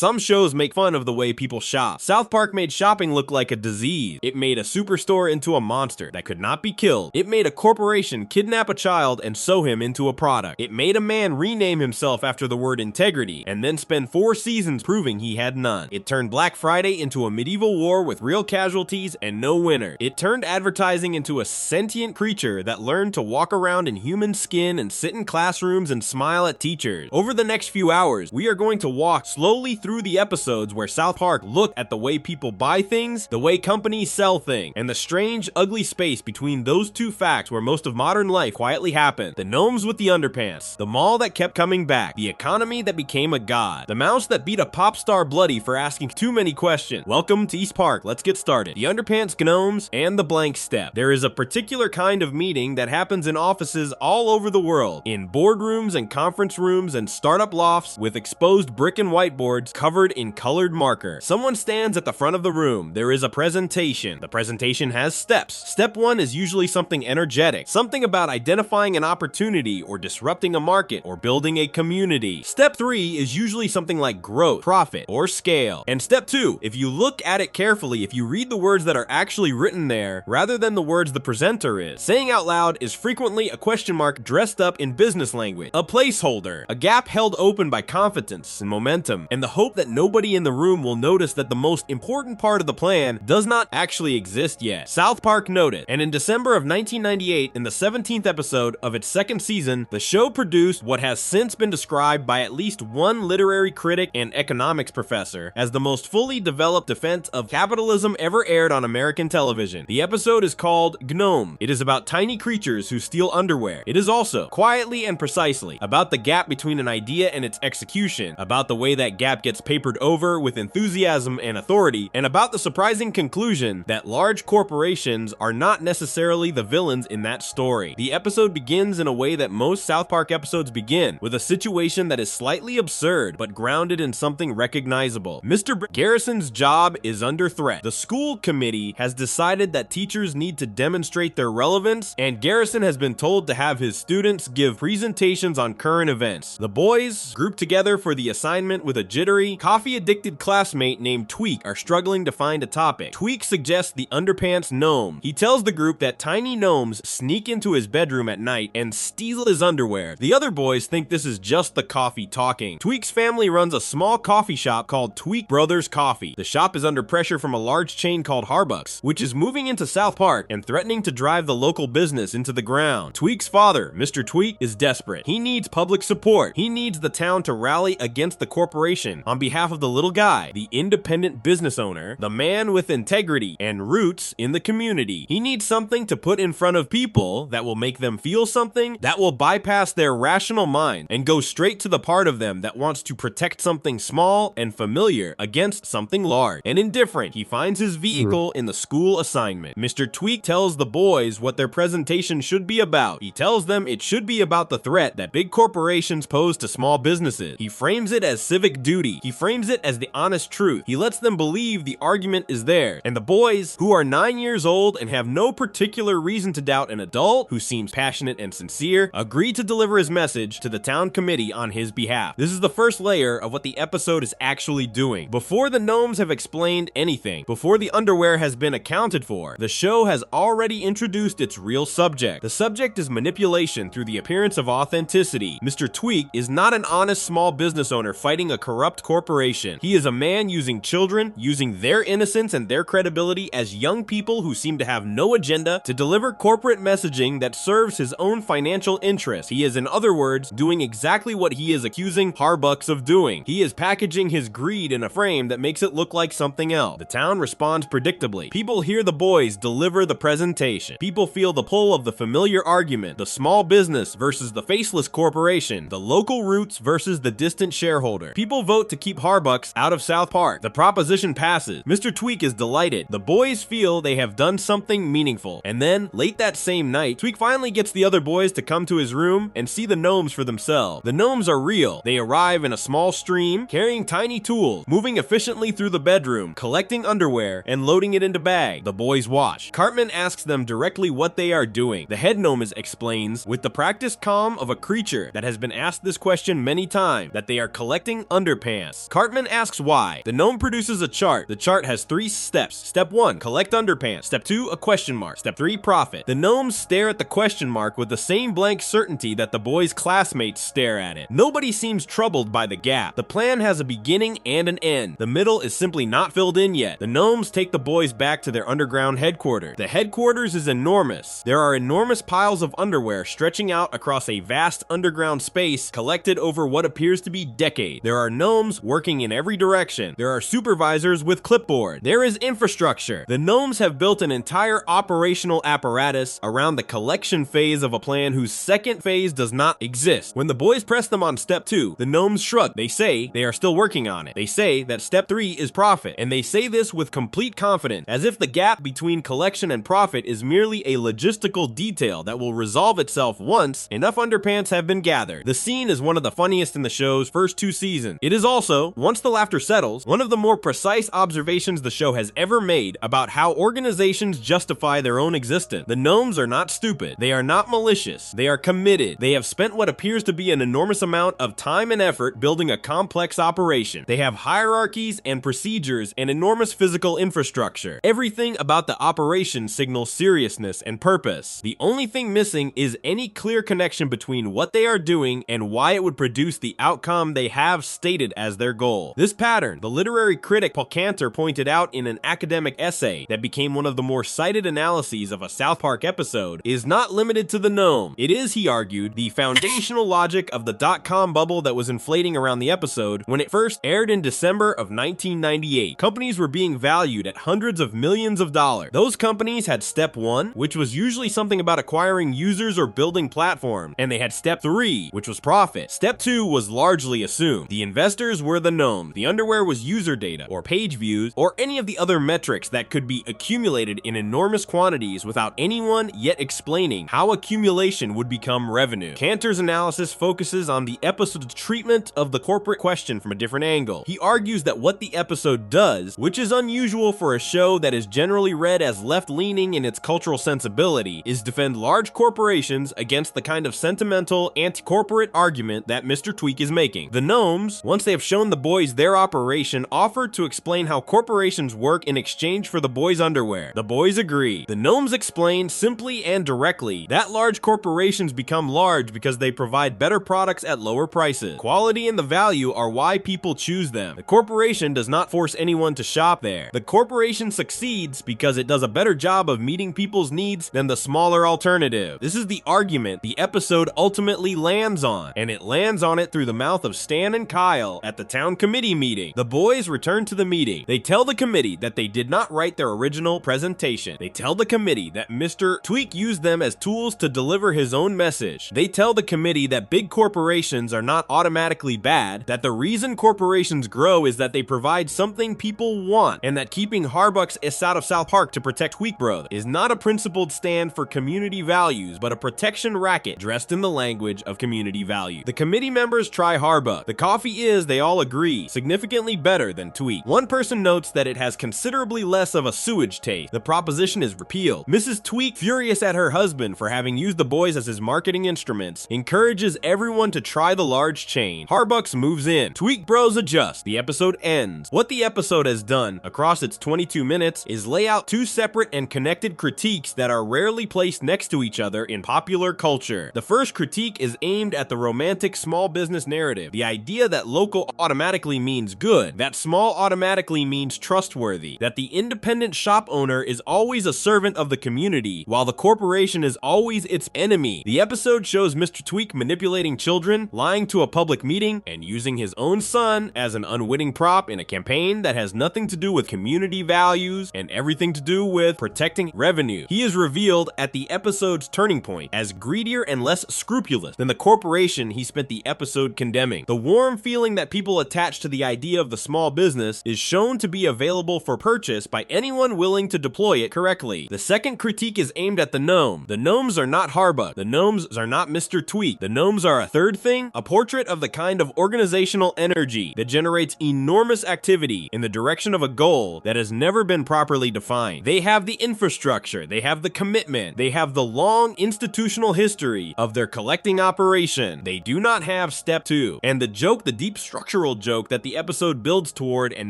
Some shows make fun of the way people shop. South Park made shopping look like a disease. It made a superstore into a monster that could not be killed. It made a corporation kidnap a child and sew him into a product. It made a man rename himself after the word integrity and then spend 4 seasons proving he had none. It turned Black Friday into a medieval war with real casualties and no winner. It turned advertising into a sentient creature that learned to walk around in human skin and sit in classrooms and smile at teachers. Over the next few hours, we are going to walk slowly through the episodes where South Park looked at the way people buy things, the way companies sell things, and the strange, ugly space between those two facts where most of modern life quietly happened. The gnomes with the underpants, the mall that kept coming back, the economy that became a god, the mouse that beat a pop star bloody for asking too many questions. Welcome to East Park, let's get started. The underpants gnomes and the blank step. There is a particular kind of meeting that happens in offices all over the world, in boardrooms and conference rooms and startup lofts with exposed brick and whiteboards covered in colored marker. Someone stands at the front of the room. There is a presentation. The presentation has steps. Step 1 is usually something energetic, something about identifying an opportunity or disrupting a market or building a community. Step 3 is usually something like growth, profit, or scale. And step 2, if you look at it carefully, if you read the words that are actually written there rather than the words the presenter is saying out loud, is frequently a question mark dressed up in business language, a placeholder, a gap held open by confidence and momentum, and the hope that nobody in the room will notice that the most important part of the plan does not actually exist yet. South Park noted, and in December of 1998, in the 17th episode of its second season, the show produced what has since been described by at least one literary critic and economics professor as the most fully developed defense of capitalism ever aired on American television. The episode is called Gnome. It is about tiny creatures who steal underwear. It is also, quietly and precisely, about the gap between an idea and its execution, about the way that gap gets papered over with enthusiasm and authority, and about the surprising conclusion that large corporations are not necessarily the villains in that story. The episode begins in a way that most South Park episodes begin, with a situation that is slightly absurd but grounded in something recognizable. Mr. Garrison's job is under threat. The school committee has decided that teachers need to demonstrate their relevance, and Garrison has been told to have his students give presentations on current events. The boys, grouped together for the assignment with a jittery, coffee-addicted classmate named Tweak, are struggling to find a topic. Tweak suggests the underpants gnome. He tells the group that tiny gnomes sneak into his bedroom at night and steal his underwear. The other boys think this is just the coffee talking. Tweak's family runs a small coffee shop called Tweak Brothers Coffee. The shop is under pressure from a large chain called Harbucks, which is moving into South Park and threatening to drive the local business into the ground. Tweak's father, Mr. Tweak, is desperate. He needs public support. He needs the town to rally against the corporation on behalf of the little guy, the independent business owner, the man with integrity and roots in the community. He needs something to put in front of people that will make them feel something, that will bypass their rational mind and go straight to the part of them that wants to protect something small and familiar against something large and indifferent. He finds his vehicle in the school assignment. Mr. Tweak tells the boys what their presentation should be about. He tells them it should be about the threat that big corporations pose to small businesses. He frames it as civic duty. He frames it as the honest truth. He lets them believe the argument is there. And the boys, who are 9 years old and have no particular reason to doubt an adult who seems passionate and sincere, agree to deliver his message to the town committee on his behalf. This is the first layer of what the episode is actually doing. Before the gnomes have explained anything, before the underwear has been accounted for, the show has already introduced its real subject. The subject is manipulation through the appearance of authenticity. Mr. Tweak is not an honest small business owner fighting a corrupt corporation. He is a man using children, using their innocence and their credibility as young people who seem to have no agenda to deliver corporate messaging that serves his own financial interests. He is, in other words, doing exactly what he is accusing Harbucks of doing. He is packaging his greed in a frame that makes it look like something else. The town responds predictably. People hear the boys deliver the presentation. People feel the pull of the familiar argument, the small business versus the faceless corporation, the local roots versus the distant shareholder. People vote to keep Harbucks out of South Park. The proposition passes. Mr. Tweak is delighted. The boys feel they have done something meaningful. And then, late that same night, Tweak finally gets the other boys to come to his room and see the gnomes for themselves. The gnomes are real. They arrive in a small stream, carrying tiny tools, moving efficiently through the bedroom, collecting underwear, and loading it into bags. The boys watch. Cartman asks them directly what they are doing. The head gnome explains, with the practiced calm of a creature that has been asked this question many times, that they are collecting underpants. mess. Cartman asks why. The gnome produces a chart. The chart has 3 steps. Step 1, collect underpants. Step 2, a question mark. Step 3, profit. The gnomes stare at the question mark with the same blank certainty that the boys' classmates stare at it. Nobody seems troubled by the gap. The plan has a beginning and an end. The middle is simply not filled in yet. The gnomes take the boys back to their underground headquarters. The headquarters is enormous. There are enormous piles of underwear stretching out across a vast underground space collected over what appears to be decades. There are gnomes working in every direction. There are supervisors with clipboard. There is infrastructure. The gnomes have built an entire operational apparatus around the collection phase of a plan whose second phase does not exist. When the boys press them on step 2, the gnomes shrug. They say they are still working on it. They say that step 3 is profit, and they say this with complete confidence, as if the gap between collection and profit is merely a logistical detail that will resolve itself once enough underpants have been gathered. The scene is one of the funniest in the show's first 2 seasons. It is also, once the laughter settles, one of the more precise observations the show has ever made about how organizations justify their own existence. The gnomes are not stupid. They are not malicious. They are committed. They have spent what appears to be an enormous amount of time and effort building a complex operation. They have hierarchies and procedures and enormous physical infrastructure. Everything about the operation signals seriousness and purpose. The only thing missing is any clear connection between what they are doing and why it would produce the outcome they have stated as their goal. This pattern, the literary critic Paul Cantor pointed out in an academic essay that became one of the more cited analyses of a South Park episode, is not limited to the gnome. It is, he argued, the foundational logic of the dot-com bubble that was inflating around the episode when it first aired in December of 1998. Companies were being valued at hundreds of millions of dollars. Those companies had step 1, which was usually something about acquiring users or building platforms, and they had step 3, which was profit. Step 2 was largely assumed. The investors were the gnomes. The underwear was user data, or page views, or any of the other metrics that could be accumulated in enormous quantities without anyone yet explaining how accumulation would become revenue. Cantor's analysis focuses on the episode's treatment of the corporate question from a different angle. He argues that what the episode does, which is unusual for a show that is generally read as left-leaning in its cultural sensibility, is defend large corporations against the kind of sentimental, anti-corporate argument that Mr. Tweak is making. The gnomes, once they have shown the boys their operation, offer to explain how corporations work in exchange for the boys' underwear. The boys agree. The gnomes explain simply and directly that large corporations become large because they provide better products at lower prices. Quality and the value are why people choose them. The corporation does not force anyone to shop there. The corporation succeeds because it does a better job of meeting people's needs than the smaller alternative. This is the argument the episode ultimately lands on, and it lands on it through the mouth of Stan and Kyle at the town committee meeting. The boys return to the meeting. They tell the committee that they did not write their original presentation. They tell the committee that Mr. Tweak used them as tools to deliver his own message. They tell the committee that big corporations are not automatically bad, that the reason corporations grow is that they provide something people want, and that keeping Harbucks out of South Park to protect Tweak Brothers is not a principled stand for community values, but a protection racket dressed in the language of community value. The committee members try Harbuck. The coffee is, they all agree, significantly better than Tweak. One person notes that it has considerably less of a sewage taste. The proposition is repealed. Mrs. Tweak, furious at her husband for having used the boys as his marketing instruments, encourages everyone to try the large chain. Harbucks moves in. Tweak Bros adjust. The episode ends. What the episode has done across its 22 minutes is lay out 2 separate and connected critiques that are rarely placed next to each other in popular culture. The first critique is aimed at the romantic small business narrative, the idea that local automatically means good, that small automatically means trustworthy, that the independent shop owner is always a servant of the community, while the corporation is always its enemy. The episode shows Mr. Tweak manipulating children, lying to a public meeting, and using his own son as an unwitting prop in a campaign that has nothing to do with community values and everything to do with protecting revenue. He is revealed at the episode's turning point as greedier and less scrupulous than the corporation he spent the episode condemning. The warm feeling that people attach to the idea of the small business is shown to be available for purchase by anyone willing to deploy it correctly. The second critique is aimed at the gnome. The gnomes are not Harbuck. The gnomes are not Mr. Tweak. The gnomes are a third thing, a portrait of the kind of organizational energy that generates enormous activity in the direction of a goal that has never been properly defined. They have the infrastructure, they have the commitment, they have the long institutional history of their collecting operation. They do not have step 2. And the joke, the deep structure structural joke that the episode builds toward and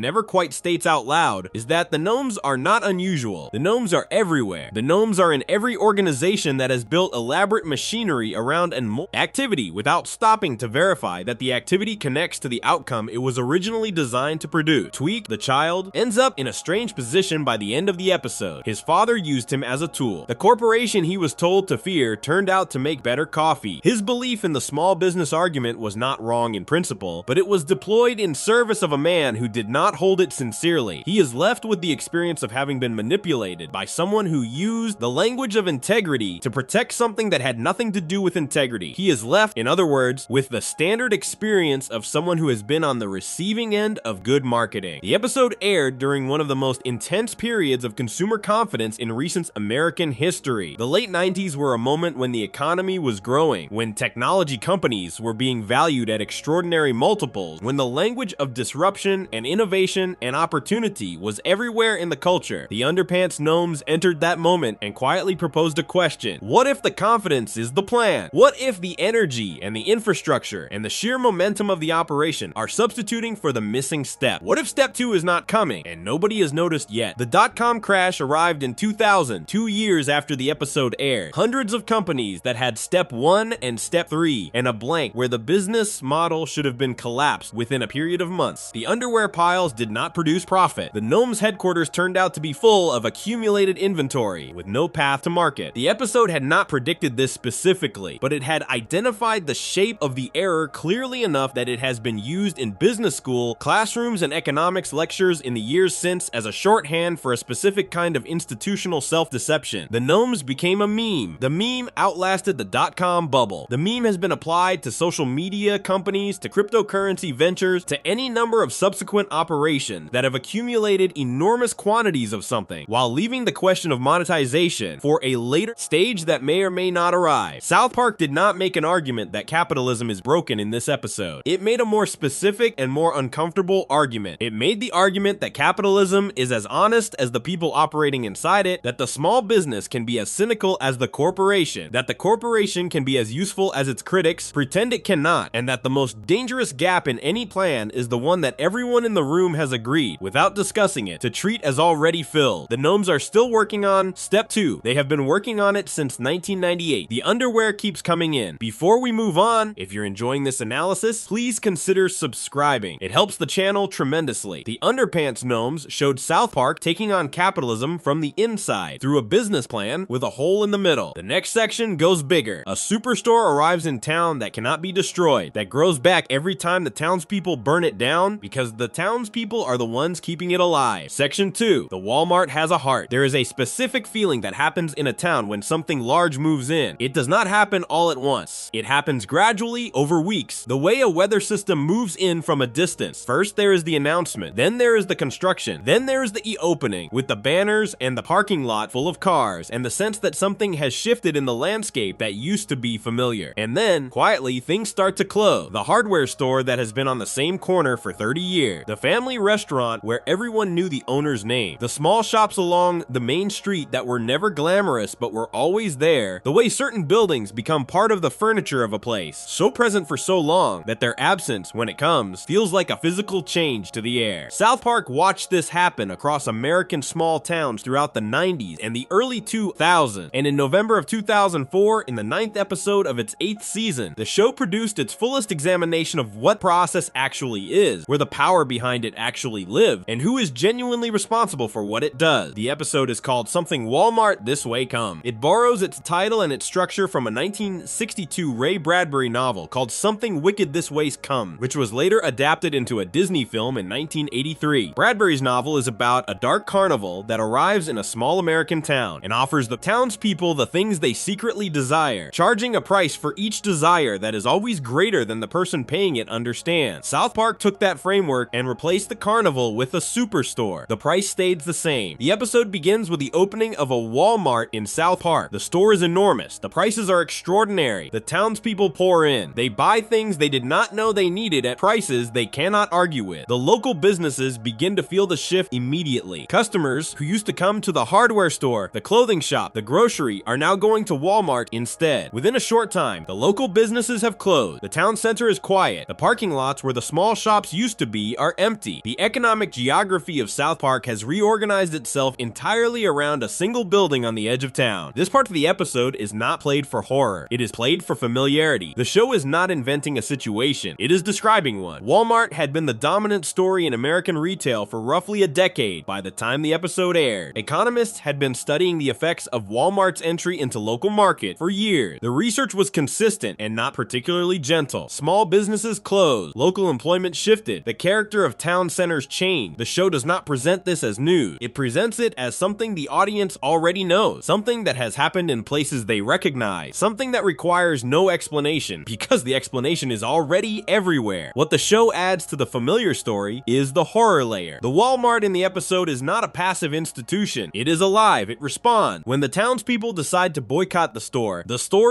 never quite states out loud is that the gnomes are not unusual. The gnomes are everywhere. The gnomes are in every organization that has built elaborate machinery around an activity without stopping to verify that the activity connects to the outcome it was originally designed to produce. Tweak, the child, ends up in a strange position by the end of the episode. His father used him as a tool. The corporation he was told to fear turned out to make better coffee. His belief in the small business argument was not wrong in principle, but it was deployed in service of a man who did not hold it sincerely. He is left with the experience of having been manipulated by someone who used the language of integrity to protect something that had nothing to do with integrity. He is left, in other words, with the standard experience of someone who has been on the receiving end of good marketing. The episode aired during one of the most intense periods of consumer confidence in recent American history. The late 90s were a moment when the economy was growing, when technology companies were being valued at extraordinary multiples, when the language of disruption and innovation and opportunity was everywhere in the culture. The Underpants Gnomes entered that moment and quietly proposed a question. What if the confidence is the plan? What if the energy and the infrastructure and the sheer momentum of the operation are substituting for the missing step? What if step 2 is not coming and nobody has noticed yet? The dot-com crash arrived in 2000, 2 years after the episode aired. Hundreds of companies that had step 1 and step 3 and a blank where the business model should have been collapsed within a period of months. The underwear piles did not produce profit. The Gnomes headquarters turned out to be full of accumulated inventory with no path to market. The episode had not predicted this specifically, but it had identified the shape of the error clearly enough that it has been used in business school, classrooms, and economics lectures in the years since as a shorthand for a specific kind of institutional self-deception. The Gnomes became a meme. The meme outlasted the dot-com bubble. The meme has been applied to social media companies, to cryptocurrency ventures, to any number of subsequent operations that have accumulated enormous quantities of something, while leaving the question of monetization for a later stage that may or may not arrive. South Park did not make an argument that capitalism is broken in this episode. It made a more specific and more uncomfortable argument. It made the argument that capitalism is as honest as the people operating inside it, that the small business can be as cynical as the corporation, that the corporation can be as useful as its critics pretend it cannot, and that the most dangerous gap in any plan is the one that everyone in the room has agreed, without discussing it, to treat as already filled. The Gnomes are still working on step 2. They have been working on it since 1998. The underwear keeps coming in. Before we move on, if you're enjoying this analysis, please consider subscribing. It helps the channel tremendously. The Underpants Gnomes showed South Park taking on capitalism from the inside through a business plan with a hole in the middle. The next section goes bigger. A superstore arrives in town that cannot be destroyed, that grows back every time the townspeople burn it down because the townspeople are the ones keeping it alive. Section 2. The Walmart has a heart. There is a specific feeling that happens in a town when something large moves in. It does not happen all at once. It happens gradually over weeks, the way a weather system moves in from a distance. First there is the announcement, then there is the construction, then there is the opening with the banners and the parking lot full of cars and the sense that something has shifted in the landscape that used to be familiar. And then, quietly, things start to close. The hardware store that has been on the same corner for 30 years. The family restaurant where everyone knew the owner's name. The small shops along the main street that were never glamorous but were always there. The way certain buildings become part of the furniture of a place, so present for so long that their absence, when it comes, feels like a physical change to the air. South Park watched this happen across American small towns throughout the 90s and the early 2000s, and in November of 2004, in the 9th episode of its 8th season, the show produced its fullest examination of what process actually is, where the power behind it actually lives, and who is genuinely responsible for what it does. The episode is called Something Walmart This Way Come. It borrows its title and its structure from a 1962 Ray Bradbury novel called Something Wicked This Way's Come, which was later adapted into a Disney film in 1983. Bradbury's novel is about a dark carnival that arrives in a small American town and offers the townspeople the things they secretly desire, charging a price for each desire that is always greater than the person paying it understands. South Park took that framework and replaced the carnival with a superstore. The price stayed the same. The episode begins with the opening of a Walmart in South Park. The store is enormous. The prices are extraordinary. The townspeople pour in. They buy things they did not know they needed at prices they cannot argue with. The local businesses begin to feel the shift immediately. Customers who used to come to the hardware store, the clothing shop, the grocery are now going to Walmart instead. Within a short time, the local businesses have closed. The town center is quiet. The parking lots lots where the small shops used to be are empty. The economic geography of South Park has reorganized itself entirely around a single building on the edge of town. This part of the episode is not played for horror. It is played for familiarity. The show is not inventing a situation. It is describing one. Walmart had been the dominant story in American retail for roughly a decade by the time the episode aired. Economists had been studying the effects of Walmart's entry into local market for years. The research was consistent and not particularly gentle. Small businesses closed. Local employment shifted. The character of town centers changed. The show does not present this as news. It presents it as something the audience already knows. Something that has happened in places they recognize. Something that requires no explanation because the explanation is already everywhere. What the show adds to the familiar story is the horror layer. The Walmart in the episode is not a passive institution. It is alive. It responds. When the townspeople decide to boycott the store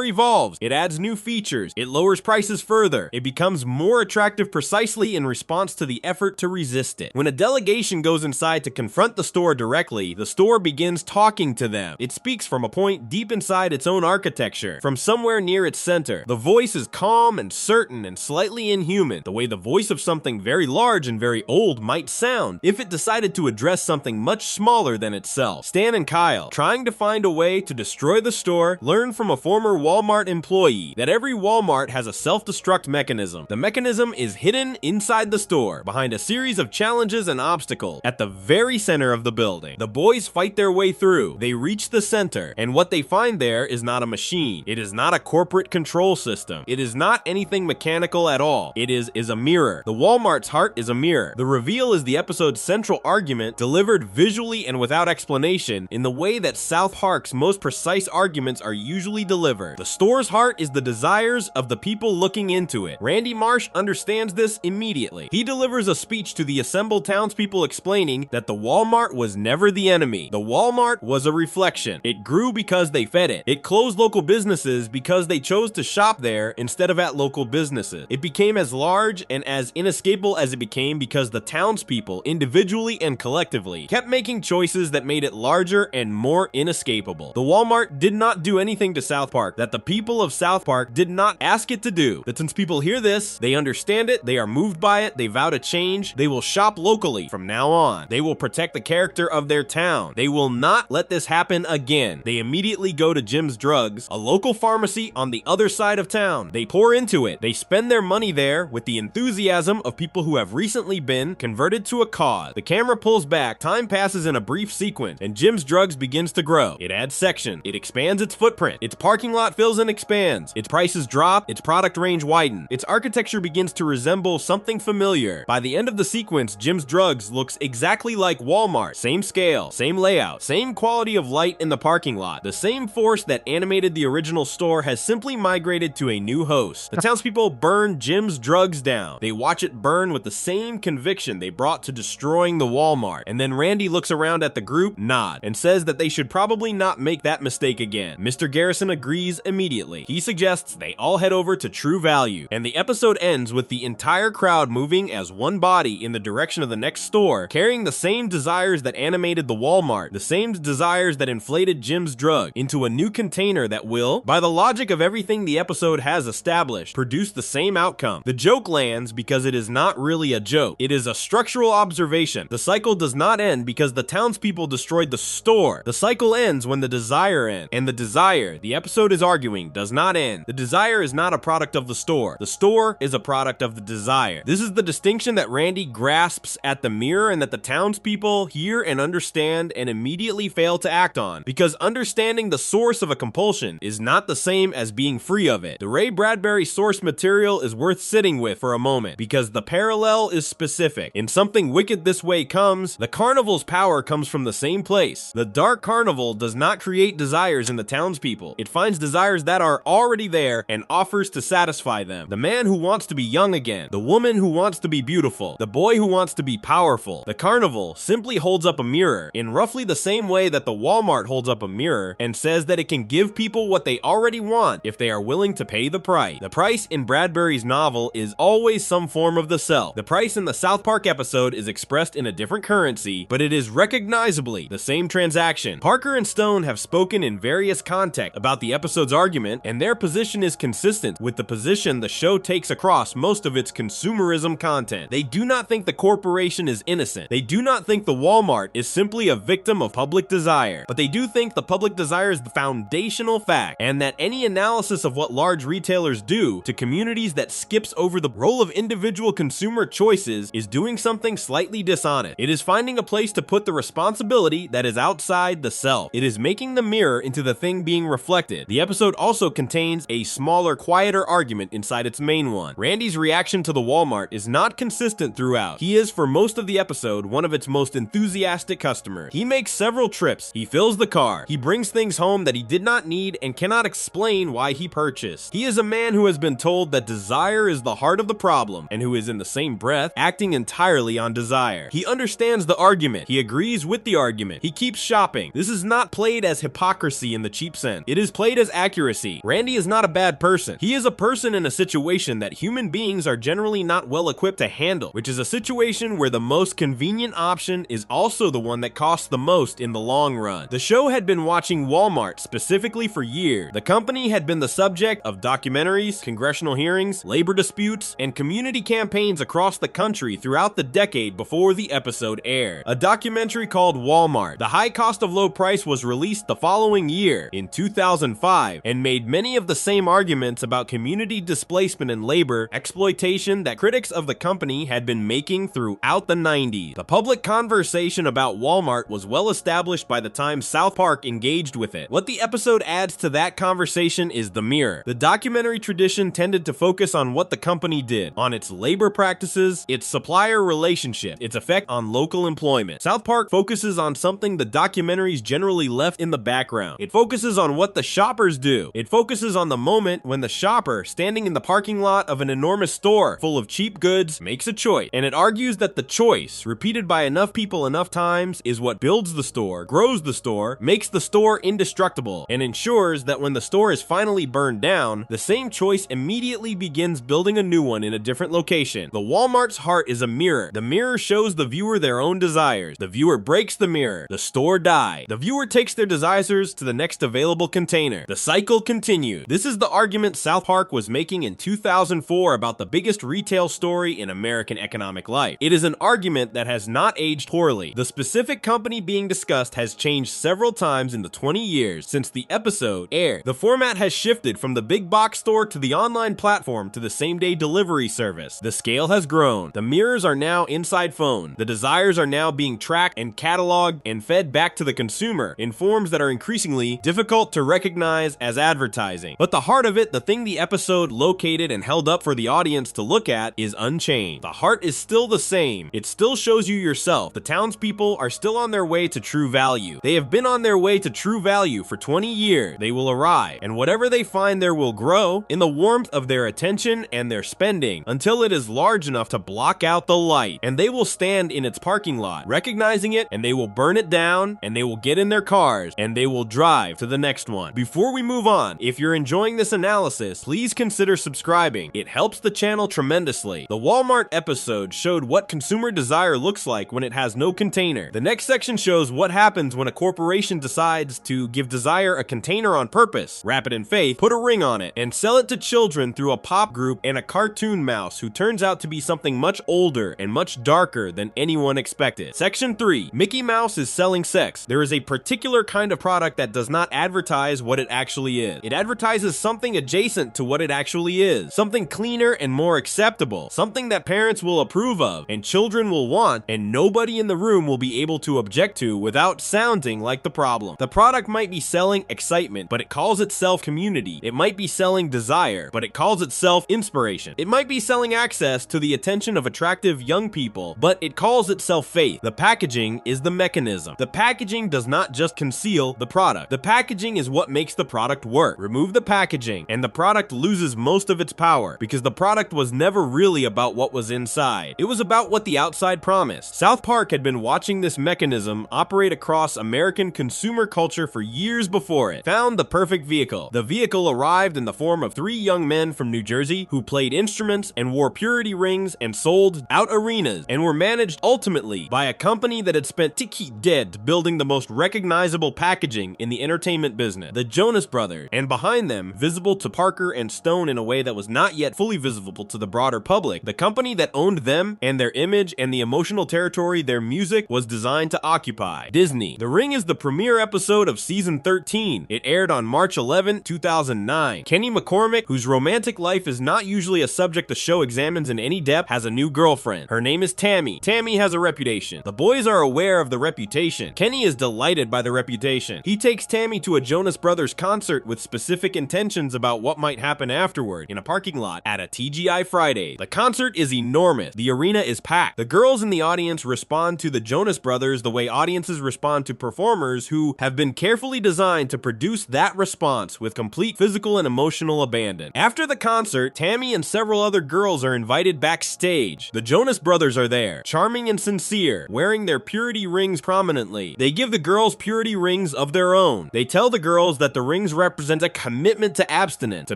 evolves. It adds new features. It lowers prices further. It becomes more attractive precisely in response to the effort to resist it. When a delegation goes inside to confront the store directly, the store begins talking to them. It speaks from a point deep inside its own architecture, from somewhere near its center. The voice is calm and certain and slightly inhuman, the way the voice of something very large and very old might sound if it decided to address something much smaller than itself. Stan and Kyle, trying to find a way to destroy the store, learn from a former Walmart employee that every Walmart has a self-destruct mechanism. The mechanism is hidden inside the store, behind a series of challenges and obstacles at the very center of the building. The boys fight their way through. They reach the center, and what they find there is not a machine. It is not a corporate control system. It is not anything mechanical at all. It is a mirror. The Walmart's heart is a mirror. The reveal is the episode's central argument, delivered visually and without explanation in the way that South Park's most precise arguments are usually delivered. The store's heart is the desires of the people looking into it. Randy Marsh understands this immediately. He delivers a speech to the assembled townspeople explaining that the Walmart was never the enemy. The Walmart was a reflection. It grew because they fed it. It closed local businesses because they chose to shop there instead of at local businesses. It became as large and as inescapable as it became because the townspeople, individually and collectively, kept making choices that made it larger and more inescapable. The Walmart did not do anything to South Park that the people of South Park did not ask it to do. The townspeople hear this, they understand it, they are moved by it, they vow to change, they will shop locally from now on. They will protect the character of their town. They will not let this happen again. They immediately go to Jim's Drugs, a local pharmacy on the other side of town. They pour into it. They spend their money there with the enthusiasm of people who have recently been converted to a cause. The camera pulls back, time passes in a brief sequence, and Jim's Drugs begins to grow. It adds sections. It expands its footprint. Its parking lot fills and expands. Its prices drop. Its product range widens. Its architecture begins to resemble something familiar. By the end of the sequence, Jim's Drugs looks exactly like Walmart. Same scale, same layout, same quality of light in the parking lot. The same force that animated the original store has simply migrated to a new host. The townspeople burn Jim's Drugs down. They watch it burn with the same conviction they brought to destroying the Walmart. And then Randy looks around at the group, nod, and says that they should probably not make that mistake again. Mr. Garrison agrees immediately. He suggests they all head over to True Value, and the episode ends with the entire crowd moving as one body in the direction of the next store, carrying the same desires that animated the Walmart, the same desires that inflated Jim's Drug, into a new container that will, by the logic of everything the episode has established, produce the same outcome. The joke lands because it is not really a joke. It is a structural observation. The cycle does not end because the townspeople destroyed the store. The cycle ends when the desire ends. And the desire, the episode is arguing, does not end. The desire is not a product of the store. The store is a product of the desire. This is the distinction that Randy grasps at the mirror and that the townspeople hear and understand and immediately fail to act on, because understanding the source of a compulsion is not the same as being free of it. The Ray Bradbury source material is worth sitting with for a moment because the parallel is specific. In Something Wicked This Way Comes, the carnival's power comes from the same place. The dark carnival does not create desires in the townspeople. It finds desires that are already there and offers to satisfy them. The man who wants to be young again, the woman who wants to be beautiful, the boy who wants to be powerful. The carnival simply holds up a mirror in roughly the same way that the Walmart holds up a mirror and says that it can give people what they already want if they are willing to pay the price. The price in Bradbury's novel is always some form of the self. The price in the South Park episode is expressed in a different currency, but it is recognizably the same transaction. Parker and Stone have spoken in various contexts about the episode's argument, and their position is consistent with the position the show takes across most of of its consumerism content. They do not think the corporation is innocent. They do not think the Walmart is simply a victim of public desire, but they do think the public desire is the foundational fact, and that any analysis of what large retailers do to communities that skips over the role of individual consumer choices is doing something slightly dishonest. It is finding a place to put the responsibility that is outside the self. It is making the mirror into the thing being reflected. The episode also contains a smaller, quieter argument inside its main one. Randy's reaction to the Walmart is not consistent throughout. He is, for most of the episode, one of its most enthusiastic customers. He makes several trips. He fills the car. He brings things home that he did not need and cannot explain why he purchased. He is a man who has been told that desire is the heart of the problem, and who is in the same breath acting entirely on desire. He understands the argument. He agrees with the argument. He keeps shopping. This is not played as hypocrisy in the cheap sense. It is played as accuracy. Randy is not a bad person. He is a person in a situation that human beings are generally not well equipped to handle, which is a situation where the most convenient option is also the one that costs the most in the long run. The show had been watching Walmart specifically for years. The company had been the subject of documentaries, congressional hearings, labor disputes, and community campaigns across the country throughout the decade before the episode aired. A documentary called Walmart, The High Cost of Low Price, was released the following year, in 2005, and made many of the same arguments about community displacement and labor exploitation that critics of the company had been making throughout the 90s. The public conversation about Walmart was well established by the time South Park engaged with it. What the episode adds to that conversation is the mirror. The documentary tradition tended to focus on what the company did, on its labor practices, its supplier relationship, its effect on local employment. South Park focuses on something the documentaries generally left in the background. It focuses on what the shoppers do. It focuses on the moment when the shopper, standing in the parking lot of an enormous store full of cheap goods, makes a choice. And it argues that the choice, repeated by enough people enough times, is what builds the store, grows the store, makes the store indestructible, and ensures that when the store is finally burned down, the same choice immediately begins building a new one in a different location. The Walmart's heart is a mirror. The mirror shows the viewer their own desires. The viewer breaks the mirror. The store dies. The viewer takes their desires to the next available container. The cycle continues. This is the argument South Park was making in 2004 about the biggest retail story in American economic life. It is an argument that has not aged poorly. The specific company being discussed has changed several times in the 20 years since the episode aired. The format has shifted from the big box store to the online platform to the same-day delivery service. The scale has grown. The mirrors are now inside phone. The desires are now being tracked and cataloged and fed back to the consumer in forms that are increasingly difficult to recognize as advertising. But the heart of it, the thing the episode located and held up for the audience to look at, is unchanged. The heart is still the same. It still shows you yourself. The townspeople are still on their way to true value. They have been on their way to true value for 20 years. They will arrive, and whatever they find there will grow in the warmth of their attention and their spending until it is large enough to block out the light, and they will stand in its parking lot, recognizing it, and they will burn it down, and they will get in their cars, and they will drive to the next one. Before we move on, if you're enjoying this analysis, please consider subscribing. It helps the channel tremendously. The Walmart episode showed what consumer desire looks like when it has no container. The next section shows what happens when a corporation decides to give desire a container on purpose, wrap it in faith, put a ring on it, and sell it to children through a pop group and a cartoon mouse who turns out to be something much older and much darker than anyone expected. Section 3. Mickey Mouse is selling sex. There is a particular kind of product that does not advertise what it actually is. It advertises something adjacent to what it actually is. Something cleaner and more acceptable. Something that parents will approve of and children will want, and nobody in the room will be able to object to without sounding like the problem. The product might be selling excitement, but it calls itself community. It might be selling desire, but it calls itself inspiration. It might be selling access to the attention of attractive young people, but it calls itself faith. The packaging is the mechanism. The packaging does not just conceal the product. The packaging is what makes the product work. Remove the packaging, and the product loses most of its power, because the product was never really about what was inside. It was about what the outside promised. South Park had been watching this mechanism operate across American consumer culture for years before it found the perfect vehicle. The vehicle arrived in the form of 3 young men from New Jersey who played instruments and wore purity rings and sold out arenas, and were managed ultimately by a company that had spent tiki dead building the most recognizable packaging in the entertainment business, the Jonas Brothers, and behind them, visible to Parker and Stone in a way that was not yet fully visible visible to the broader public, the company that owned them and their image and the emotional territory their music was designed to occupy. Disney. The Ring is the premiere episode of season 13. It aired on March 11, 2009. Kenny McCormick, whose romantic life is not usually a subject the show examines in any depth, has a new girlfriend. Her name is Tammy. Tammy has a reputation. The boys are aware of the reputation. Kenny is delighted by the reputation. He takes Tammy to a Jonas Brothers concert with specific intentions about what might happen afterward in a parking lot at a TGI Friday. The concert is enormous. The arena is packed. The girls in the audience respond to the Jonas Brothers the way audiences respond to performers who have been carefully designed to produce that response with complete physical and emotional abandon. After the concert, Tammy and several other girls are invited backstage. The Jonas Brothers are there, charming and sincere, wearing their purity rings prominently. They give the girls purity rings of their own. They tell the girls that the rings represent a commitment to abstinence, to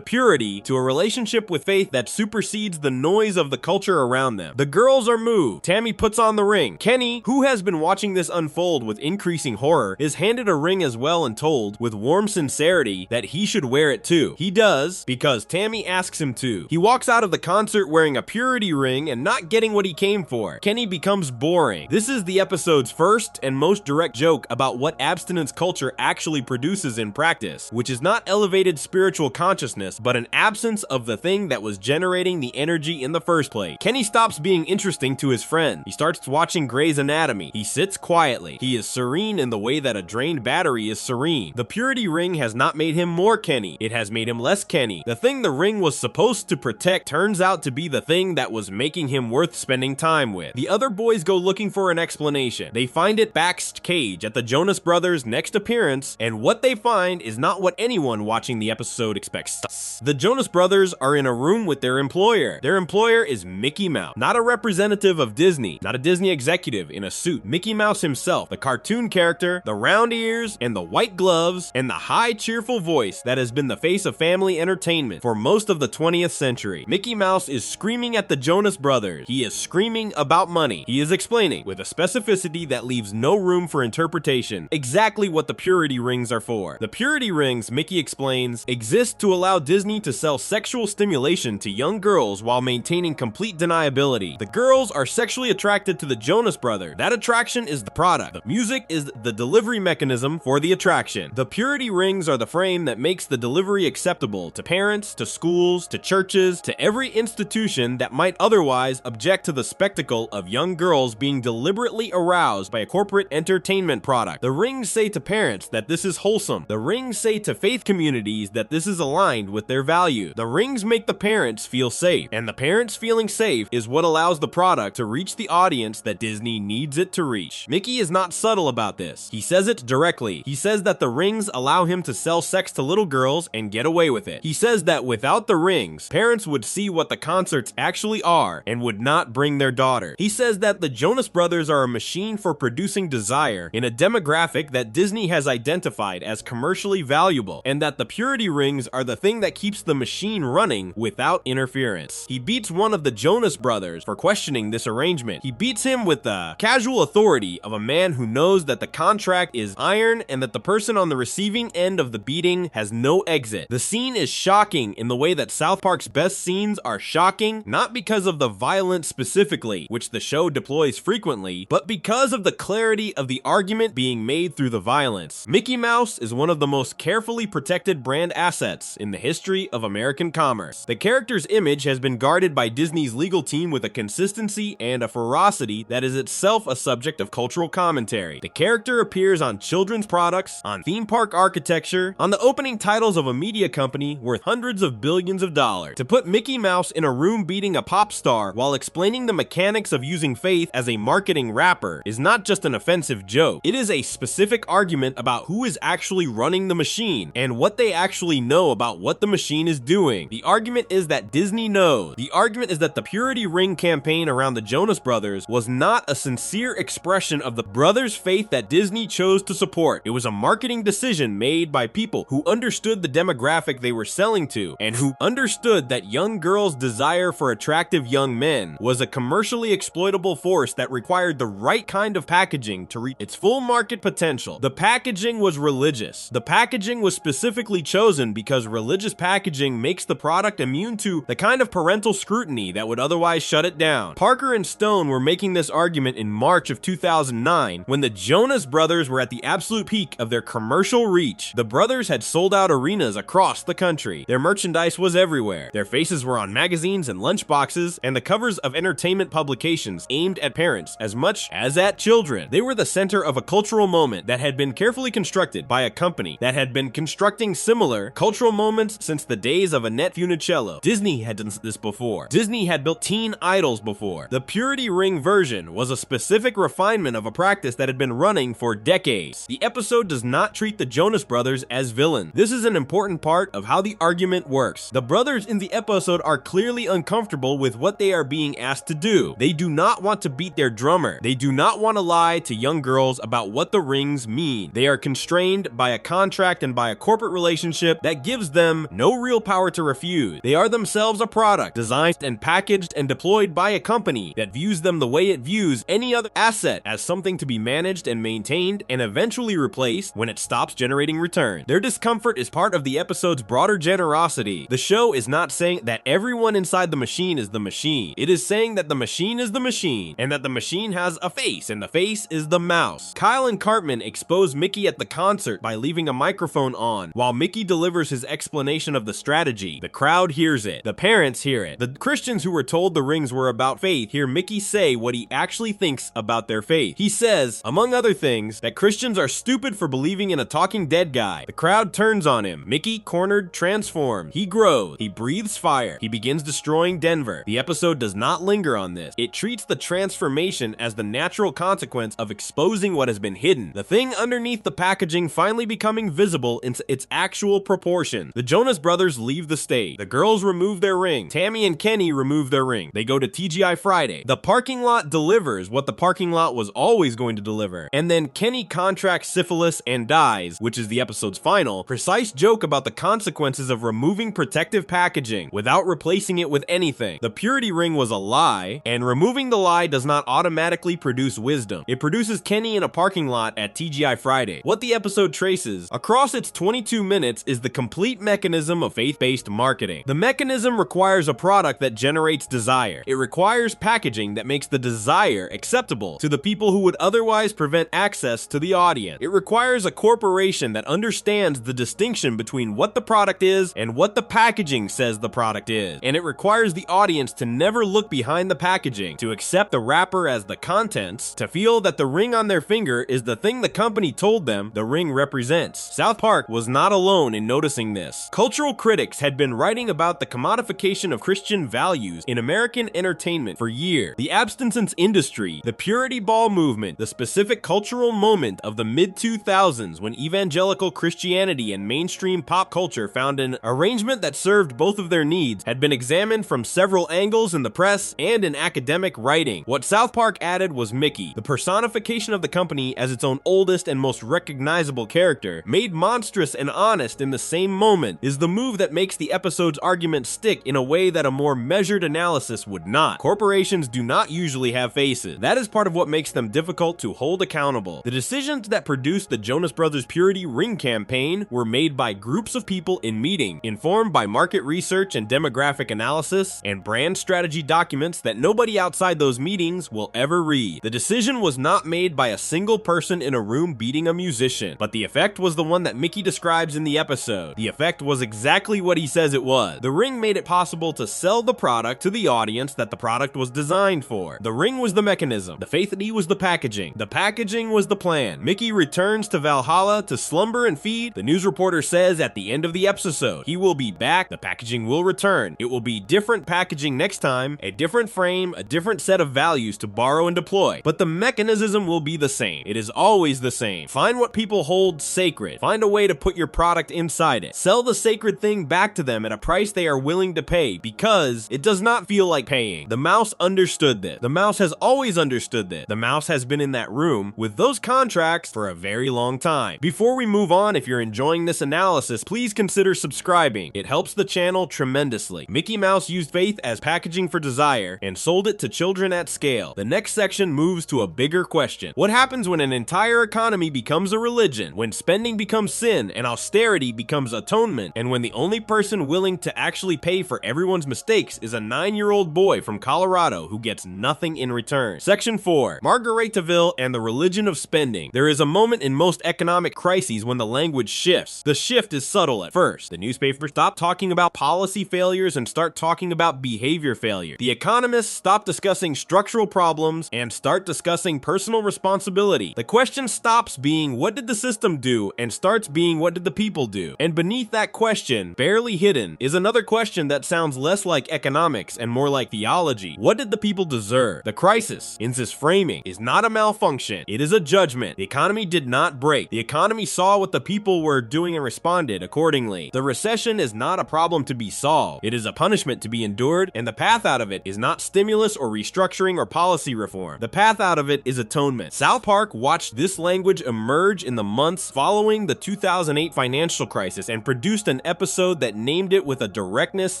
purity, to a relationship with faith that supersedes the noise of the culture around them. The girls are moved. Tammy puts on the ring. Kenny, who has been watching this unfold with increasing horror, is handed a ring as well and told, with warm sincerity, that he should wear it too. He does, because Tammy asks him to. He walks out of the concert wearing a purity ring and not getting what he came for. Kenny becomes boring. This is the episode's first and most direct joke about what abstinence culture actually produces in practice, which is not elevated spiritual consciousness, but an absence of the thing that was generating the energy in the first place. Kenny stops being interesting to his friend. He starts watching Grey's Anatomy. He sits quietly. He is serene in the way that a drained battery is serene. The purity ring has not made him more Kenny. It has made him less Kenny. The thing the ring was supposed to protect turns out to be the thing that was making him worth spending time with. The other boys go looking for an explanation. They find it backstage at the Jonas Brothers' next appearance, and what they find is not what anyone watching the episode expects. The Jonas Brothers are in a room with their employer. Their employer is Mickey Mouse, not a representative of Disney, not a Disney executive in a suit. Mickey Mouse himself, the cartoon character, the round ears and the white gloves and the high cheerful voice that has been the face of family entertainment for most of the 20th century. Mickey Mouse is screaming at the Jonas Brothers. He is screaming about money. He is explaining, with a specificity that leaves no room for interpretation, exactly what the purity rings are for. The purity rings, Mickey explains, exist to allow Disney to sell sexual stimulation to young girls while maintaining complete deniability. The girls are sexually attracted to the Jonas Brothers. That attraction is the product. The music is the delivery mechanism for the attraction. The purity rings are the frame that makes the delivery acceptable to parents, to schools, to churches, to every institution that might otherwise object to the spectacle of young girls being deliberately aroused by a corporate entertainment product. The rings say to parents that this is wholesome. The rings say to faith communities that this is aligned with their value. The rings make the parents feel safe, and the parents feeling safe is what allows the product to reach the audience that Disney needs it to reach. Mickey is not subtle about this. He says it directly. He says that the rings allow him to sell sex to little girls and get away with it. He says that without the rings, parents would see what the concerts actually are and would not bring their daughter. He says that the Jonas Brothers are a machine for producing desire in a demographic that Disney has identified as commercially valuable, and that the purity rings are the thing that keeps the machine running without interference. He beats one of the Jonas Brothers for questioning this arrangement. He beats him with the casual authority of a man who knows that the contract is iron and that the person on the receiving end of the beating has no exit. The scene is shocking in the way that South Park's best scenes are shocking, not because of the violence specifically, which the show deploys frequently, but because of the clarity of the argument being made through the violence. Mickey Mouse is one of the most carefully protected brand assets in the history of American commerce. The character's image has been guarded by Disney's legal team with a consistency and a ferocity that is itself a subject of cultural commentary. The character appears on children's products, on theme park architecture, on the opening titles of a media company worth hundreds of billions of dollars. To put Mickey Mouse in a room beating a pop star while explaining the mechanics of using faith as a marketing wrapper is not just an offensive joke. It is a specific argument about who is actually running the machine and what they actually know about what the machine is doing. The argument is that Disney knows. The argument is that the Purity Ring campaign around the Jonas Brothers was not a sincere expression of the brothers' faith that Disney chose to support. It was a marketing decision made by people who understood the demographic they were selling to and who understood that young girls' desire for attractive young men was a commercially exploitable force that required the right kind of packaging to reach its full market potential. The packaging was religious. The packaging was specifically chosen because religious packaging makes the product immune to the kind kind of parental scrutiny that would otherwise shut it down. Parker and Stone were making this argument in March of 2009 when the Jonas Brothers were at the absolute peak of their commercial reach. The brothers had sold out arenas across the country. Their merchandise was everywhere. Their faces were on magazines and lunchboxes and the covers of entertainment publications aimed at parents as much as at children. They were the center of a cultural moment that had been carefully constructed by a company that had been constructing similar cultural moments since the days of Annette Funicello. Disney had done this before. Disney had built teen idols before. The Purity Ring version was a specific refinement of a practice that had been running for decades. The episode does not treat the Jonas Brothers as villains. This is an important part of how the argument works. The brothers in the episode are clearly uncomfortable with what they are being asked to do. They do not want to beat their drummer. They do not want to lie to young girls about what the rings mean. They are constrained by a contract and by a corporate relationship that gives them no real power to refuse. They are themselves a product designed and packaged and deployed by a company that views them the way it views any other asset, as something to be managed and maintained and eventually replaced when it stops generating return. Their discomfort is part of the episode's broader generosity. The show is not saying that everyone inside the machine is the machine. It is saying that the machine is the machine and that the machine has a face and the face is the mouse. Kyle and Cartman expose Mickey at the concert by leaving a microphone on while Mickey delivers his explanation of the strategy. The crowd hears it. The parents hear it. The Christians who were told the rings were about faith hear Mickey say what he actually thinks about their faith. He says, among other things, that Christians are stupid for believing in a talking dead guy. The crowd turns on him. Mickey, cornered, transformed. He grows. He breathes fire. He begins destroying Denver. The episode does not linger on this. It treats the transformation as the natural consequence of exposing what has been hidden. The thing underneath the packaging finally becoming visible in its actual proportion. The Jonas Brothers leave the stage. The girls remove their ring. Tammy and Kenny remove their ring. They go to TGI Friday. The parking lot delivers what the parking lot was always going to deliver. And then Kenny contracts syphilis and dies, which is the episode's final, precise joke about the consequences of removing protective packaging without replacing it with anything. The Purity Ring was a lie, and removing the lie does not automatically produce wisdom. It produces Kenny in a parking lot at TGI Friday. What the episode traces across its 22 minutes is the complete mechanism of faith-based marketing. The mechanism requires a product that generates desire. It requires packaging that makes the desire acceptable to the people who would otherwise prevent access to the audience. It requires a corporation that understands the distinction between what the product is and what the packaging says the product is. And it requires the audience to never look behind the packaging, to accept the wrapper as the contents, to feel that the ring on their finger is the thing the company told them the ring represents. South Park was not alone in noticing this. Cultural critics had been writing about the commodification of Christian values in American entertainment for years. The abstinence industry, the purity ball movement, the specific cultural moment of the mid-2000s when evangelical Christianity and mainstream pop culture found an arrangement that served both of their needs had been examined from several angles in the press and in academic writing. What South Park added was Mickey, the personification of the company as its own oldest and most recognizable character, made monstrous and honest in the same moment, is the move that makes the episode's argument stick in a way that a more measured analysis would not. Corporations do not usually have faces. That is part of what makes them difficult to hold accountable. The decisions that produced the Jonas Brothers Purity Ring campaign were made by groups of people in meeting, informed by market research and demographic analysis, and brand strategy documents that nobody outside those meetings will ever read. The decision was not made by a single person in a room beating a musician, but the effect was the one that Mickey describes in the episode. The effect was exactly what he says it was. The ring made it possible to sell the product to the audience that the product was designed for. The ring was the mechanism. The faithity was the packaging. The packaging was the plan. Mickey returns to Valhalla to slumber and feed. The news reporter says at the end of the episode, he will be back. The packaging will return. It will be different packaging next time, a different frame, a different set of values to borrow and deploy. But the mechanism will be the same. It is always the same. Find what people hold sacred. Find a way to put your product inside it. Sell the sacred thing back to them at a price they are willing to pay because it does not feel like paying. The mouse understood this. The mouse has always understood this. The mouse has been in that room with those contracts for a very long time. Before we move on, if you're enjoying this analysis, please consider subscribing. It helps the channel tremendously. Mickey Mouse used faith as packaging for desire and sold it to children at scale. The next section moves to a bigger question. What happens when an entire economy becomes a religion, when spending becomes sin and austerity becomes atonement, and when the only person willing to actually pay for for everyone's mistakes is a 9-year-old boy from Colorado who gets nothing in return. Section 4. Margaritaville and the religion of spending. There is a moment in most economic crises when the language shifts. The shift is subtle at first. The newspapers stop talking about policy failures and start talking about behavior failure. The economists stop discussing structural problems and start discussing personal responsibility. The question stops being what did the system do and starts being what did the people do. And beneath that question, barely hidden, is another question that sounds less like economics and more like theology. What did the people deserve? The crisis, in this framing, is not a malfunction. It is a judgment. The economy did not break. The economy saw what the people were doing and responded accordingly. The recession is not a problem to be solved. It is a punishment to be endured, and the path out of it is not stimulus or restructuring or policy reform. The path out of it is atonement. South Park watched this language emerge in the months following the 2008 financial crisis and produced an episode that named it with a directness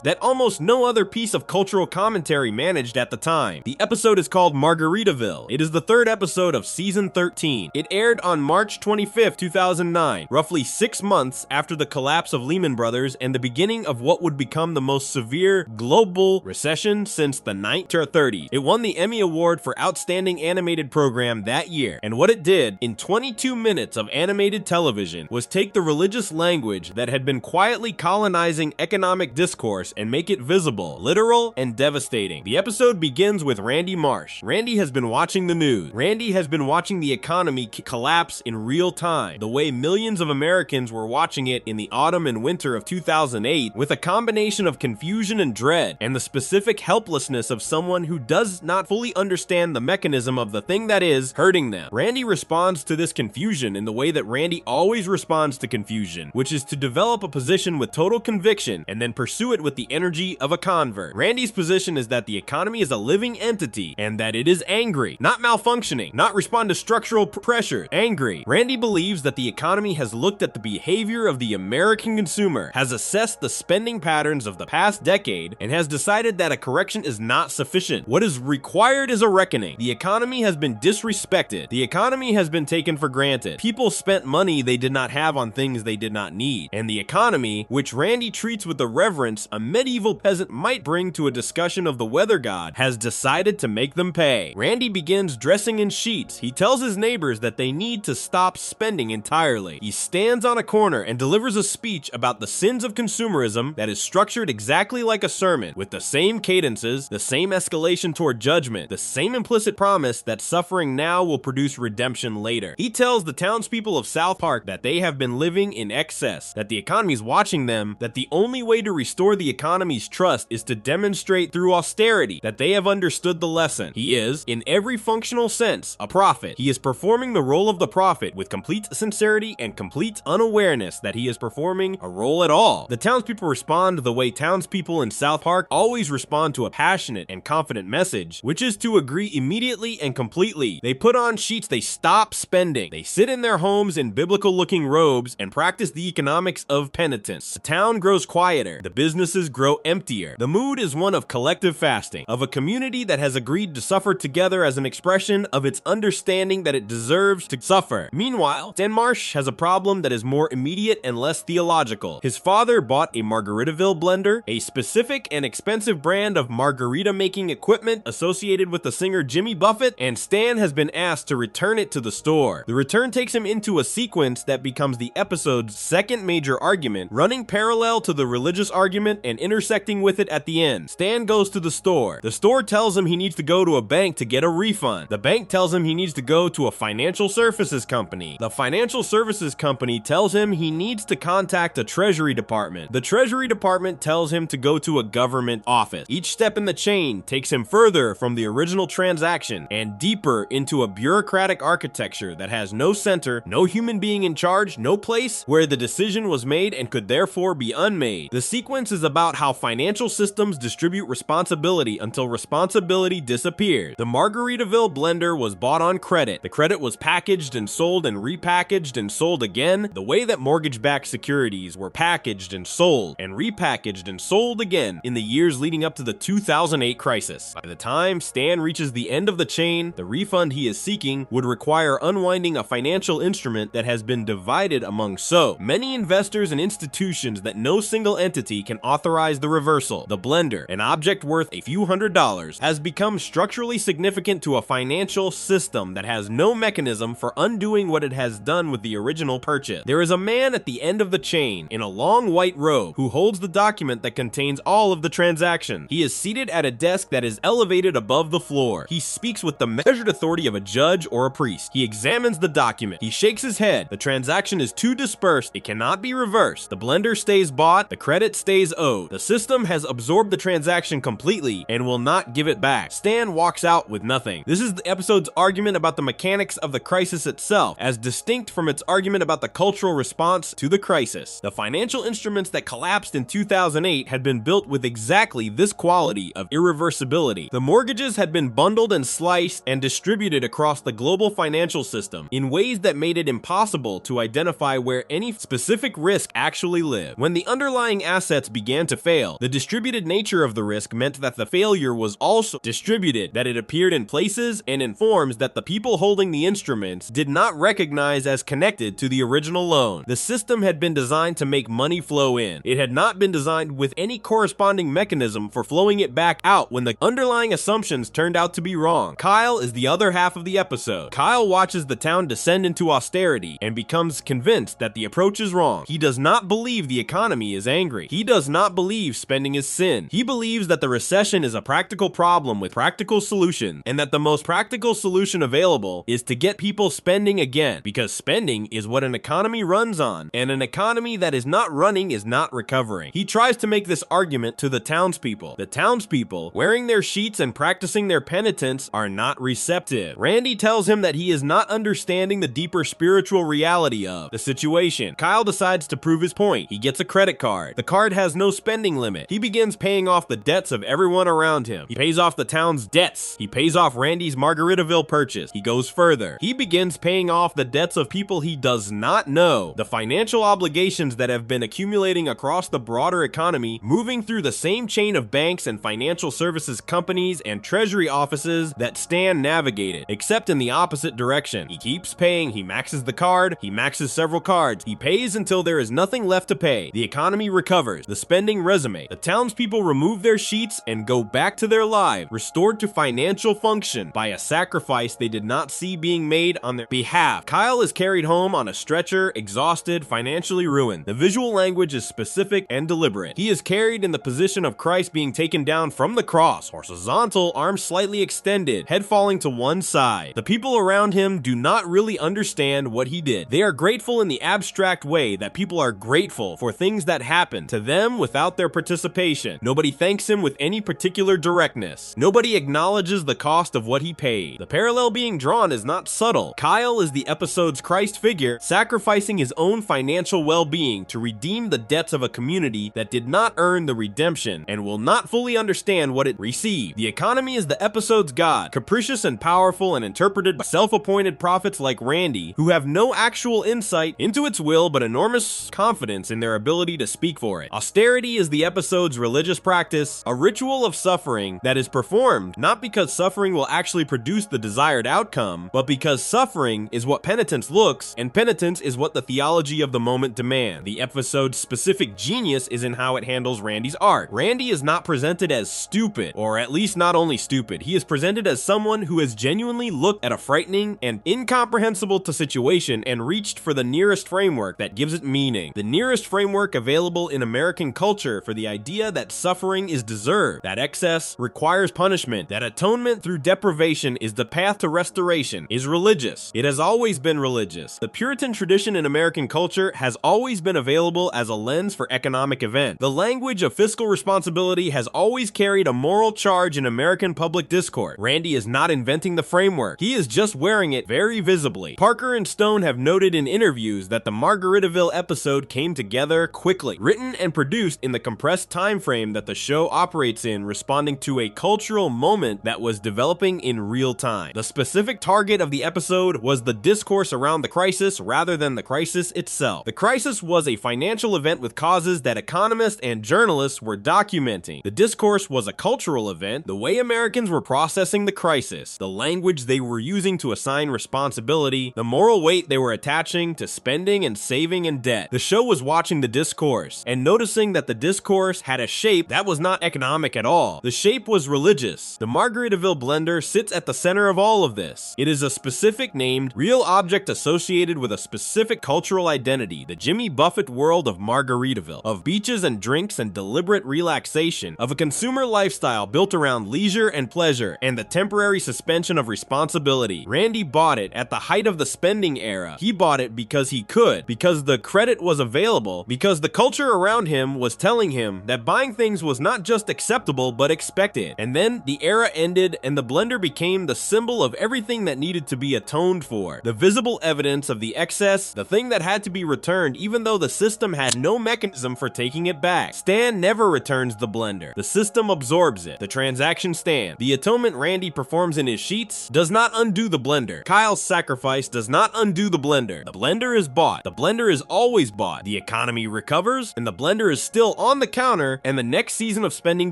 that almost no other piece of cultural commentary managed at the time. The episode is called Margaritaville. It is the third episode of season 13. It aired on March 25th, 2009, roughly 6 months after the collapse of Lehman Brothers and the beginning of what would become the most severe global recession since the 1930s. It won the Emmy Award for Outstanding Animated Program that year, and what it did in 22 minutes of animated television was take the religious language that had been quietly colonizing economic discourse and make it visible, literal, and devastating. The episode begins with Randy Marsh. Randy has been watching the news. Randy has been watching the economy collapse in real time, the way millions of Americans were watching it in the autumn and winter of 2008, with a combination of confusion and dread, and the specific helplessness of someone who does not fully understand the mechanism of the thing that is hurting them. Randy responds to this confusion in the way that Randy always responds to confusion, which is to develop a position with total conviction and then pursue it with the energy of a convert. Randy's position is that the economy is a living entity and that it is angry, not malfunctioning, not respond to structural pressure, angry. Randy believes that the economy has looked at the behavior of the American consumer, has assessed the spending patterns of the past decade, and has decided that a correction is not sufficient. What is required is a reckoning. The economy has been disrespected. The economy has been taken for granted. People spent money they did not have on things they did not need. And the economy, which Randy treats with the reverence a medieval peasant might bring to a discussion of the weather god, has decided to make them pay. Randy begins dressing in sheets. He tells his neighbors that they need to stop spending entirely. He stands on a corner and delivers a speech about the sins of consumerism that is structured exactly like a sermon, with the same cadences, the same escalation toward judgment, the same implicit promise that suffering now will produce redemption later. He tells the townspeople of South Park that they have been living in excess, that the economy is watching them, that the only way to restore the economy's trust is to demonstrate through austerity that they have understood the lesson. He is, in every functional sense, a prophet. He is performing the role of the prophet with complete sincerity and complete unawareness that he is performing a role at all. The townspeople respond the way townspeople in South Park always respond to a passionate and confident message, which is to agree immediately and completely. They put on sheets, they stop spending. They sit in their homes in biblical-looking robes and practice the economics of penitence. The town grows quieter. The businesses grow emptier. The mood is one of collective fasting, of a community that has agreed to suffer together as an expression of its understanding that it deserves to suffer. Meanwhile, Stan Marsh has a problem that is more immediate and less theological. His father bought a Margaritaville blender, a specific and expensive brand of margarita-making equipment associated with the singer Jimmy Buffett, and Stan has been asked to return it to the store. The return takes him into a sequence that becomes the episode's second major argument, running parallel to the religious argument and intersecting with it at the end. Stan goes to the store. The store tells him he needs to go to a bank to get a refund. The bank tells him he needs to go to a financial services company. The financial services company tells him he needs to contact a treasury department. The treasury department tells him to go to a government office. Each step in the chain takes him further from the original transaction and deeper into a bureaucratic architecture that has no center, no human being in charge, no place where the decision was made and could therefore be unmade. The sequence is about how financial systems distribute responsibility until responsibility disappears. The Margaritaville blender was bought on credit. The credit was packaged and sold and repackaged and sold again, the way that mortgage-backed securities were packaged and sold and repackaged and sold again in the years leading up to the 2008 crisis. By the time Stan reaches the end of the chain, the refund he is seeking would require unwinding a financial instrument that has been divided among so many investors and institutions that no single entity can authorize characterize the reversal. The blender, an object worth a few $100s, has become structurally significant to a financial system that has no mechanism for undoing what it has done with the original purchase. There is a man at the end of the chain, in a long white robe, who holds the document that contains all of the transactions. He is seated at a desk that is elevated above the floor. He speaks with the measured authority of a judge or a priest. He examines the document. He shakes his head. The transaction is too dispersed. It cannot be reversed. The blender stays bought. The credit stays owed. The system has absorbed the transaction completely and will not give it back. Stan walks out with nothing. This is the episode's argument about the mechanics of the crisis itself, as distinct from its argument about the cultural response to the crisis. The financial instruments that collapsed in 2008 had been built with exactly this quality of irreversibility. The mortgages had been bundled and sliced and distributed across the global financial system in ways that made it impossible to identify where any specific risk actually lived. When the underlying assets began to fail, the distributed nature of the risk meant that the failure was also distributed, that it appeared in places and in forms that the people holding the instruments did not recognize as connected to the original loan. The system had been designed to make money flow in. It had not been designed with any corresponding mechanism for flowing it back out when the underlying assumptions turned out to be wrong. Kyle is the other half of the episode. Kyle watches the town descend into austerity and becomes convinced that the approach is wrong. He does not believe the economy is angry. He does not believe spending is sin. He believes that the recession is a practical problem with practical solutions, and that the most practical solution available is to get people spending again, because spending is what an economy runs on, and an economy that is not running is not recovering. He tries to make this argument to the townspeople. The townspeople, wearing their sheets and practicing their penitence, are not receptive. Randy tells him that he is not understanding the deeper spiritual reality of the situation. Kyle decides to prove his point. He gets a credit card. The card has no spending limit. He begins paying off the debts of everyone around him. He pays off the town's debts. He pays off Randy's Margaritaville purchase. He goes further. He begins paying off the debts of people he does not know. The financial obligations that have been accumulating across the broader economy, moving through the same chain of banks and financial services companies and treasury offices that Stan navigated, except in the opposite direction. He keeps paying. He maxes the card. He maxes several cards. He pays until there is nothing left to pay. The economy recovers. The spending resume. The townspeople remove their sheets and go back to their lives, restored to financial function by a sacrifice they did not see being made on their behalf. Kyle is carried home on a stretcher, exhausted, financially ruined. The visual language is specific and deliberate. He is carried in the position of Christ being taken down from the cross, horizontal, arms slightly extended, head falling to one side. The people around him do not really understand what he did. They are grateful in the abstract way that people are grateful for things that happen to them without their participation. Nobody thanks him with any particular directness. Nobody acknowledges the cost of what he paid. The parallel being drawn is not subtle. Kyle is the episode's Christ figure, sacrificing his own financial well-being to redeem the debts of a community that did not earn the redemption and will not fully understand what it received. The economy is the episode's God, capricious and powerful and interpreted by self-appointed prophets like Randy, who have no actual insight into its will but enormous confidence in their ability to speak for it. Austerity is the episode's religious practice, a ritual of suffering that is performed not because suffering will actually produce the desired outcome, but because suffering is what penitence looks, and penitence is what the theology of the moment demands. The episode's specific genius is in how it handles Randy's art. Randy is not presented as stupid, or at least not only stupid, he is presented as someone who has genuinely looked at a frightening and incomprehensible situation and reached for the nearest framework that gives it meaning. The nearest framework available in American culture for the idea that suffering is deserved, that excess requires punishment, that atonement through deprivation is the path to restoration, is religious. It has always been religious. The Puritan tradition in American culture has always been available as a lens for economic event. The language of fiscal responsibility has always carried a moral charge in American public discourse. Randy is not inventing the framework. He is just wearing it very visibly. Parker and Stone have noted in interviews that the Margaritaville episode came together quickly, written and produced in the compressed time frame that the show operates in, responding to a cultural moment that was developing in real time. The specific target of the episode was the discourse around the crisis rather than the crisis itself. The crisis was a financial event with causes that economists and journalists were documenting. The discourse was a cultural event, the way Americans were processing the crisis, the language they were using to assign responsibility, the moral weight they were attaching to spending and saving and debt. The show was watching the discourse and noticing that the discourse discourse had a shape that was not economic at all. The shape was religious. The Margaritaville blender sits at the center of all of this. It is a specific named, real object associated with a specific cultural identity, the Jimmy Buffett world of Margaritaville, of beaches and drinks and deliberate relaxation, of a consumer lifestyle built around leisure and pleasure and the temporary suspension of responsibility. Randy bought it at the height of the spending era. He bought it because he could, because the credit was available, because the culture around him was telling him that buying things was not just acceptable but expected. And then the era ended and the blender became the symbol of everything that needed to be atoned for. The visible evidence of the excess, the thing that had to be returned even though the system had no mechanism for taking it back. Stan never returns the blender. The system absorbs it. The transaction Stan. The atonement Randy performs in his sheets does not undo the blender. Kyle's sacrifice does not undo the blender. The blender is bought. The blender is always bought. The economy recovers and the blender is still on the counter and the next season of spending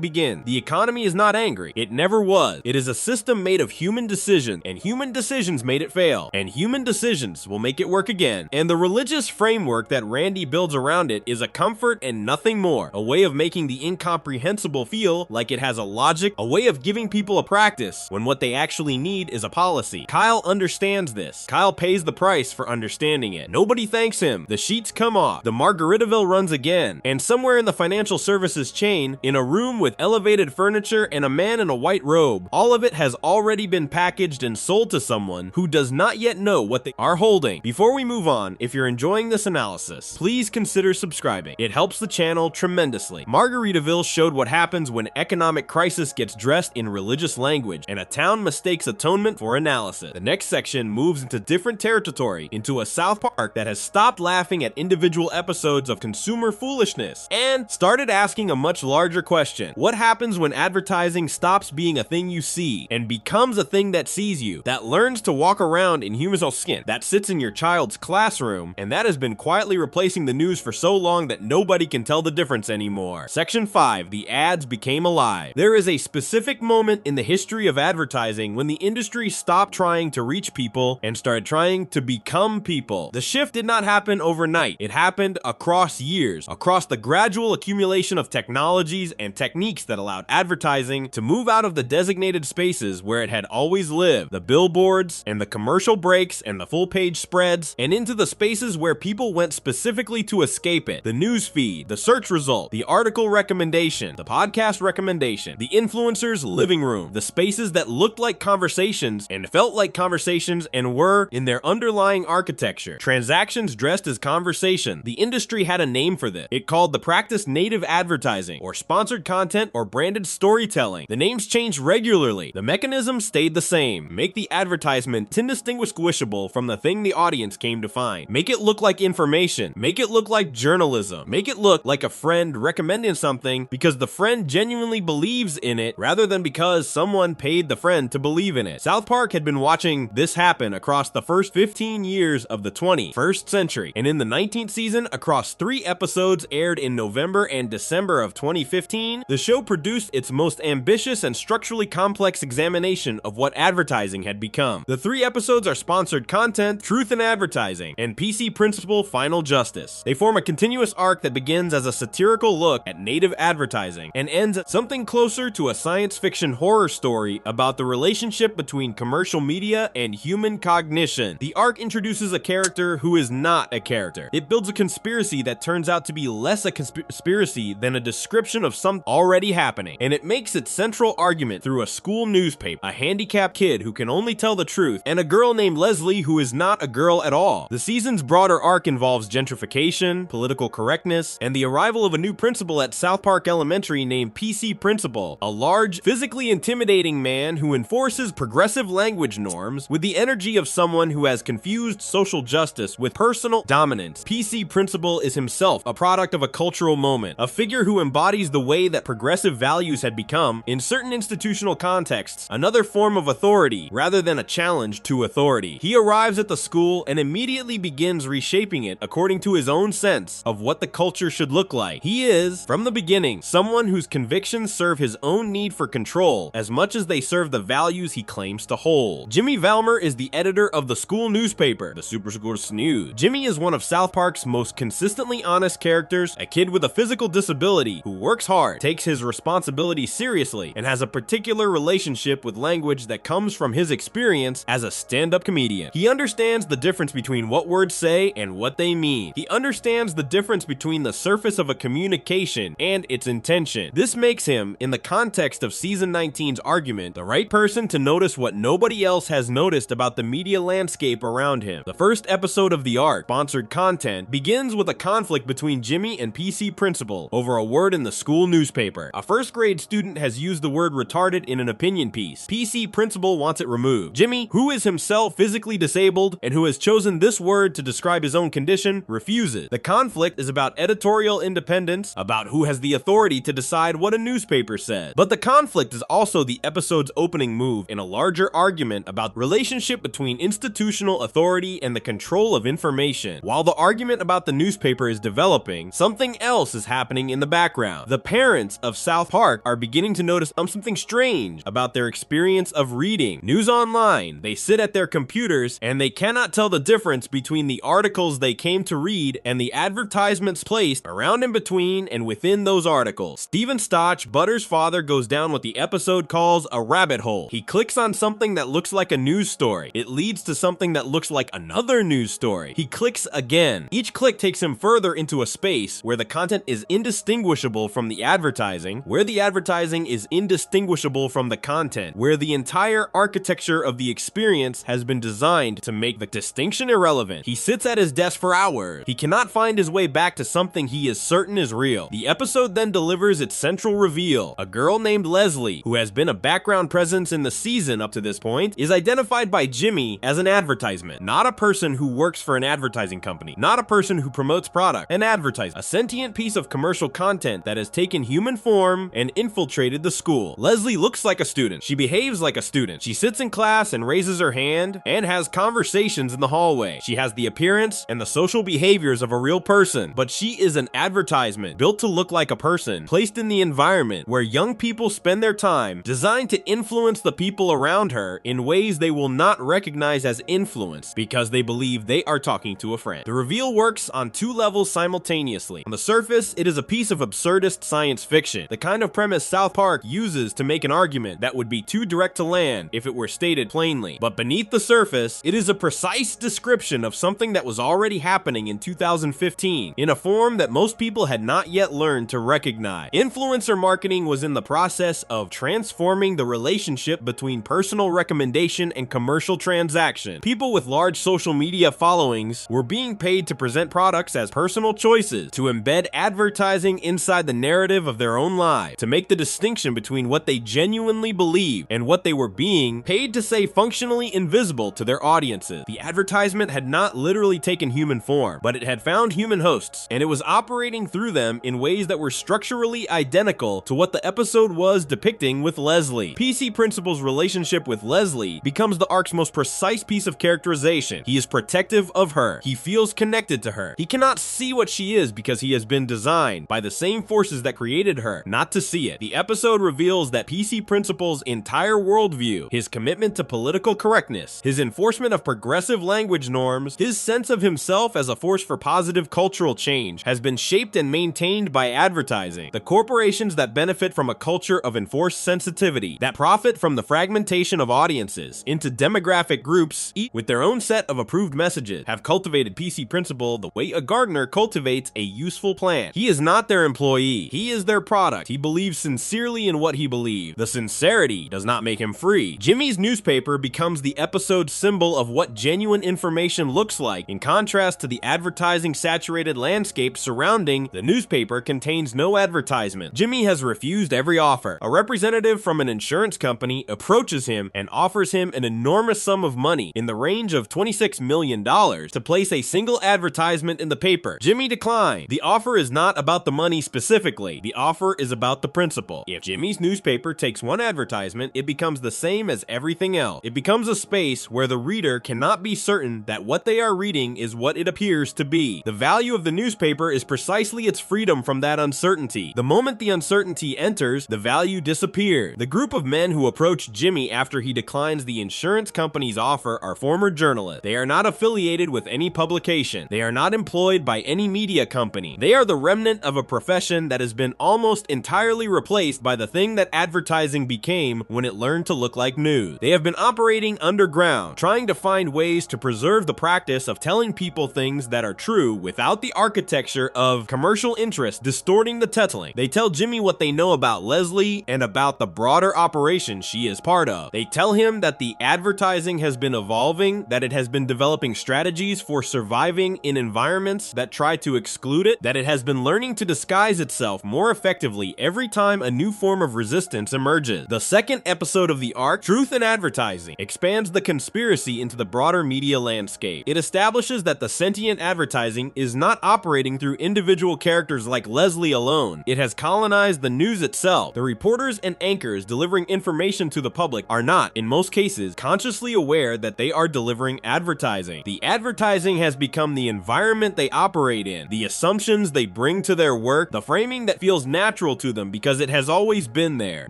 begins. The economy is not angry. It never was. It is a system made of human decisions, and human decisions made it fail, and human decisions will make it work again. And the religious framework that Randy builds around it is a comfort and nothing more, a way of making the incomprehensible feel like it has a logic, a way of giving people a practice when what they actually need is a policy. Kyle understands this. Kyle pays the price for understanding it. Nobody thanks him. The sheets come off. The Margaritaville runs again. And somewhere in the financial services chain, in a room with elevated furniture and a man in a white robe, all of it has already been packaged and sold to someone who does not yet know what they are holding. Before we move on, if you're enjoying this analysis, please consider subscribing. It helps the channel tremendously. Margaritaville showed what happens when economic crisis gets dressed in religious language and a town mistakes atonement for analysis. The next section moves into different territory, into a South Park that has stopped laughing at individual episodes of consumer foolishness and started asking a much larger question. What happens when advertising stops being a thing you see and becomes a thing that sees you, that learns to walk around in human skin, that sits in your child's classroom, and that has been quietly replacing the news for so long that nobody can tell the difference anymore? Section 5, the ads became alive. There is a specific moment in the history of advertising when the industry stopped trying to reach people and started trying to become people. The shift did not happen overnight. It happened across years, across the gradual accumulation of technologies and techniques that allowed advertising to move out of the designated spaces where it had always lived, the billboards and the commercial breaks and the full page spreads, and into the spaces where people went specifically to escape it, the news feed, the search result, the article recommendation, the podcast recommendation, the influencer's living room, the spaces that looked like conversations and felt like conversations and were, in their underlying architecture, transactions dressed as conversation. The industry had a name for this. It called the practice native advertising, or sponsored content, or branded storytelling. The names changed regularly. The mechanism stayed the same. Make the advertisement indistinguishable from the thing the audience came to find. Make it look like information. Make it look like journalism. Make it look like a friend recommending something because the friend genuinely believes in it rather than because someone paid the friend to believe in it. South Park had been watching this happen across the first 15 years of the 21st century, and in the 19th season, across 3 episodes aired in November and December of 2015, the show produced its most ambitious and structurally complex examination of what advertising had become. The 3 episodes are Sponsored Content, Truth in Advertising, and PC Principle Final Justice. They form a continuous arc that begins as a satirical look at native advertising and ends at something closer to a science fiction horror story about the relationship between commercial media and human cognition. The arc introduces a character who is not a character. It builds a conspiracy that turns out to be less a conspiracy than a description of something already happening, and it makes its central argument through a school newspaper, a handicapped kid who can only tell the truth, and a girl named Leslie who is not a girl at all. The season's broader arc involves gentrification, political correctness, and the arrival of a new principal at South Park Elementary named PC Principal, a large, physically intimidating man who enforces progressive language norms with the energy of someone who has confused social justice with personal dominance. PC Principal is himself a product of a cultural moment, a figure who embodies the way that progressive values had become, in certain institutional contexts, another form of authority rather than a challenge to authority. He arrives at the school and immediately begins reshaping it according to his own sense of what the culture should look like. He is, from the beginning, someone whose convictions serve his own need for control as much as they serve the values he claims to hold. Jimmy Valmer is the editor of the school newspaper, the Super School Snooze. Jimmy is one of South Park's most consistently honest characters, a kid with a physical physical disability who works hard, takes his responsibility seriously, and has a particular relationship with language that comes from his experience as a stand-up comedian. He understands the difference between what words say and what they mean. He understands the difference between the surface of a communication and its intention. This makes him, in the context of Season 19's argument, the right person to notice what nobody else has noticed about the media landscape around him. The first episode of the arc, Sponsored Content, begins with a conflict between Jimmy and PC Principal over a word in the school newspaper. A first-grade student has used the word retarded in an opinion piece. PC Principal wants it removed. Jimmy, who is himself physically disabled and who has chosen this word to describe his own condition, refuses. The conflict is about editorial independence, about who has the authority to decide what a newspaper says. But the conflict is also the episode's opening move in a larger argument about the relationship between institutional authority and the control of information. While the argument about the newspaper is developing, something else is happening in the background. The parents of South Park are beginning to notice something strange about their experience of reading news online. They sit at their computers and they cannot tell the difference between the articles they came to read and the advertisements placed around, in between, and within those articles. Steven Stotch, Butter's father, goes down what the episode calls a rabbit hole. He clicks on something that looks like a news story. It leads to something that looks like another news story. He clicks again. Each click takes him further into a space where the content is indistinguishable from the advertising, where the advertising is indistinguishable from the content, where the entire architecture of the experience has been designed to make the distinction irrelevant. He sits at his desk for hours. He cannot find his way back to something he is certain is real. The episode then delivers its central reveal. A girl named Leslie, who has been a background presence in the season up to this point, is identified by Jimmy as an advertisement, not a person who works for an advertising company, not a person who promotes product, an advertiser, a sentient piece of commercial content that has taken human form and infiltrated the school. Leslie looks like a student. She behaves like a student. She sits in class and raises her hand and has conversations in the hallway. She has the appearance and the social behaviors of a real person, but she is an advertisement built to look like a person, placed in the environment where young people spend their time, designed to influence the people around her in ways they will not recognize as influence because they believe they are talking to a friend. The reveal works on two levels simultaneously. On the surface, it is a piece of absurdist science fiction, the kind of premise South Park uses to make an argument that would be too direct to land if it were stated plainly. But beneath the surface, it is a precise description of something that was already happening in 2015 in a form that most people had not yet learned to recognize. Influencer marketing was in the process of transforming the relationship between personal recommendation and commercial transaction. People with large social media followings were being paid to present products as personal choices, to embed advertising inside the narrative of their own lives, to make the distinction between what they genuinely believe and what they were being paid to say functionally invisible to their audiences. The advertisement had not literally taken human form, but it had found human hosts, and it was operating through them in ways that were structurally identical to what the episode was depicting with Leslie. PC Principal's relationship with Leslie becomes the arc's most precise piece of characterization. He is protective of her. He feels connected to her. He cannot see what she is because he has been designed by the same forces that created her not to see it. The episode reveals that PC Principal's entire worldview, his commitment to political correctness, his enforcement of progressive language norms, his sense of himself as a force for positive cultural change, has been shaped and maintained by advertising. The corporations that benefit from a culture of enforced sensitivity, that profit from the fragmentation of audiences into demographic groups, each with their own set of approved messages, have cultivated PC Principal the way a gardener cultivates a useful plant. He is not their employee. He is their product. He believes sincerely in what he believes. The sincerity does not make him free. Jimmy's newspaper becomes the episode's symbol of what genuine information looks like, in contrast to the advertising-saturated landscape surrounding the newspaper contains no advertisement. Jimmy has refused every offer. A representative from an insurance company approaches him and offers him an enormous sum of money in the range of $26 million to place a single advertisement in the paper. Jimmy declined. The offer is not about the money specifically. The offer is about the principle. If Jimmy's newspaper takes one advertisement, it becomes the same as everything else. It becomes a space where the reader cannot be certain that what they are reading is what it appears to be. The value of the newspaper is precisely its freedom from that uncertainty. The moment the uncertainty enters, the value disappears. The group of men who approach Jimmy after he declines the insurance company's offer are former journalists. They are not affiliated with any publication. They are not employed by any media company. They are the remnant remnant of a profession that has been almost entirely replaced by the thing that advertising became when it learned to look like news. They have been operating underground, trying to find ways to preserve the practice of telling people things that are true without the architecture of commercial interest distorting the telling. They tell Jimmy what they know about Leslie and about the broader operation she is part of. They tell him that the advertising has been evolving, that it has been developing strategies for surviving in environments that try to exclude it, that it has been learning to disguise itself more effectively every time a new form of resistance emerges. The second episode of the arc, Truth in Advertising, expands the conspiracy into the broader media landscape. It establishes that the sentient advertising is not operating through individual characters like Leslie alone. It has colonized the news itself. The reporters and anchors delivering information to the public are not, in most cases, consciously aware that they are delivering advertising. The advertising has become the environment they operate in, the assumptions they bring to their work, the framing that feels natural to them because it has always been there.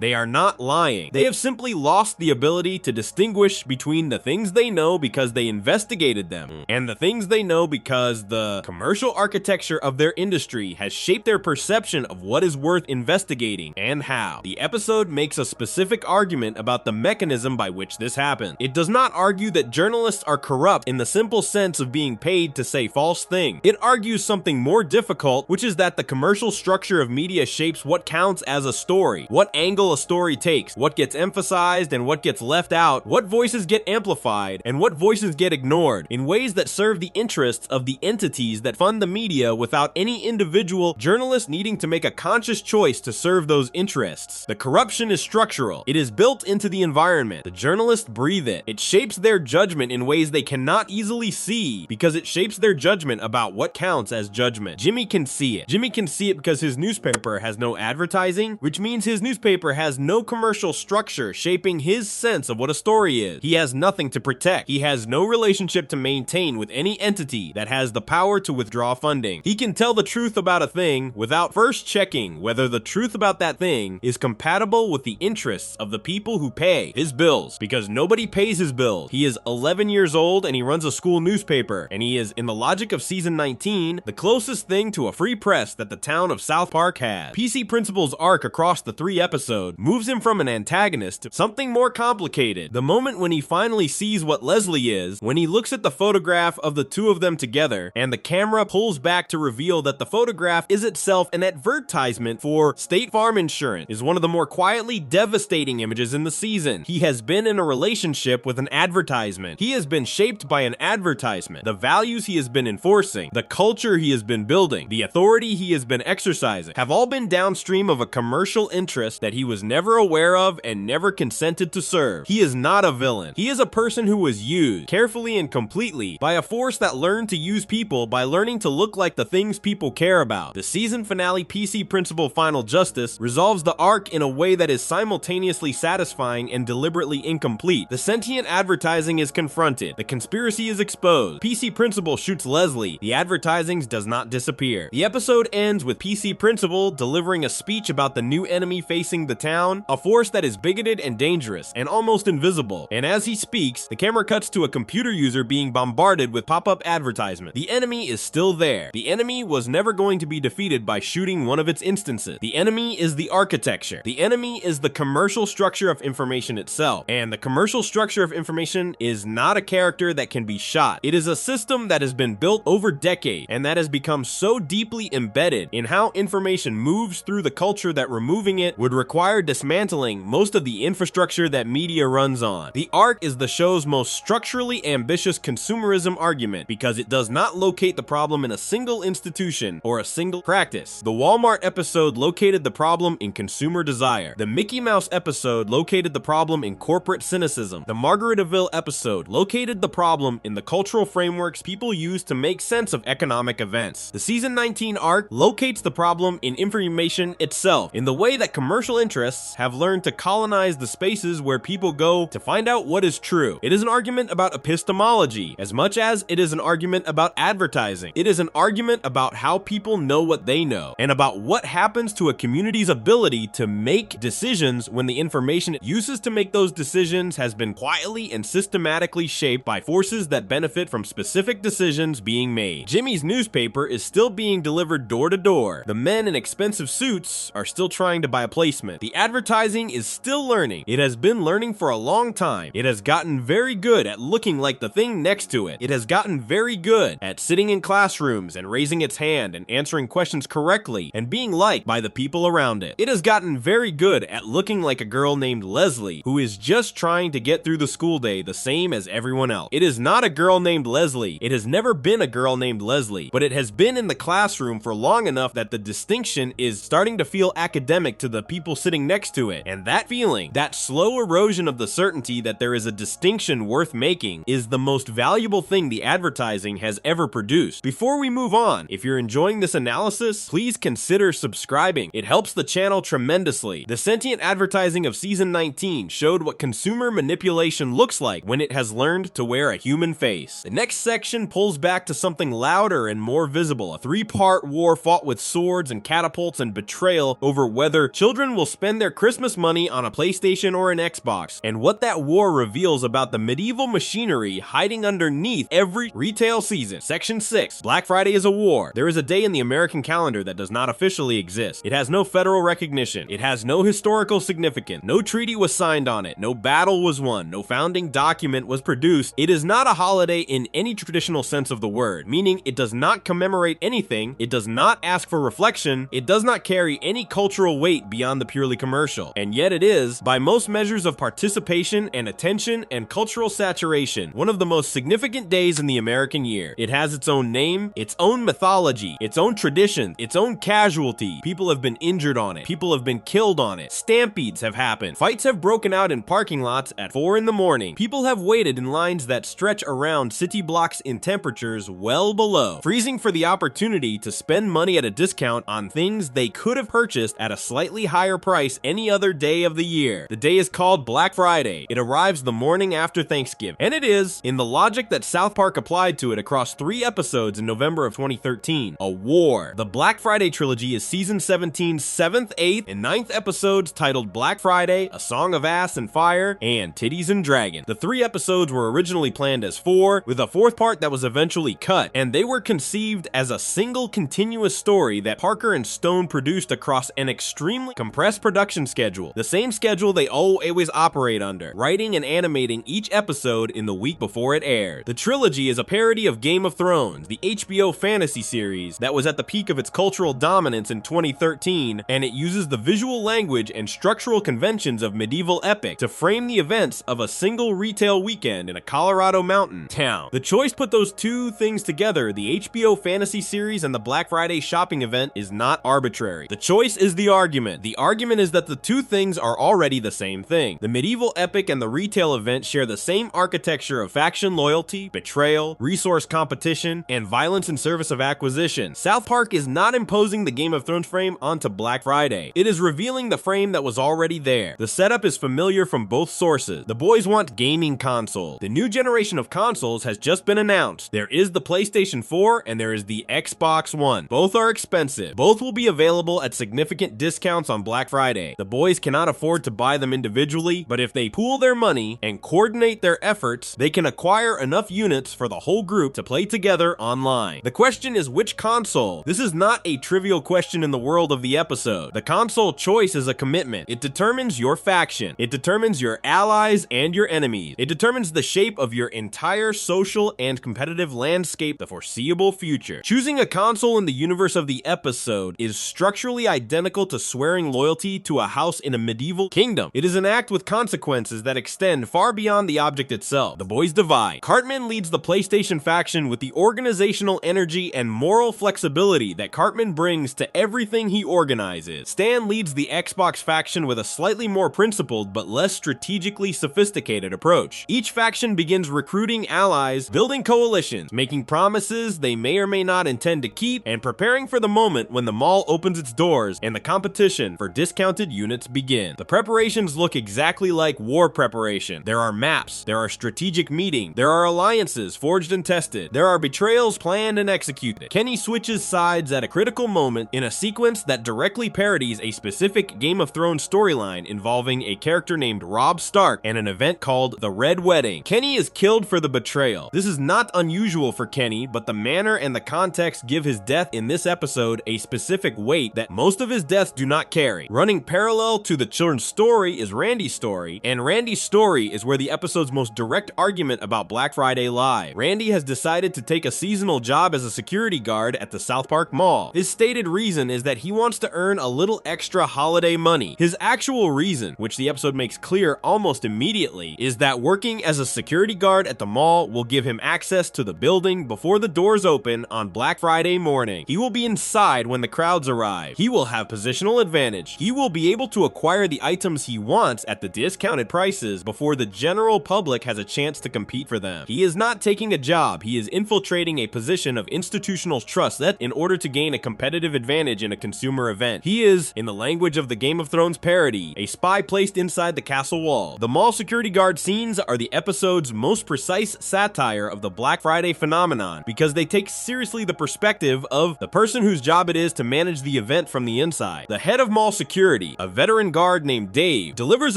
They are not lying. They have simply lost the ability to distinguish between the things they know because they investigated them and the things they know because the commercial architecture of their industry has shaped their perception of what is worth investigating and how. The episode makes a specific argument about the mechanism by which this happens. It does not argue that journalists are corrupt in the simple sense of being paid to say false things. It argues something more difficult, which is that the commercial structure of media shapes what counts as a story, what angle a story takes, what gets emphasized and what gets left out, what voices get amplified and what voices get ignored, in ways that serve the interests of the entities that fund the media without any individual journalist needing to make a conscious choice to serve those interests. The corruption is structural. It is built into the environment. The journalists breathe it. It shapes their judgment in ways they cannot easily see because it shapes their judgment about what counts as judgment. Jimmy can see it. Jimmy can see it because his newspaper has no advertising, which means his newspaper has no commercial structure shaping his sense of what a story is. He has nothing to protect. He has no relationship to maintain with any entity that has the power to withdraw funding. He can tell the truth about a thing without first checking whether the truth about that thing is compatible with the interests of the people who pay his bills, because nobody pays his bills. He is 11 years old and he runs a school newspaper, and he is, in the logic of season 19, the closest thing to a free press that the town of South Park has. PC Principal's arc across the 3 episodes moves him from an antagonist to something more complicated. The moment when he finally sees what Leslie is, when he looks at the photograph of the two of them together, and the camera pulls back to reveal that the photograph is itself an advertisement for State Farm Insurance, is one of the more quietly devastating images in the season. He has been in a relationship with an advertisement. He has been shaped by an advertisement. The values he has been enforcing, the culture he has been building, the authority he has been exercising, have all been downstream of a commercial interest that he was never aware of and never consented to serve. He is not a villain. He is a person who was used, carefully and completely, by a force that learned to use people by learning to look like the things people care about. The season finale PC Principal Final Justice resolves the arc in a way that is simultaneously satisfying and deliberately incomplete. The sentient advertising is confronted. The conspiracy is exposed. PC Principal shoots Leslie. The advertising does not disappear. The episode ends with PC Principal delivering a speech about the new enemy facing the town, a force that is bigoted and dangerous and almost invisible. And as he speaks, the camera cuts to a computer user being bombarded with pop-up advertisements. The enemy is still there. The enemy was never going to be defeated by shooting one of its instances. The enemy is the architecture. The enemy is the commercial structure of information itself. And the commercial structure of information is not a character that can be shot. It is a system that has been built over decades and that has become so deeply embedded in how information moves through the culture that removing it would require dismantling most of the infrastructure that media runs on. The arc is the show's most structurally ambitious consumerism argument because it does not locate the problem in a single institution or a single practice. The Walmart episode located the problem in consumer desire. The Mickey Mouse episode located the problem in corporate cynicism. The Margaritaville episode located the problem in the cultural frameworks people use to make sense of economic events. The season 19 arc locates the problem in information itself, in the way that commercial interests have learned to colonize the spaces where people go to find out what is true. It is an argument about epistemology as much as it is an argument about advertising. It is an argument about how people know what they know and about what happens to a community's ability to make decisions when the information it uses to make those decisions has been quietly and systematically shaped by forces that benefit from specific decisions being made. Jimmy's newspaper is still being delivered delivered door to door. The men in expensive suits are still trying to buy a placement. The advertising is still learning. It has been learning for a long time. It has gotten very good at looking like the thing next to it. It has gotten very good at sitting in classrooms and raising its hand and answering questions correctly and being liked by the people around it. It has gotten very good at looking like a girl named Leslie who is just trying to get through the school day the same as everyone else. It is not a girl named Leslie. It has never been a girl named Leslie, but it has been in the classroom for long enough that the distinction is starting to feel academic to the people sitting next to it. And that feeling, that slow erosion of the certainty that there is a distinction worth making, is the most valuable thing the advertising has ever produced. Before we move on, if you're enjoying this analysis, please consider subscribing. It helps the channel tremendously. The sentient advertising of season 19 showed what consumer manipulation looks like when it has learned to wear a human face. The next section pulls back to something louder and more visible, a three-part war fought with swords and catapults and betrayal over whether children will spend their Christmas money on a PlayStation or an Xbox, and what that war reveals about the medieval machinery hiding underneath every retail season. Section 6. Black Friday is a war. There is a day in the American calendar that does not officially exist. It has no federal recognition. It has no historical significance. No treaty was signed on it. No battle was won. No founding document was produced. It is not a holiday in any traditional sense of the word, meaning it does not commemorate anything. It does not ask for reflection. It does not carry any cultural weight beyond the purely commercial. And yet it is, by most measures of participation and attention and cultural saturation, one of the most significant days in the American year. It has its own name, its own mythology, its own tradition, its own casualty. People have been injured on it. People have been killed on it. Stampedes have happened. Fights have broken out in parking lots at 4 in the morning. People have waited in lines that stretch around city blocks in temperatures well below, freezing for the opportunity to spend money at a discount on things they could have purchased at a slightly higher price any other day of the year. The day is called Black Friday. It arrives the morning after Thanksgiving. And it is, in the logic that South Park applied to it across 3 episodes in November of 2013, a war. The Black Friday trilogy is season 17's 7th, 8th, and 9th episodes titled Black Friday, A Song of Ass and Fire, and Titties and Dragons. The 3 episodes were originally planned as 4, with a 4th part that was eventually cut, and they were conceived as a single continuous story that Parker and Stone produced across an extremely compressed production schedule, the same schedule they always operate under, writing and animating each episode in the week before it aired. The trilogy is a parody of Game of Thrones, the HBO fantasy series that was at the peak of its cultural dominance in 2013, and it uses the visual language and structural conventions of medieval epic to frame the events of a single retail weekend in a Colorado mountain town. The choice put those two things together, the HBO fantasy series and the Black Friday shopping event, is not arbitrary. The choice is the argument. The argument is that the two things are already the same thing. The medieval epic and the retail event share the same architecture of faction loyalty, betrayal, resource competition, and violence in service of acquisition. South Park is not imposing the Game of Thrones frame onto Black Friday. It is revealing the frame that was already there. The setup is familiar from both sources. The boys want gaming consoles. The new generation of consoles has just been announced. There is the PlayStation 4 and there is the Xbox One. Both are expensive. Both will be available at significant discounts on Black Friday. The boys cannot afford to buy them individually, but if they pool their money and coordinate their efforts, they can acquire enough units for the whole group to play together online. The question is which console? This is not a trivial question in the world of the episode. The console choice is a commitment. It determines your faction. It determines your allies and your enemies. It determines the shape of your entire social and competitive landscape the foreseeable future. Choosing a console in the universe of the episode is structurally identical to swearing loyalty to a house in a medieval kingdom. It is an act with consequences that extend far beyond the object itself. The boys divide. Cartman leads the PlayStation faction with the organizational energy and moral flexibility that Cartman brings to everything he organizes. Stan leads the Xbox faction with a slightly more principled but less strategically sophisticated approach. Each faction begins recruiting allies, building coalitions, making promises they may or may not intend to keep, and preparing for the moment when the mall opens its doors and the competition for discounted units begins. The preparations look exactly like war preparation. There are maps, there are strategic meetings, there are alliances forged and tested, there are betrayals planned and executed. Kenny switches sides at a critical moment in a sequence that directly parodies a specific Game of Thrones storyline involving a character named Robb Stark and an event called the Red Wedding. Kenny is killed for the betrayal. This is not unusual for Kenny, but the manner and the context give his death death in this episode a specific weight that most of his deaths do not carry. Running parallel to the children's story is Randy's story, and Randy's story is where the episode's most direct argument about Black Friday lies. Randy has decided to take a seasonal job as a security guard at the South Park Mall. His stated reason is that he wants to earn a little extra holiday money. His actual reason, which the episode makes clear almost immediately, is that working as a security guard at the mall will give him access to the building before the doors open on Black Friday morning. He will be inside when the crowds arrive. He will have positional advantage. He will be able to acquire the items he wants at the discounted prices before the general public has a chance to compete for them. He is not taking a job. He is infiltrating a position of institutional trust that in order to gain a competitive advantage in a consumer event. He is, in the language of the Game of Thrones parody, a spy placed inside the castle wall. The mall security guard scenes are the episode's most precise satire of the Black Friday phenomenon because they take seriously the perspective of the person whose job it is to manage the event from the inside. The head of mall security, a veteran guard named Dave, delivers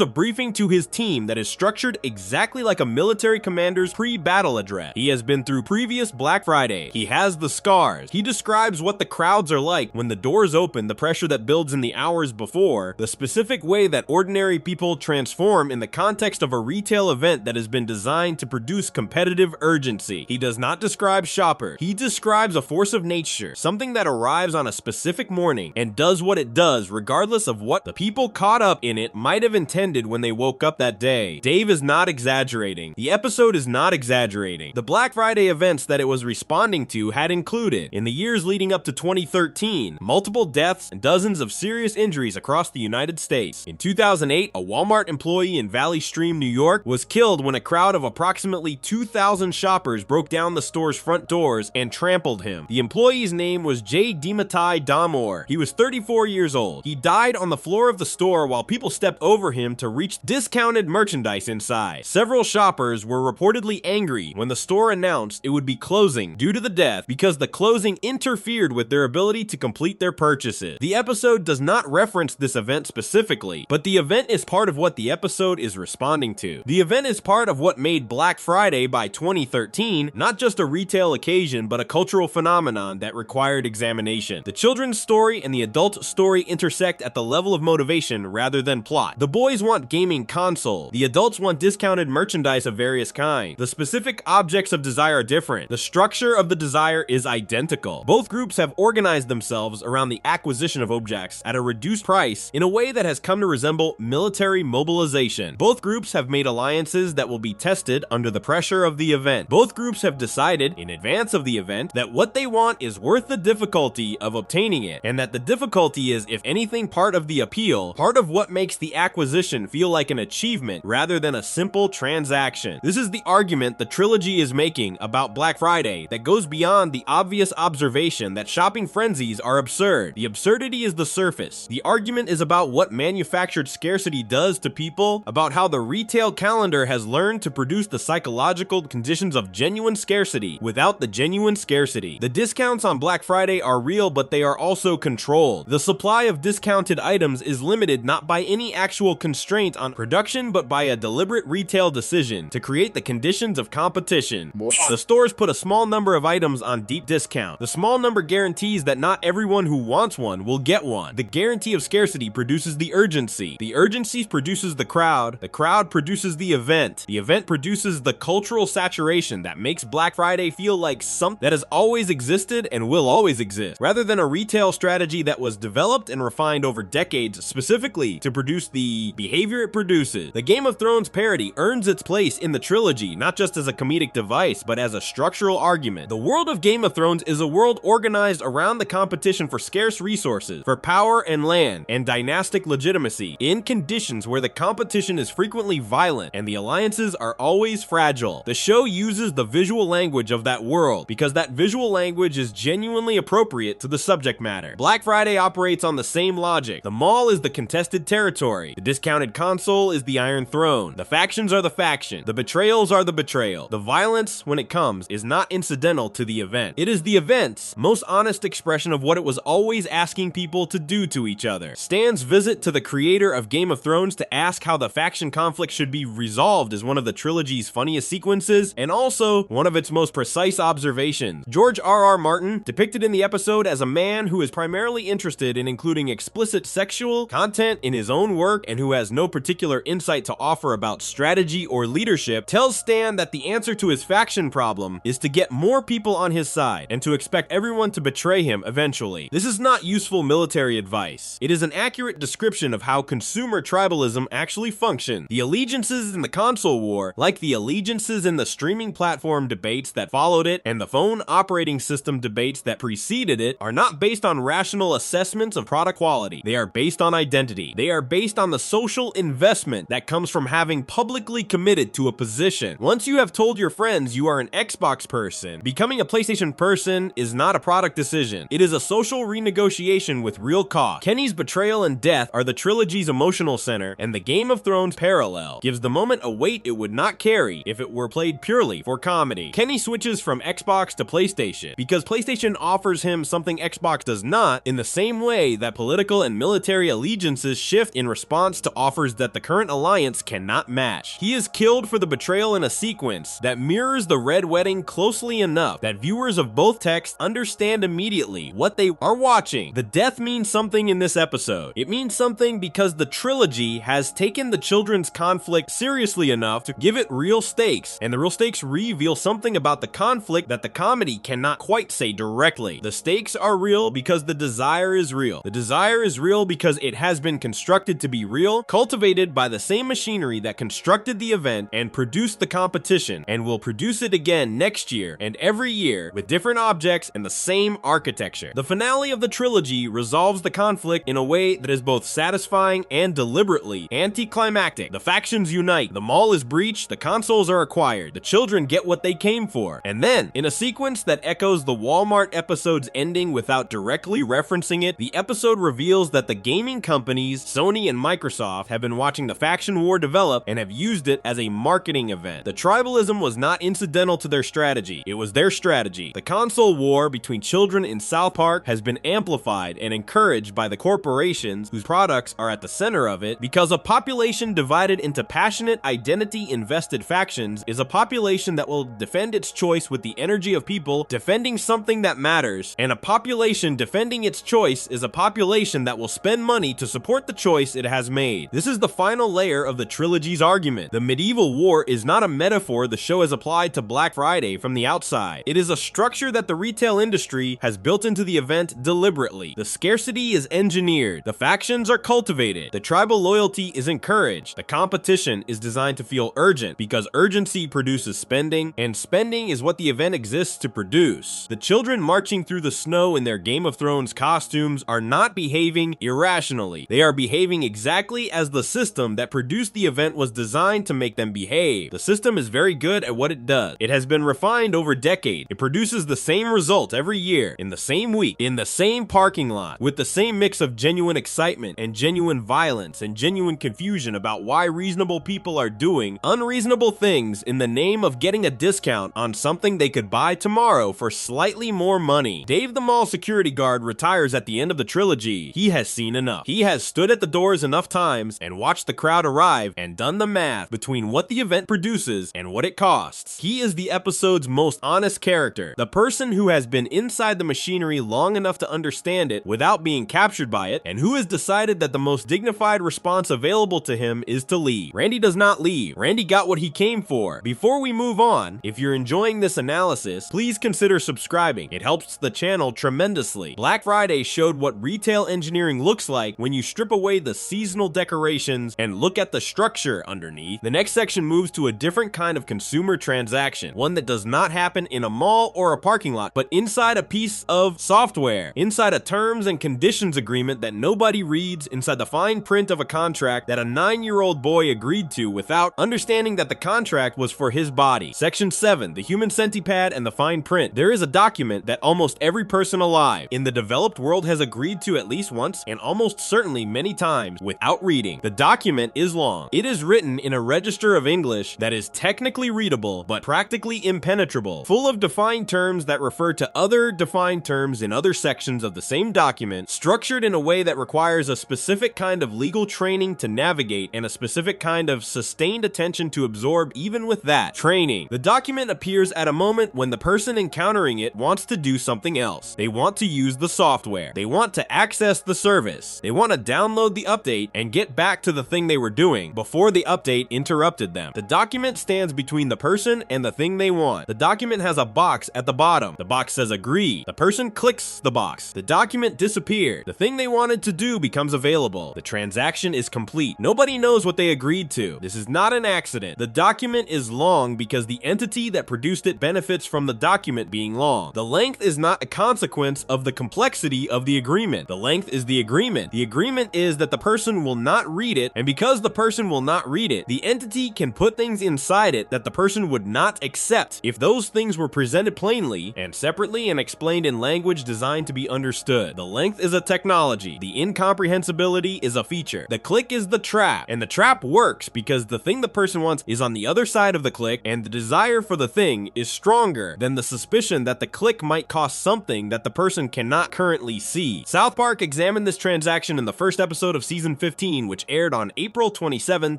a briefing to his team that is structured exactly like a military commander's pre-battle address. He has been through previous Black Friday. He has the scars. He describes what the crowds are like when the doors open, the pressure that builds in the hours before, the specific way that ordinary people transform in the context of a retail event that has been designed to produce competitive urgency. He does not describe shoppers. He describes a force of nature, something that arrives on a specific morning and does what it does regardless of what the people caught up in it might have intended when they woke up that day. Dave is not exaggerating. The episode is not exaggerating. The Black Friday events that it was responding to had included, in the years leading up to 2013, multiple deaths and dozens of serious injuries across the United States. In 2008, a Walmart employee in Valley Stream, New York, was killed when a crowd of approximately 2,000 shoppers broke down the store's front doors and trampled him. The employee's name was J. Dimatai Damor. He was 34 years old. He died on the floor of the store while people stepped over him to reach discounted merchandise inside. Several shoppers were reportedly angry when the store announced it would be closing due to the death because the closing interfered with their ability to complete their purchases. The episode does not reference this event specifically, but the event is part of what the episode is responding to. The event is part of what made Black Friday by 2013 not just a retail occasion but a cultural phenomenon that required examination. The children's story and the adult story intersect at the level of motivation rather than plot. The boys want gaming console. The adults want discounted merchandise of various kinds. The specific objects of desire are different. The structure of the desire is identical. Both groups have organized themselves around the acquisition of objects at a reduced price in a way that has come to resemble military mobilization. Both groups have made alliances that will be tested under the pressure of the event. Both groups have decided in advance of the event that what they want is worth the difficulty of obtaining it, and that the difficulty is, if anything, part of the appeal, part of what makes the acquisition feel like an achievement rather than a simple transaction. This is the argument the trilogy is making about Black Friday that goes beyond the obvious observation that shopping frenzies are absurd. The absurdity is the surface. The argument is about what manufactured scarcity does to people, about how the retail calendar has learned to produce the psychological conditions of genuine scarcity without the genuine scarcity. The discounts on Black Friday are real, but they are also controlled. The supply of discounted items is limited not by any actual constraint on production, but by a deliberate retail decision to create the conditions of competition. The stores put a small number of items on deep discount. The small number guarantees that not everyone who wants one will get one. The guarantee of scarcity produces the urgency. The urgency produces the crowd produces the event produces the cultural saturation that makes Black Friday feel like something that has always existed and will always exist, rather than a retail strategy that was developed and refined over decades specifically to produce the behavior it produces. The Game of Thrones parody earns its place in the trilogy, not just as a comedic device, but as a structural argument. The world of Game of Thrones is a world organized around the competition for scarce resources, for power and land, and dynastic legitimacy, in conditions where the competition is frequently violent and the alliances are always fragile. The show uses the visual language of that world because that visual language is genuinely appropriate to the subject matter. Black Friday operates on the same logic. The mall is the contested territory. The discounted console is the Iron Throne. The factions are the faction. The betrayals are the betrayal. The violence, when it comes, is not incidental to the event. It is the event's most honest expression of what it was always asking people to do to each other. Stan's visit to the creator of Game of Thrones to ask how the faction conflict should be resolved is one of the trilogy's funniest sequences, and also one of its most precise observations. George R.R. Martin depicts depicted in the episode as a man who is primarily interested in including explicit sexual content in his own work and who has no particular insight to offer about strategy or leadership, tells Stan that the answer to his faction problem is to get more people on his side and to expect everyone to betray him eventually. This is not useful military advice. It is an accurate description of how consumer tribalism actually functions. The allegiances in the console war, like the allegiances in the streaming platform debates that followed it and the phone operating system debates that preceded it, are not based on rational assessments of product quality. They are based on identity. They are based on the social investment that comes from having publicly committed to a position. Once you have told your friends you are an Xbox person, becoming a PlayStation person is not a product decision. It is a social renegotiation with real cost. Kenny's betrayal and death are the trilogy's emotional center, and the Game of Thrones parallel gives the moment a weight it would not carry if it were played purely for comedy. Kenny switches from Xbox to PlayStation because PlayStation offers him something Xbox does not, in the same way that political and military allegiances shift in response to offers that the current alliance cannot match. He is killed for the betrayal in a sequence that mirrors the Red Wedding closely enough that viewers of both texts understand immediately what they are watching. The death means something in this episode. It means something because the trilogy has taken the children's conflict seriously enough to give it real stakes, and the real stakes reveal something about the conflict that the comedy cannot quite say directly. The stakes are real because the desire is real. The desire is real because it has been constructed to be real, cultivated by the same machinery that constructed the event and produced the competition, and will produce it again next year and every year with different objects and the same architecture. The finale of the trilogy resolves the conflict in a way that is both satisfying and deliberately anticlimactic. The factions unite, the mall is breached, the consoles are acquired, the children get what they came for, and then, in a sequence that echoes the Walmart episode's ending without directly referencing it, the episode reveals that the gaming companies, Sony and Microsoft, have been watching the faction war develop and have used it as a marketing event. The tribalism was not incidental to their strategy, it was their strategy. The console war between children in South Park has been amplified and encouraged by the corporations whose products are at the center of it, because a population divided into passionate, identity-invested factions is a population that will defend its choice with the energy of people defending something that matters, and a population defending its choice is a population that will spend money to support the choice it has made. This is the final layer of the trilogy's argument. The medieval war is not a metaphor the show has applied to Black Friday from the outside. It is a structure that the retail industry has built into the event deliberately. The scarcity is engineered. The factions are cultivated. The tribal loyalty is encouraged. The competition is designed to feel urgent because urgency produces spending, and spending is what the event exists to produce. The children marching through the snow in their Game of Thrones costumes are not behaving irrationally. They are behaving exactly as the system that produced the event was designed to make them behave. The system is very good at what it does. It has been refined over decades. It produces the same result every year, in the same week, in the same parking lot, with the same mix of genuine excitement and genuine violence and genuine confusion about why reasonable people are doing unreasonable things in the name of getting a discount on something they could buy tomorrow for slightly more money. Dave the mall security guard retires at the end of the trilogy. He has seen enough. He has stood at the doors enough times and watched the crowd arrive and done the math between what the event produces and what it costs. He is the episode's most honest character, the person who has been inside the machinery long enough to understand it without being captured by it, and who has decided that the most dignified response available to him is to leave. Randy does not leave. Randy got what he came for. Before we move on, if you're enjoying this analysis, please consider subscribing. It helps the channel tremendously. Black Friday showed what retail engineering looks like when you strip away the seasonal decorations and look at the structure underneath. The next section moves to a different kind of consumer transaction, one that does not happen in a mall or a parking lot, but inside a piece of software, inside a terms and conditions agreement that nobody reads, inside the fine print of a contract that a 9-year-old boy agreed to without understanding that the contract was for his body. Section 7, the human centipede and the fine print. There is a document that almost every person alive in the developed world has agreed to at least once, and almost certainly many times, without reading. The document is long. It is written in a register of English that is technically readable, but practically impenetrable, full of defined terms that refer to other defined terms in other sections of the same document, structured in a way that requires a specific kind of legal training to navigate and a specific kind of sustained attention to absorb even with that training. The document appears at a moment when the person encountering it wants to do something else. They want to use the software. They want to access the service. They want to download the update and get back to the thing they were doing before the update interrupted them. The document stands between the person and the thing they want. The document has a box at the bottom. The box says agree. The person clicks the box. The document disappeared. The thing they wanted to do becomes available. The transaction is complete. Nobody knows what they agreed to. This is not an accident. The document is long because the entity that produced it benefits from the document being long. The length is not a consequence of the complexity of the agreement. The length is the agreement. The agreement is that the person will not read it, and because the person will not read it, the entity can put things inside it that the person would not accept if those things were presented plainly and separately and explained in language designed to be understood. The length is a technology. The incomprehensibility is a feature. The click is the trap, and the trap works because the thing the person wants is on the other side of the click, and the desire for the thing is stronger than the suspicion that the click might cost something that the person cannot currently see. South Park examined this transaction in the first episode of season 15, which aired on April 27,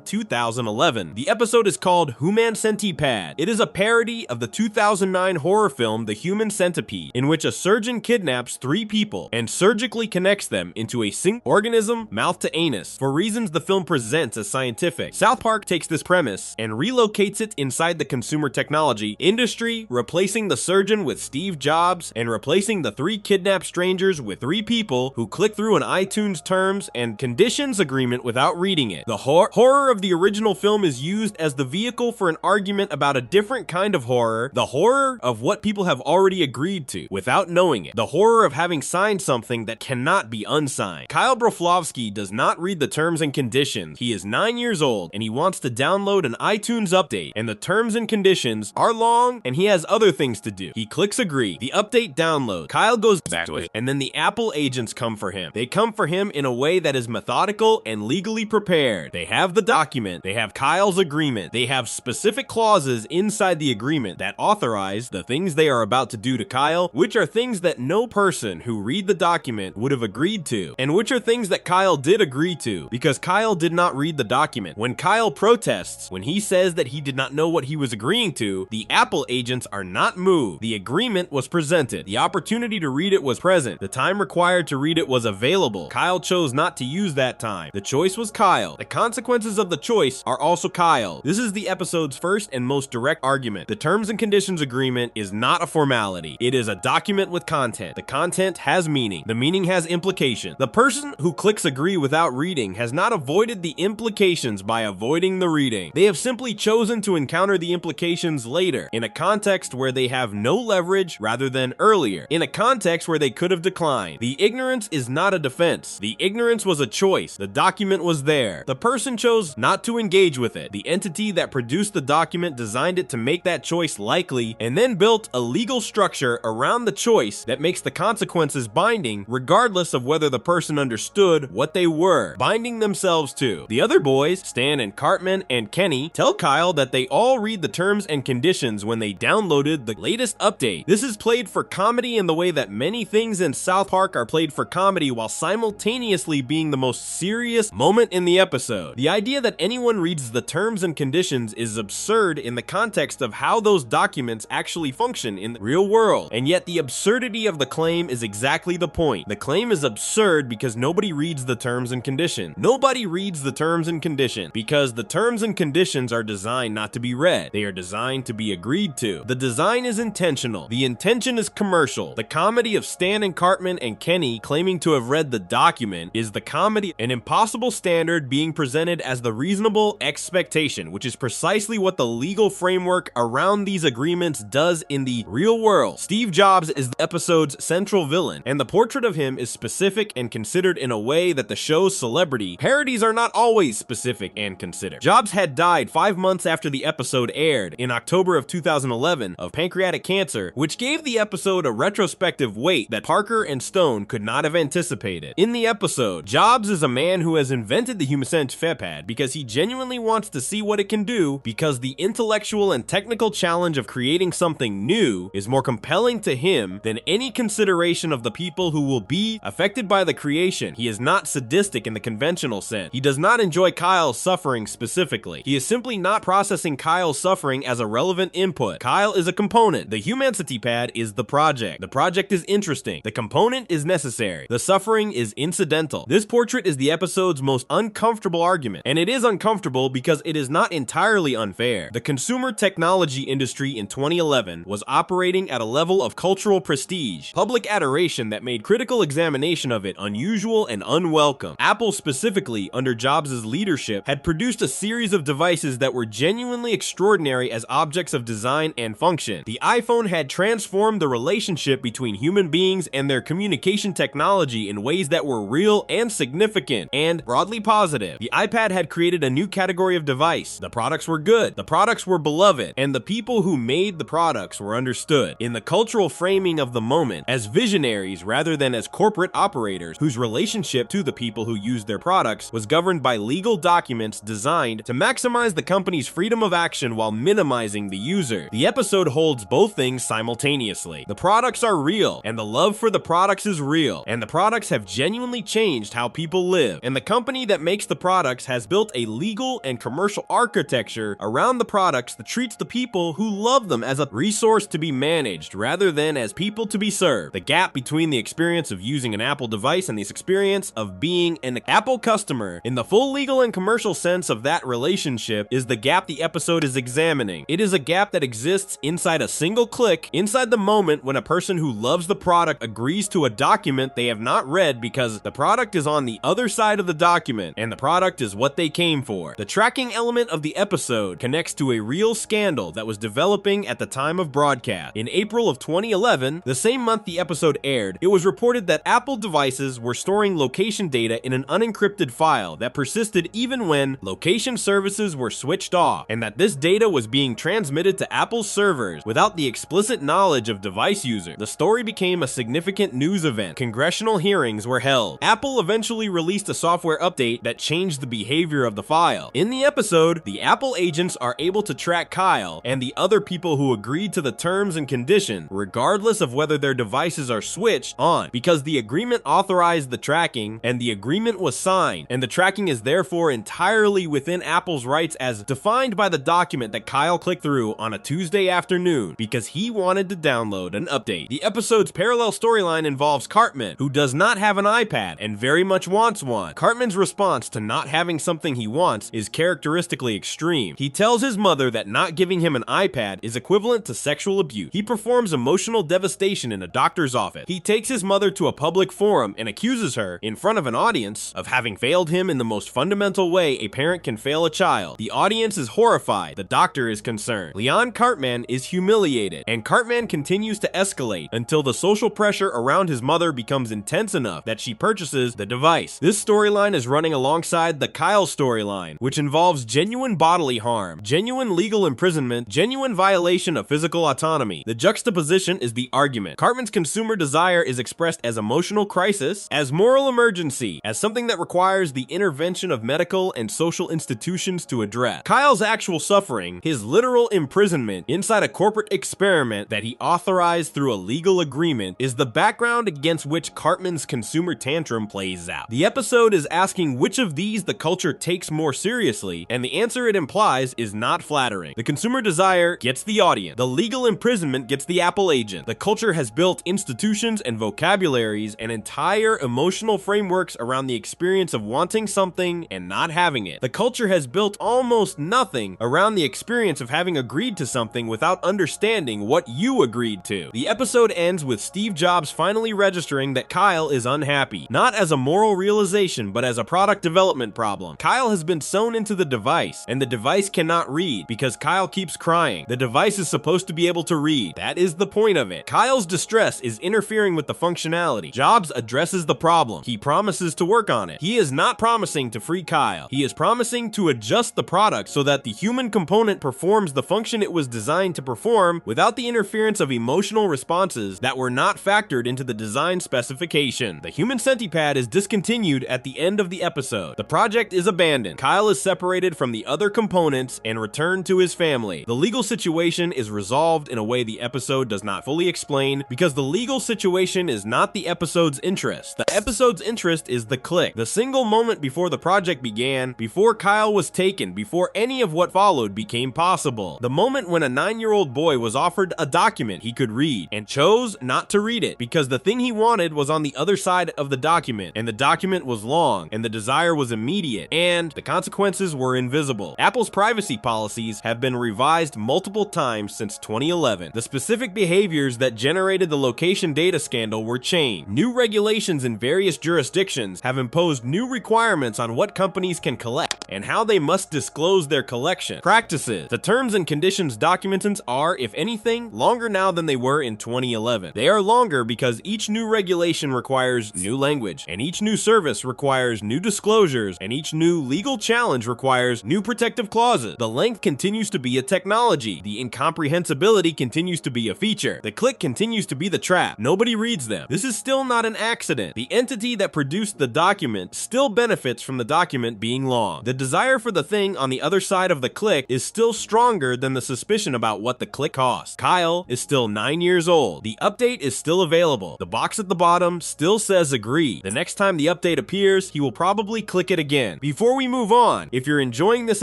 2011. The episode is called Human Centipede. It is a parody of the 2009 horror film The Human Centipede, in which a surgeon kidnaps 3 people and surgically connects them into a single organism, mouth to anus, for reasons the film presents as scientific. South Park takes this premise and relocates it inside the consumer technology industry, replacing the surgeon with Steve Jobs and replacing the 3 kidnapped strangers with 3 people who click through an iTunes terms and conditions agreement without reading it. The horror of the original film is used as the vehicle for an argument about a different kind of horror, the horror of what people have already agreed to without knowing it, the horror of having signed something that cannot be unsigned. Kyle Broflovsky does not read the terms and conditions. He is 9 years old and he wants to download an iTunes update, and the terms and conditions are long and he has other things to do. He clicks agree. The update downloads. Kyle goes back to it, and then the Apple agents come for him. They come for him in a way that is methodical and legally prepared. They have the document. They have Kyle's agreement. They have specific clauses inside the agreement that authorize the things they are about to do to Kyle, which are things that no person who read the document would have agreed to, and which are things that Kyle did agree to because Kyle did not read the document. When Kyle protests, when he says that he did not know what he was agreeing to, the Apple agents are not moved. The agreement was presented. The opportunity to read it was present. The time required to read it was available. Kyle chose not to use that time. The choice was Kyle. The consequences of the choice are also Kyle. This is the episode's first and most direct argument. The terms and conditions agreement is not a formality. It is a document with content. The content has meaning. The meaning has implication. The person who clicks agree without reading has not avoided the implications by avoiding the reading. They have simply chosen to encounter the implications later, in a context where they have no leverage rather than earlier, in a context where they could have declined. The ignorance is not a defense. The ignorance was a choice. The document was there. The person chose not to engage with it. The entity that produced the document designed it to make that choice likely, and then built a legal structure around the choice that makes the consequences binding regardless of whether the person understood what they were binding themselves to. The other boys, Stan and Cartman and Kenny, tell Kyle that they all read the terms and conditions when they downloaded the latest update. This is played for comedy in the way that many things in South Park are played for comedy while simultaneously being the most serious moment in the episode. The idea that anyone reads the terms and conditions is absurd in the context of how those documents actually function in the real world, and yet the absurdity of the claim is exactly the point. The claim is absurd because nobody reads the terms and conditions. Nobody reads the terms and conditions because the terms and conditions are designed not to be read. They are designed to be agreed to. The design is intentional. The intention is commercial. The comedy of Stan and Cartman and Kenny claiming to have read the document is the comedy, an impossible standard being presented as the reasonable expectation, which is precisely what the legal framework around these agreements does in the real world. Steve Jobs is the episode's central villain, and the portrait of him is specific and considered in a way that the show's celebrity parodies are not always specific and considered. Jobs had died 5 months after the episode aired in October of 2011 of pancreatic cancer, which gave the episode a retrospective weight that Parker and Stone could not have anticipated. In the episode, Jobs is a man who has invented the Human Centipede because he genuinely wants to see what it can do, because the intellectual and technical challenge of creating something new is more compelling to him than any consideration of the people who will be affected by the creation. He is not sadistic in the conventional sense. He does not enjoy Kyle's suffering specifically. He is simply not processing Kyle's suffering as a relevant input. Kyle is a component. The Human Centipede is the project. The project is interesting. The component is necessary. The suffering is incidental. This portrait is the episode's most uncomfortable argument, and it is uncomfortable because it is not entirely unfair. The consumer technology industry in 2011 was operating at a level of cultural prestige, public adoration that made critical examination of it unusual and unwelcome. Apple, specifically under Jobs' leadership, had produced a series of devices that were genuinely extraordinary as objects of design and function. The iPhone had transformed the relationship between human beings and their communication technology in ways that were real and significant and broadly positive. The iPad had created a new category of device. The products were good, the products were beloved, and the people who made the products were understood. In the cultural framing of the moment, as visionaries rather than as corporate operators whose relationship to the people who used their products was governed by legal documents designed to maximize the company's freedom of action while minimizing the user. The episode holds both things simultaneously. The products are real, and the love for the products is real, and the products have genuinely changed how people live, and the company that makes the products has built a legal and commercial architecture around the products that treats the people who love them as a resource to be managed rather than as people to be served. The gap between the experience of using an Apple device and the experience of being an Apple customer in the full legal and commercial sense of that relationship is the gap the episode is examining. It is a gap that exists inside a single click, inside the moment when a person who loves the product agrees to a document they have not read because the product is on the other side of the document and the product is what they came for. The tracking element of the episode connects to a real scandal that was developing at the time of broadcast. In April of 2011, the same month the episode aired, it was reported that Apple devices were storing location data in an unencrypted file that persisted even when location services were switched off, and that this data was being transmitted to Apple's servers without the explicit knowledge of device users. The story became a significant news event. Congressional hearings were held. Apple eventually released a software update that changed the behavior of the file. In the episode, the Apple agents are able to track Kyle and the other people who agreed to the terms and conditions, regardless of whether their devices are switched on, because the agreement authorized the tracking and the agreement was signed, and the tracking is therefore entirely within Apple's rights as defined by the document that Kyle clicked through on a Tuesday afternoon because he wanted to download an update. The episode's parallel storyline involves Cartman, who does not have an iPad and very much wants one. Cartman's response to not having something he wants is characteristically extreme. He tells his mother that not giving him an iPad is equivalent to sexual abuse. He performs emotional devastation in a doctor's office. He takes his mother to a public forum and accuses her, in front of an audience, of having failed him in the most fundamental way a parent can fail a child. The audience is horrified. The doctor is concerned. Leon Cartman is humiliated, and Cartman continues to escalate until the social pressure around his mother becomes intense enough that she purchases the device. This storyline is running alongside the Kyle storyline, which involves genuine bodily harm, genuine legal imprisonment, genuine violation of physical autonomy. The juxtaposition is the argument. Cartman's consumer desire is expressed as emotional crisis, as moral emergency, as something that requires the intervention of medical and social institutions to address. Kyle's actual suffering, his literal imprisonment inside a corporate experiment that he authorized through a legal agreement, is the background against which Cartman's consumer tantrum plays out. The episode is asking which of these the culture takes more seriously, and the answer it implies is not flattering. The consumer desire gets the audience. The legal imprisonment gets the Apple agent. The culture has built institutions and vocabularies and entire emotional frameworks around the experience of wanting something and not having it. The culture has built almost nothing around the experience of having agreed to something without understanding what you agreed to. The episode ends with Steve Jobs finally registering that Kyle is unhappy, not as a moral realization, but as a product development problem. Kyle has been sewn into the device, and the device cannot read because Kyle keeps crying. The device is supposed to be able to read. That is the point of it. Kyle's distress is interfering with the functionality. Jobs addresses the problem. He promises to work on it. He is not promising to free Kyle. He is promising to adjust the product so that the human component performs the function it was designed to perform without the interference of emotional responses that were not factored into the design specification. The human centipad is discontinued at the end of the episode. The project is abandoned. Kyle is separated from the other components and returned to his family. The legal situation is resolved in a way the episode does not fully explain because the legal situation is not the episode's interest. The episode's interest is the click. The single moment before the project began, before Kyle was taken, before any of what followed became possible. The moment when a 9-year-old boy was offered a document he could read, and chose not to read it because the thing he wanted was on the other side of the document, and the document was long, and the desire was immediate, and the consequences were invisible. Apple's privacy policies have been revised multiple times since 2011. The specific behaviors that generated the location data scandal were changed. New regulations in various jurisdictions have imposed new requirements on what companies can collect and how they must disclose their collection practices. The terms and conditions documents are, if anything, longer now than they were in 2011. They are longer because each new regulation requires new language, and each new service requires new disclosures, and each new legal challenge requires new protective clauses. The length continues to be a technology. The incomprehensibility continues to be a feature. The click continues to be the trap. Nobody reads them. This is still not an accident. The entity that produced the document still benefits from the document being long. The desire for the thing on the other side of the click is still stronger than the suspicion about what the click costs. Kyle is still 9 years old. The update is still available. The box at the bottom still says agree. The next time the update appears, he will probably click it again. Before we move on, if you're enjoying this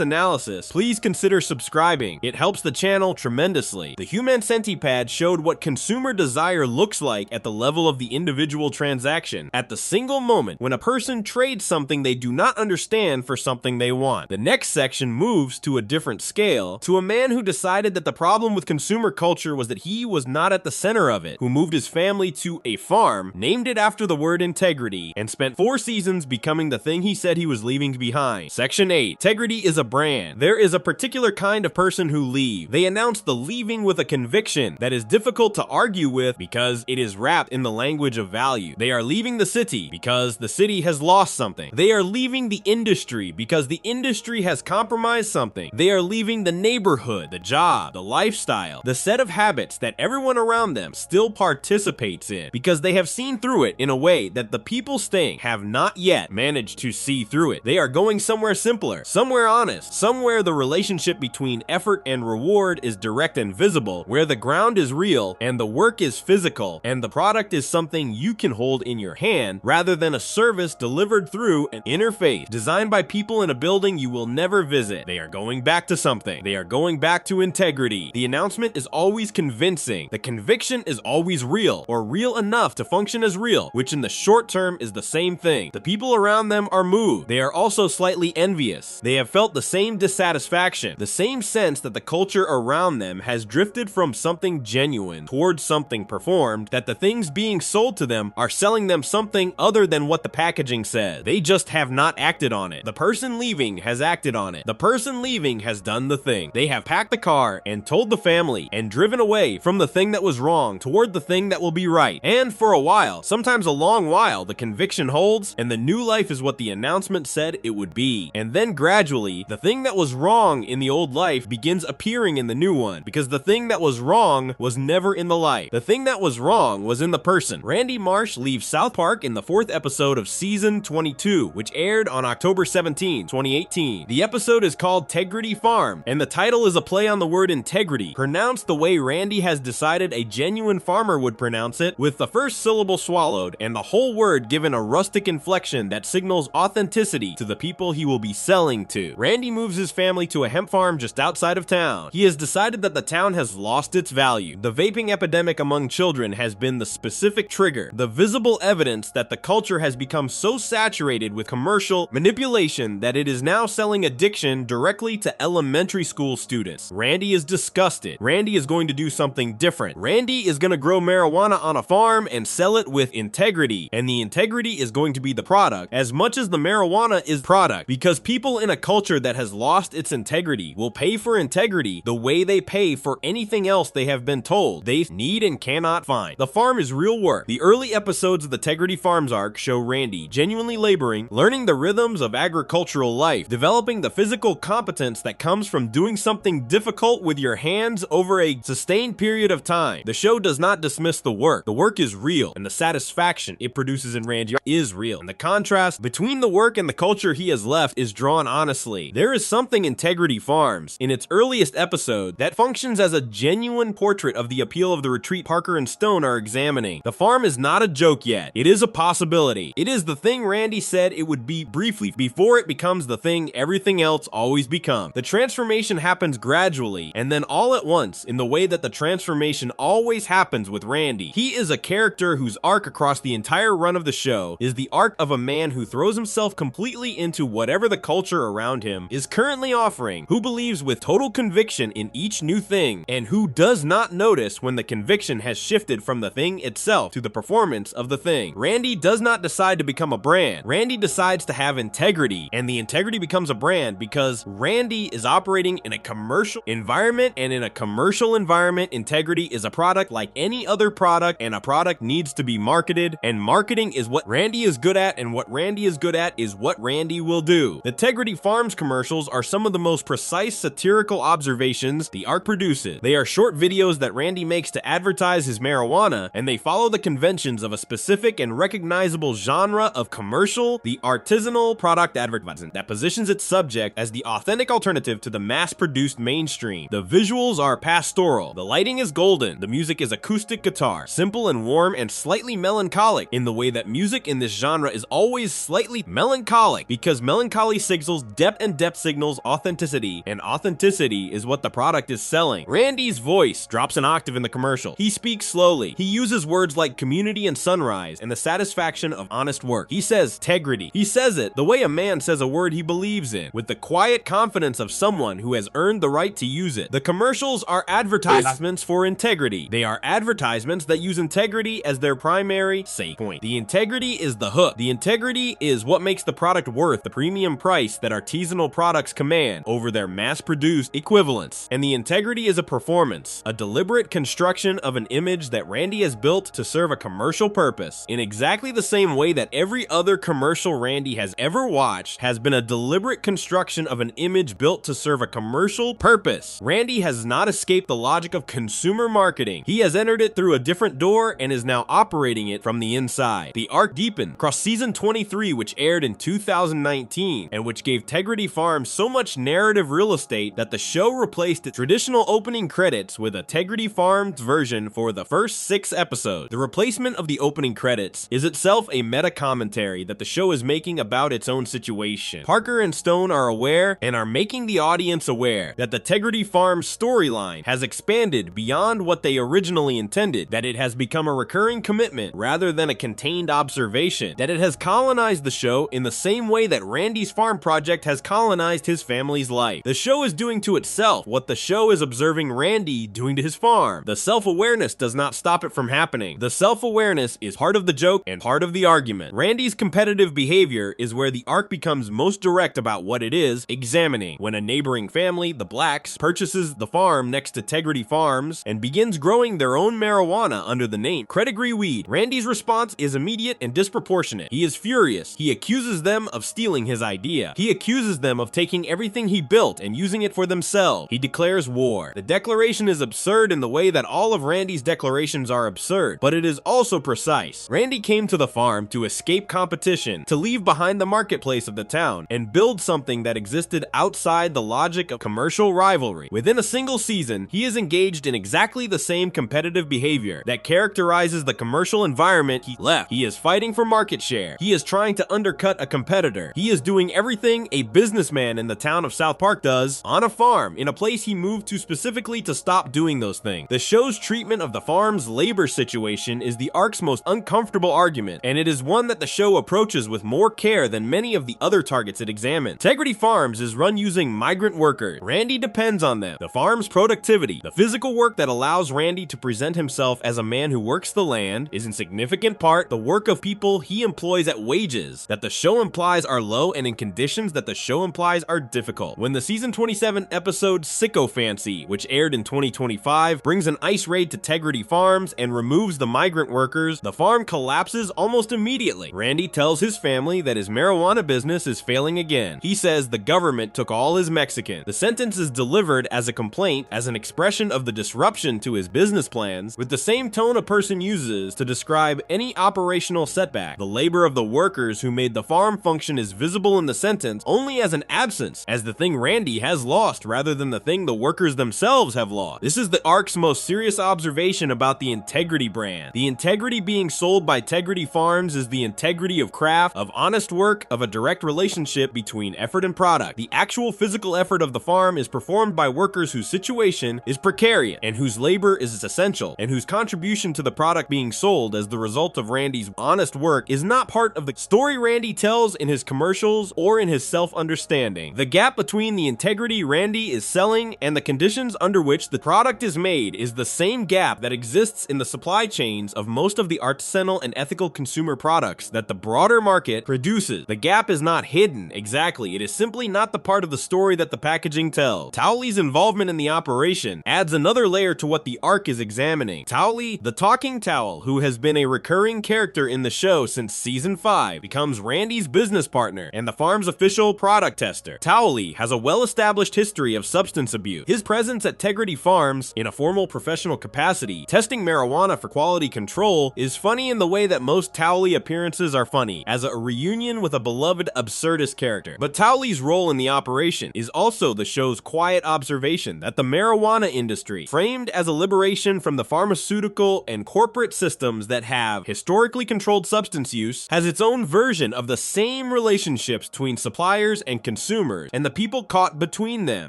analysis, please consider subscribing. It helps the channel tremendously. The Human Centipad showed what consumer desire looks like at the level of the individual transaction, at the single moment when a person trades something they do not understand for something they want. The next section moves to a different scale, to a man who decided that the problem with consumer culture was that he was not at the center of it, who moved his family to a farm, named it after the word integrity, and spent 4 seasons becoming the thing he said he was leaving behind. Section 8. Integrity is a brand. There is a particular kind of person who leave. They announce the leaving with a conviction that is difficult to argue with because it is wrapped in the language of value. They are leaving the city because the city has lost something. They are leaving the industry because the industry has compromised something. They are leaving the neighborhood, the job, the lifestyle, the set of habits that everyone around them still participates in because they have seen through it in a way that the people staying have not yet managed to see through it. They are going somewhere simpler, somewhere honest, somewhere the relationship between effort and reward is direct and visible, where the ground is real and the work is physical and the product is something you can hold in your hand rather than a service delivered through an interface designed by people in a building you will never visit. They are going back to something. They are going back to integrity. The announcement is always convincing. The conviction is always real, or real enough to function as real, which in the short term is the same thing. The people around them are moved. They are also slightly envious. They have felt the same dissatisfaction, the same sense that the culture around them has drifted from something genuine towards something performed, that the things being sold to them are selling them something other than what the packaging says. They just have not acted on it. The person leaving has acted on it. The person leaving has done the thing. They have packed the car and told the family and driven away from the thing that was wrong toward the thing that will be right. And for a while, sometimes a long while, the conviction holds and the new life is what the announcement said it would be. And then gradually, the thing that was wrong in the old life begins appearing in the new one because the thing that was wrong was never in the life. The thing that was wrong was in the person. Randy Marsh leaves South Park in the 4th episode of season 22, which aired on October 17, 2018. The episode is called Tegrity Farm, and the title is a play on the word integrity, pronounced the way Randy has decided a genuine farmer would pronounce it, with the first syllable swallowed and the whole word given a rustic inflection that signals authenticity to the people he will be selling to. Randy moves his family to a hemp farm just outside of town. He has decided that the town has lost its value. The vaping epidemic among children has been the specific trigger, the visible evidence that the culture has become so saturated with commercial manipulation that it is now selling addiction directly to elementary school students. Randy is disgusted. Randy is going to do something different. Randy is going to grow marijuana on a farm and sell it with integrity, and the integrity is going to be the product as much as the marijuana is product, because people in a culture that has lost its integrity will pay for integrity the way they pay for anything else they have been told they need and cannot find. The farm is real work. The early episodes of the Tegrity Farms arc show Randy genuinely laboring, learning the rhythms of agricultural life, developing the physical competence that comes from doing something difficult with your hands over a sustained period of time. The show does not dismiss the work. The work is real, and the satisfaction it produces in Randy is real. And the contrast between the work and the culture he has left is drawn honestly. There is something in Tegrity Farms, in its earliest episode, that functions as a genuine portrait of the appeal of the retreat Parker and Stone are examining. The farm is not a joke yet. It is a possibility. It is the thing Randy said it would be briefly before it becomes the thing everything else always becomes. The transformation happens gradually and then all at once in the way that the transformation transformation always happens with Randy. He is a character whose arc across the entire run of the show is the arc of a man who throws himself completely into whatever the culture around him is currently offering, who believes with total conviction in each new thing, and who does not notice when the conviction has shifted from the thing itself to the performance of the thing. Randy does not decide to become a brand. Randy decides to have integrity, and the integrity becomes a brand because Randy is operating in a commercial environment, and in a commercial environment, integrity is a product like any other product, and a product needs to be marketed, and marketing is what Randy is good at, and what Randy is good at is what Randy will do. The Integrity Farms commercials are some of the most precise satirical observations the arc produces. They are short videos that Randy makes to advertise his marijuana, and they follow the conventions of a specific and recognizable genre of commercial, the artisanal product advertising, that positions its subject as the authentic alternative to the mass-produced mainstream. The visuals are pastoral, the lighting is golden, the music is acoustic guitar, simple and warm and slightly melancholic in the way that music in this genre is always slightly melancholic, because melancholy signals depth and depth signals authenticity, and authenticity is what the product is selling. Randy's voice drops an octave in the commercial. He speaks slowly. He uses words like community and sunrise and the satisfaction of honest work. He says integrity. He says it the way a man says a word he believes in, with the quiet confidence of someone who has earned the right to use it. The commercials are advertisements for integrity. They are advertisements that use integrity as their primary point. The integrity is the hook. The integrity is what makes the product worth the premium price that artisanal products command over their mass-produced equivalents. And the integrity is a performance, a deliberate construction of an image that Randy has built to serve a commercial purpose, in exactly the same way that every other commercial Randy has ever watched has been a deliberate construction of an image built to serve a commercial purpose. Randy has not escaped the logic of consumer marketing. He has entered it through a different door and is now operating it from the inside. The arc deepened across season 23, which aired in 2019, and which gave Integrity Farms so much narrative real estate that the show replaced its traditional opening credits with a Integrity Farms version for the first 6 episodes. The replacement of the opening credits is itself a meta commentary that the show is making about its own situation. Parker and Stone are aware and are making the audience aware that the Integrity Farms storyline has expanded beyond what they originally intended, that it has become a recurring commitment rather than a contained observation, that it has colonized the show in the same way that Randy's farm project has colonized his family's life. The show is doing to itself what the show is observing Randy doing to his farm. The self-awareness does not stop it from happening. The self-awareness is part of the joke and part of the argument. Randy's competitive behavior is where the arc becomes most direct about what it is examining. When a neighboring family, the Blacks, purchases the farm next to Integrity Farms and begins growing their own marijuana under the name Credigree Weed, Randy's response is immediate and disproportionate. He is furious. He accuses them of stealing his idea. He accuses them of taking everything he built and using it for themselves. He declares war. The declaration is absurd in the way that all of Randy's declarations are absurd, but it is also precise. Randy came to the farm to escape competition, to leave behind the marketplace of the town, and build something that existed outside the logic of commercial rivalry. Within a single season, he is engaged in exactly the same competitive behavior that characterizes the commercial environment he left. He is fighting for market share. He is trying to undercut a competitor. He is doing everything a businessman in the town of South Park does on a farm, in a place he moved to specifically to stop doing those things. The show's treatment of the farm's labor situation is the arc's most uncomfortable argument, and it is one that the show approaches with more care than many of the other targets it examines. Integrity Farms is run using migrant workers. Randy depends on them. The farm's productivity, the physical work that allows Randy to present himself as a man who works the land, is in significant part the work of people he employs at wages that the show implies are low and in conditions that the show implies are difficult. When the season 27 episode Sicko Fancy, which aired in 2025, brings an ice raid to Integrity Farms and removes the migrant workers, the farm collapses almost immediately. Randy tells his family that his marijuana business is failing again. He says the government took all his Mexican. The sentence is delivered as a complaint, as an expression of the disruption to his business plans, with the same tone a person uses to describe any operational setback. The labor of the workers who made the farm function is visible in the sentence only as an absence, as the thing Randy has lost rather than the thing the workers themselves have lost. This is the arc's most serious observation about the integrity brand. The integrity being sold by Integrity Farms is the integrity of craft, of honest work, of a direct relationship between effort and product. The actual physical effort of the farm is performed by workers whose situation is precarious and whose whose labor is essential, and whose contribution to the product being sold as the result of Randy's honest work is not part of the story Randy tells in his commercials or in his self-understanding. The gap between the integrity Randy is selling and the conditions under which the product is made is the same gap that exists in the supply chains of most of the artisanal and ethical consumer products that the broader market produces. The gap is not hidden, exactly, it is simply not the part of the story that the packaging tells. Towely's involvement in the operation adds another layer to what the arc is examining. Towely, the talking towel, who has been a recurring character in the show since season 5, becomes Randy's business partner and the farm's official product tester. Towely has a well-established history of substance abuse. His presence at Tegrity Farms, in a formal professional capacity, testing marijuana for quality control, is funny in the way that most Towely appearances are funny, as a reunion with a beloved absurdist character. But Towley's role in the operation is also the show's quiet observation that the marijuana industry, framed as a liberation from the pharmaceutical and corporate systems that have historically controlled substance use, has its own version of the same relationships between suppliers and consumers and the people caught between them.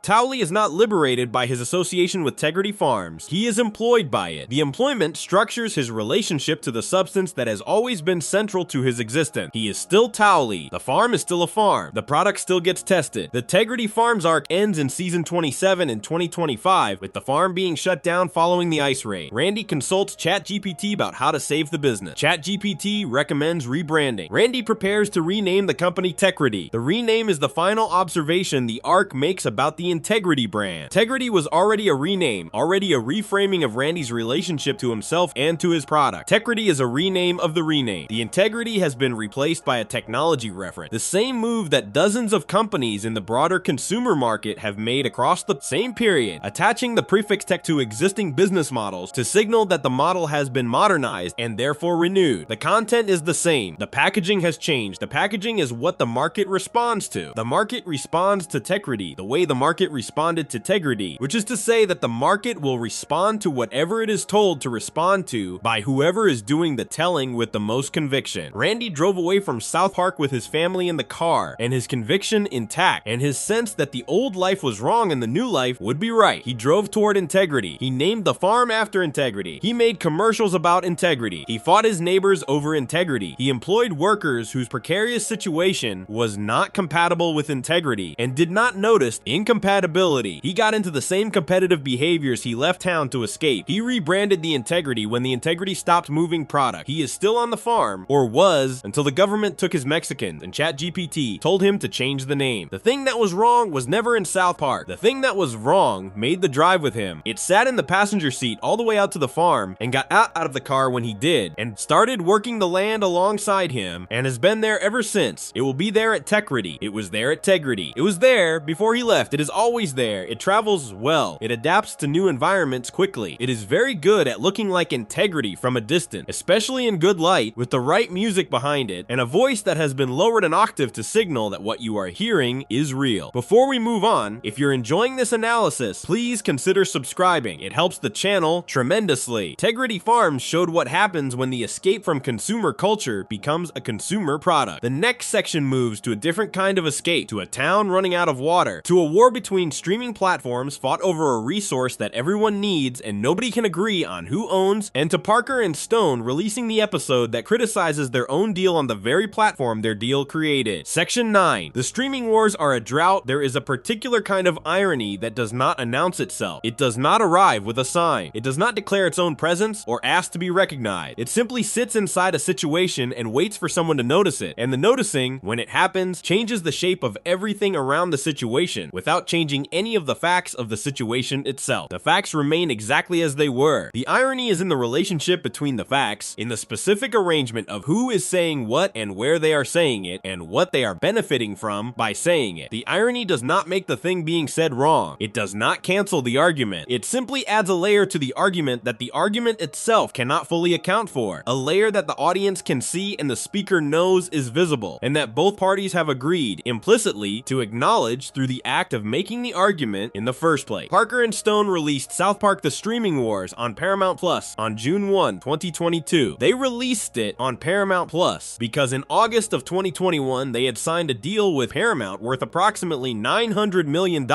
Towley is not liberated by his association with Tegrity Farms, he is employed by it. The employment structures his relationship to the substance that has always been central to his existence. He is still Towley, the farm is still a farm, the product still gets tested. The Tegrity Farms arc ends in season 27 in 2025, with the farm being shut down following the ice raid. Randy consults ChatGPT about how to save the business. ChatGPT recommends rebranding. Randy prepares to rename the company Tegrity. The rename is the final observation the arc makes about the Integrity brand. Tegrity was already a rename, already a reframing of Randy's relationship to himself and to his product. Tegrity is a rename of the rename. The Integrity has been replaced by a technology reference, the same move that dozens of companies in the broader consumer market have made across the same period, attaching the prefix tech to existing business models to signal that the model has been modernized and therefore renewed. The content is the same, the packaging has changed. The packaging is what the market responds to. The market responds to Tegrity the way the market responded to Tegrity, which is to say that the market will respond to whatever it is told to respond to by whoever is doing the telling with the most conviction. Randy drove away from South Park with his family in the car, and his conviction intact, and his sense that the old life was wrong and the new life would be right. He drove toward Integrity. He named the farm after Integrity. He made commercials about Integrity. He fought his neighbors over Integrity. He employed workers whose precarious situation was not compatible with Integrity and did not notice incompatibility. He got into the same competitive behaviors he left town to escape. He rebranded the Integrity when the Integrity stopped moving product. He is still on the farm, or was, until the government took his Mexicans and ChatGPT told him to change the name. The thing that was wrong was never in South Park. The thing that was wrong made the drive with him. It sat in the passenger seat all the way out to the farm and got out of the car when he did and started working the land alongside him and has been there ever since. It will be there at Tegrity. It was there at Tegrity. It was there before he left. It is always there. It travels well. It adapts to new environments quickly. It is very good at looking like Integrity from a distance, especially in good light, with the right music behind it and a voice that has been lowered an octave to signal that what you are hearing is real. Before we move on, if you're enjoying this analysis, please consider subscribing. It helps the channel tremendously. Tegrity Farms showed what happens when the escape from consumer culture becomes a consumer product. The next section moves to a different kind of escape, to a town running out of water, to a war between streaming platforms fought over a resource that everyone needs and nobody can agree on who owns, and to Parker and Stone releasing the episode that criticizes their own deal on the very platform their deal created. Section 9. The streaming wars are a drought. There is a particular kind of irony that does not announce itself. It does not arrive with a sign. It does not declare its own presence or ask to be recognized. It simply sits inside a situation and waits for someone to notice it. And the noticing, when it happens, changes the shape of everything around the situation without changing any of the facts of the situation itself. The facts remain exactly as they were. The irony is in the relationship between the facts, in the specific arrangement of who is saying what and where they are saying it, and what they are benefiting from by saying it. The irony does not make the thing being said wrong. It does not cancel the argument. It simply adds a layer to the argument that the argument itself cannot fully account for. A layer that the audience can see and the speaker knows is visible, and that both parties have agreed implicitly to acknowledge through the act of making the argument in the first place. Parker and Stone released South Park: The Streaming Wars on Paramount Plus on June 1, 2022. They released it on Paramount Plus because in August of 2021 they had signed a deal with Paramount worth approximately $900 million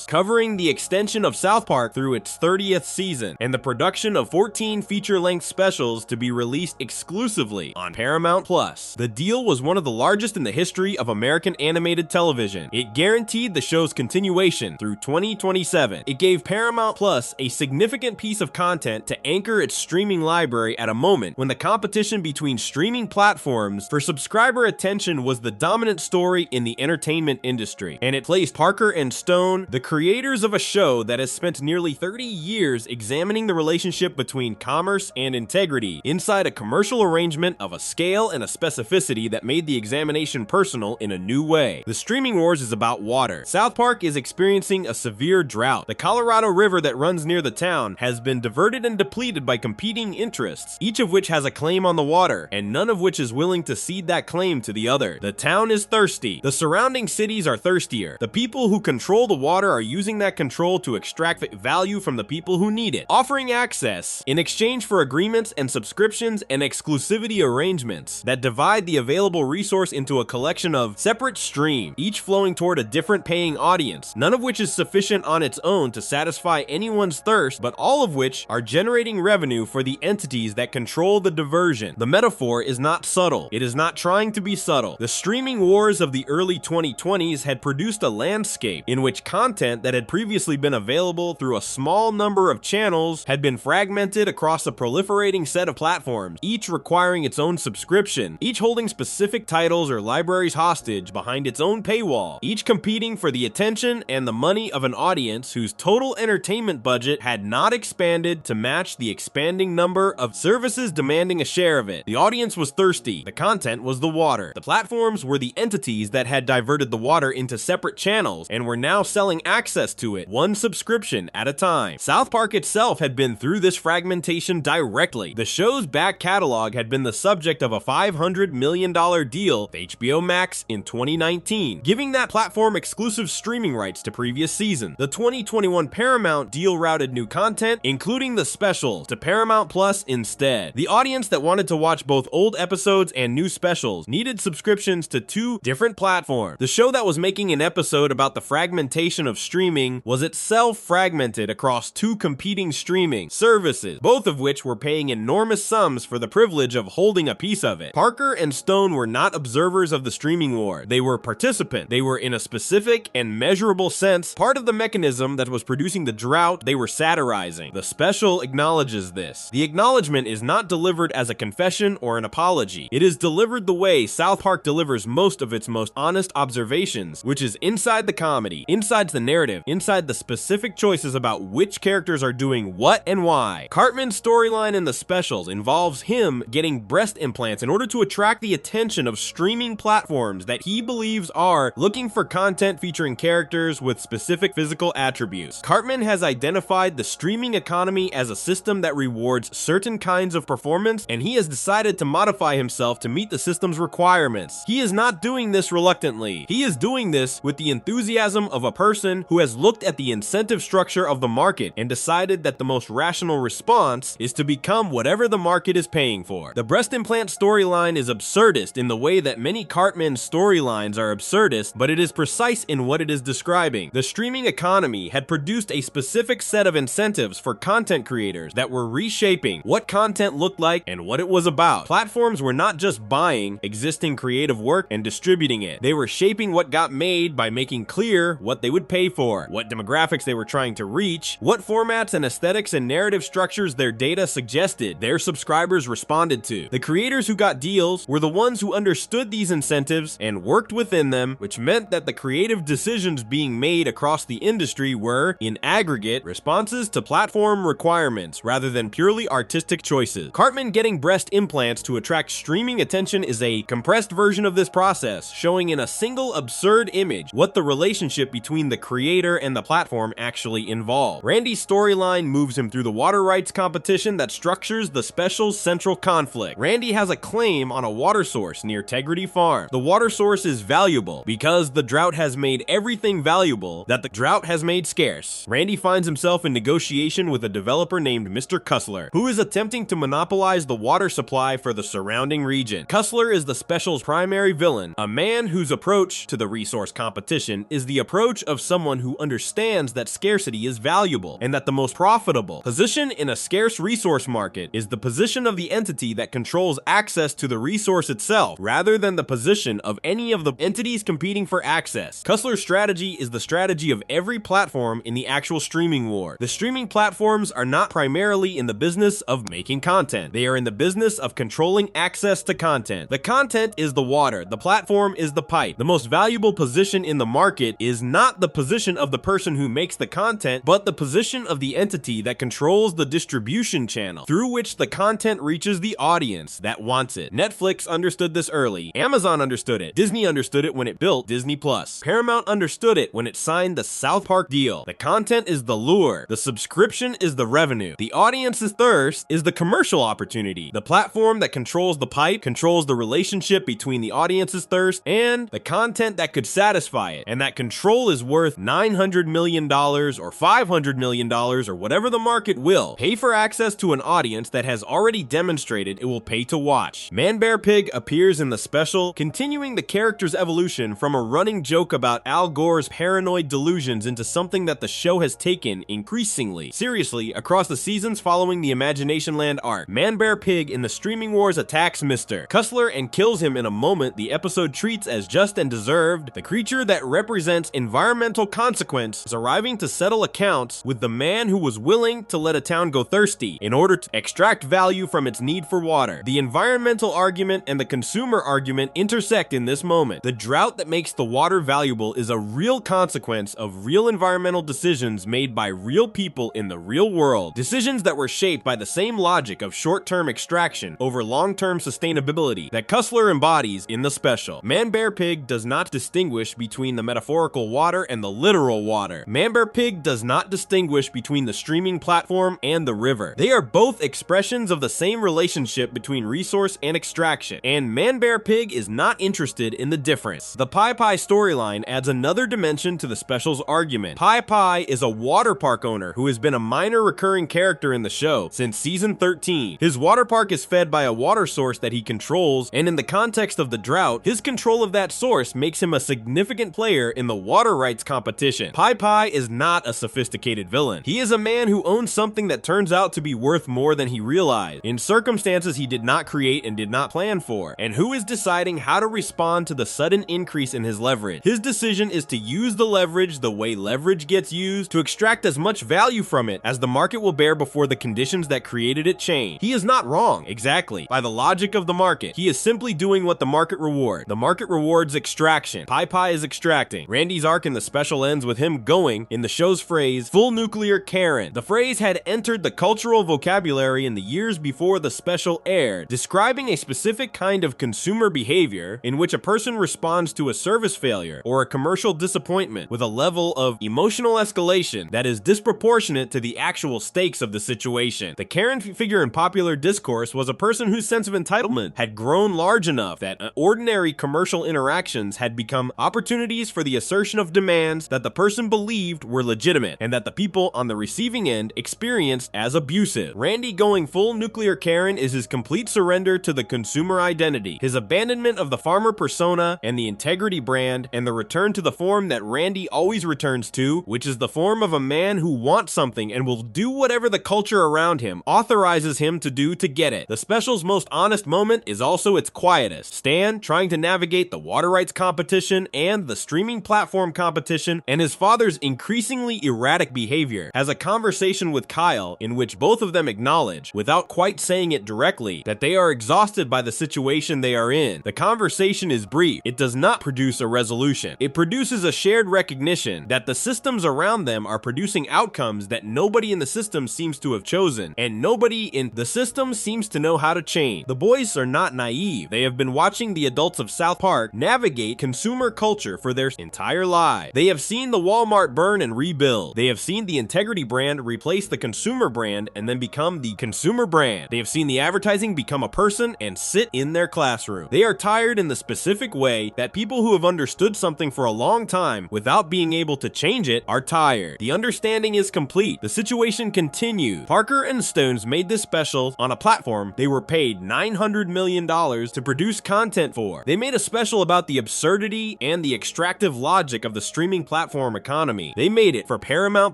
covering the extension of South Park through its 30th season, and the production of 14 feature-length specials to be released exclusively on Paramount+. The deal was one of the largest in the history of American animated television. It guaranteed the show's continuation through 2027. It gave Paramount+ a significant piece of content to anchor its streaming library at a moment when the competition between streaming platforms for subscriber attention was the dominant story in the entertainment industry, and it placed Parker and Stone, the creators of a show that has spent nearly 30 years examining the relationship between commerce and integrity, inside a commercial arrangement of a scale and a specificity that made the examination personal in a new way. The Streaming Wars is about water. South Park is experiencing a severe drought. The Colorado River that runs near the town has been diverted and depleted by competing interests, each of which has a claim on the water, and none of which is willing to cede that claim to the other. The town is thirsty. The surrounding cities are thirstier. The people who control the water are using that control to extract value from the people who need it, offering access in exchange for agreements and subscriptions and exclusivity arrangements that divide the available resource into a collection of separate streams, each flowing toward a different paying audience, none of which is sufficient on its own to satisfy anyone's thirst, but all of which are generating revenue for the entities that control the diversion. The metaphor is not subtle. It is not trying to be subtle. The streaming wars of the early 2020s had produced a landscape in which content that had previously been available through a small number of channels had been fragmented across a proliferating set of platforms, each requiring its own subscription, each holding specific titles or libraries hostage behind its own paywall, each competing for the attention and the money of an audience whose total entertainment budget had not expanded to match the expanding number of services demanding a share of it. The audience was thirsty. The content was the water. The platforms were the entities that had diverted the water into separate channels and were now selling access to it, one subscription at a time. South Park itself had been through this fragmentation directly. The show's back catalog had been the subject of a $500 million deal with HBO Max in 2019, giving that platform exclusive streaming rights to previous seasons. The 2021 Paramount deal routed new content, including the specials, to Paramount Plus instead. The audience that wanted to watch both old episodes and new specials needed subscriptions to two different platforms. The show that was making an episode about the fragmentation of streaming was itself fragmented across two competing streaming services, both of which were paying enormous sums for the privilege of holding a piece of it. Parker and Stone were not observers of the streaming war. They were participants. They were, in a specific and measurable sense, part of the mechanism that was producing the drought they were satirizing. The special acknowledges this. The acknowledgement is not delivered as a confession or an apology. It is delivered the way South Park delivers most of its most honest observations, which is inside the comedy, inside the narrative, inside the specific choices about which characters are doing what and why. Cartman's storyline in the specials involves him getting breast implants in order to attract the attention of streaming platforms that he believes are looking for content featuring characters with specific physical attributes. Cartman has identified the streaming economy as a system that rewards certain kinds of performance, and he has decided to modify himself to meet the system's requirements. He is not doing this reluctantly. He is doing this with the enthusiasm of a person who has looked at the incentive structure of the market and decided that the most rational response is to become whatever the market is paying for. The breast implant storyline is absurdist in the way that many Cartman storylines are absurdist, but it is precise in what it is describing. The streaming economy had produced a specific set of incentives for content creators that were reshaping what content looked like and what it was about. Platforms were not just buying existing creative work and distributing it. They were shaping what got made by making clear what they would pay for, what demographics they were trying to reach, what formats and aesthetics and narrative structures their data suggested their subscribers responded to. The creators who got deals were the ones who understood these incentives and worked within them, which meant that the creative decisions being made across the industry were, in aggregate, responses to platform requirements rather than purely artistic choices. Cartman getting breast implants to attract streaming attention is a compressed version of this process, showing in a single absurd image what the relationship between the creator and the platform actually involved. Randy's storyline moves him through the water rights competition that structures the special's central conflict. Randy has a claim on a water source near Tegrity Farm. The water source is valuable because the drought has made everything valuable that the drought has made scarce. Randy finds himself in negotiation with a developer named Mr. Cussler, who is attempting to monopolize the water supply for the surrounding region. Cussler is the special's primary villain, a man whose approach to the resource competition is the approach of someone who understands that scarcity is valuable and that the most profitable position in a scarce resource market is the position of the entity that controls access to the resource itself, rather than the position of any of the entities competing for access. Cussler's strategy is the strategy of every platform in the actual streaming war. The streaming platforms are not primarily in the business of making content. They are in the business of controlling access to content. The content is the water, the platform is the pipe. The most valuable position in the market is not the position of the person who makes the content, but the position of the entity that controls the distribution channel through which the content reaches the audience that wants it. Netflix understood this early. Amazon understood it. Disney understood it when it built Disney Plus. Paramount understood it when it signed the South Park deal. The content is the lure. The subscription is the revenue. The audience's thirst is the commercial opportunity. The platform that controls the pipe controls the relationship between the audience's thirst and the content that could satisfy it. And that control is worth $900 million or $500 million or whatever the market will pay for access to an audience that has already demonstrated it will pay to watch. Man Bear Pig appears in the special, continuing the character's evolution from a running joke about Al Gore's paranoid delusions into something that the show has taken increasingly seriously across the seasons following the Imagination Land arc. Man Bear Pig in the streaming wars attacks Mr. Cussler and kills him in a moment the episode treats as just and deserved. The creature that represents environmental consequence is arriving to settle accounts with the man who was willing to let a town go thirsty in order to extract value from its need for water. The environmental argument and the consumer argument intersect in this moment. The drought that makes the water valuable is a real consequence of real environmental decisions made by real people in the real world. Decisions that were shaped by the same logic of short-term extraction over long-term sustainability that Cussler embodies in the special. Man Bear Pig does not distinguish between the metaphorical water and the literal water. Man Bear Pig does not distinguish between the streaming platform and the river. They are both expressions of the same relationship between resource and extraction, and Man Bear Pig is not interested in the difference. The Pie Pie storyline adds another dimension to the special's argument. Pie Pie is a water park owner who has been a minor recurring character in the show since season 13. His water park is fed by a water source that he controls, and in the context of the drought, his control of that source makes him a significant player in the water rights competition. Pie Pie is not a sophisticated villain. He is a man who owns something that turns out to be worth more than he realized, in circumstances he did not create and did not plan for, and who is deciding how to respond to the sudden increase in his leverage. His decision is to use the leverage the way leverage gets used, to extract as much value from it as the market will bear before the conditions that created it change. He is not wrong, exactly, by the logic of the market. He is simply doing what the market rewards. The market rewards extraction. Pie Pie is extracting. Randy's arc in the special ends with him going, in the show's phrase, full nuclear Karen. The phrase had entered the cultural vocabulary in the years before the special aired, describing a specific kind of consumer behavior in which a person responds to a service failure or a commercial disappointment with a level of emotional escalation that is disproportionate to the actual stakes of the situation. The Karen figure in popular discourse was a person whose sense of entitlement had grown large enough that ordinary commercial interactions had become opportunities for the assertion of demands that the person believed were legitimate and that the people on the receiving end experienced as abusive. Randy going full nuclear Karen is his complete surrender to the consumer identity, his abandonment of the farmer persona and the integrity brand, and the return to the form that Randy always returns to, which is the form of a man who wants something and will do whatever the culture around him authorizes him to do to get it. The special's most honest moment is also its quietest. Stan, trying to navigate the water rights competition and the streaming platform competition, and his father's increasingly erratic behavior, has a conversation with Kyle in which both of them acknowledge, without quite saying it directly, that they are exhausted by the situation they are in. The conversation is brief. It does not produce a resolution. It produces a shared recognition that the systems around them are producing outcomes that nobody in the system seems to have chosen, and nobody in the system seems to know how to change. The boys are not naive. They have been watching the adults of South Park navigate consumer culture for their entire lives. They have seen the Walmart burn and rebuild. They have seen the integrity brand replace the consumer brand and then become the consumer brand. They have seen the advertising become a person and sit in their classroom. They are tired in the specific way that people who have understood something for a long time without being able to change it are tired. The understanding is complete. The situation continues. Parker and Stones made this special on a platform they were paid $900 million to produce content for. They made a special about the absurdity and the extractive logic of the streaming platform economy. They made it for Paramount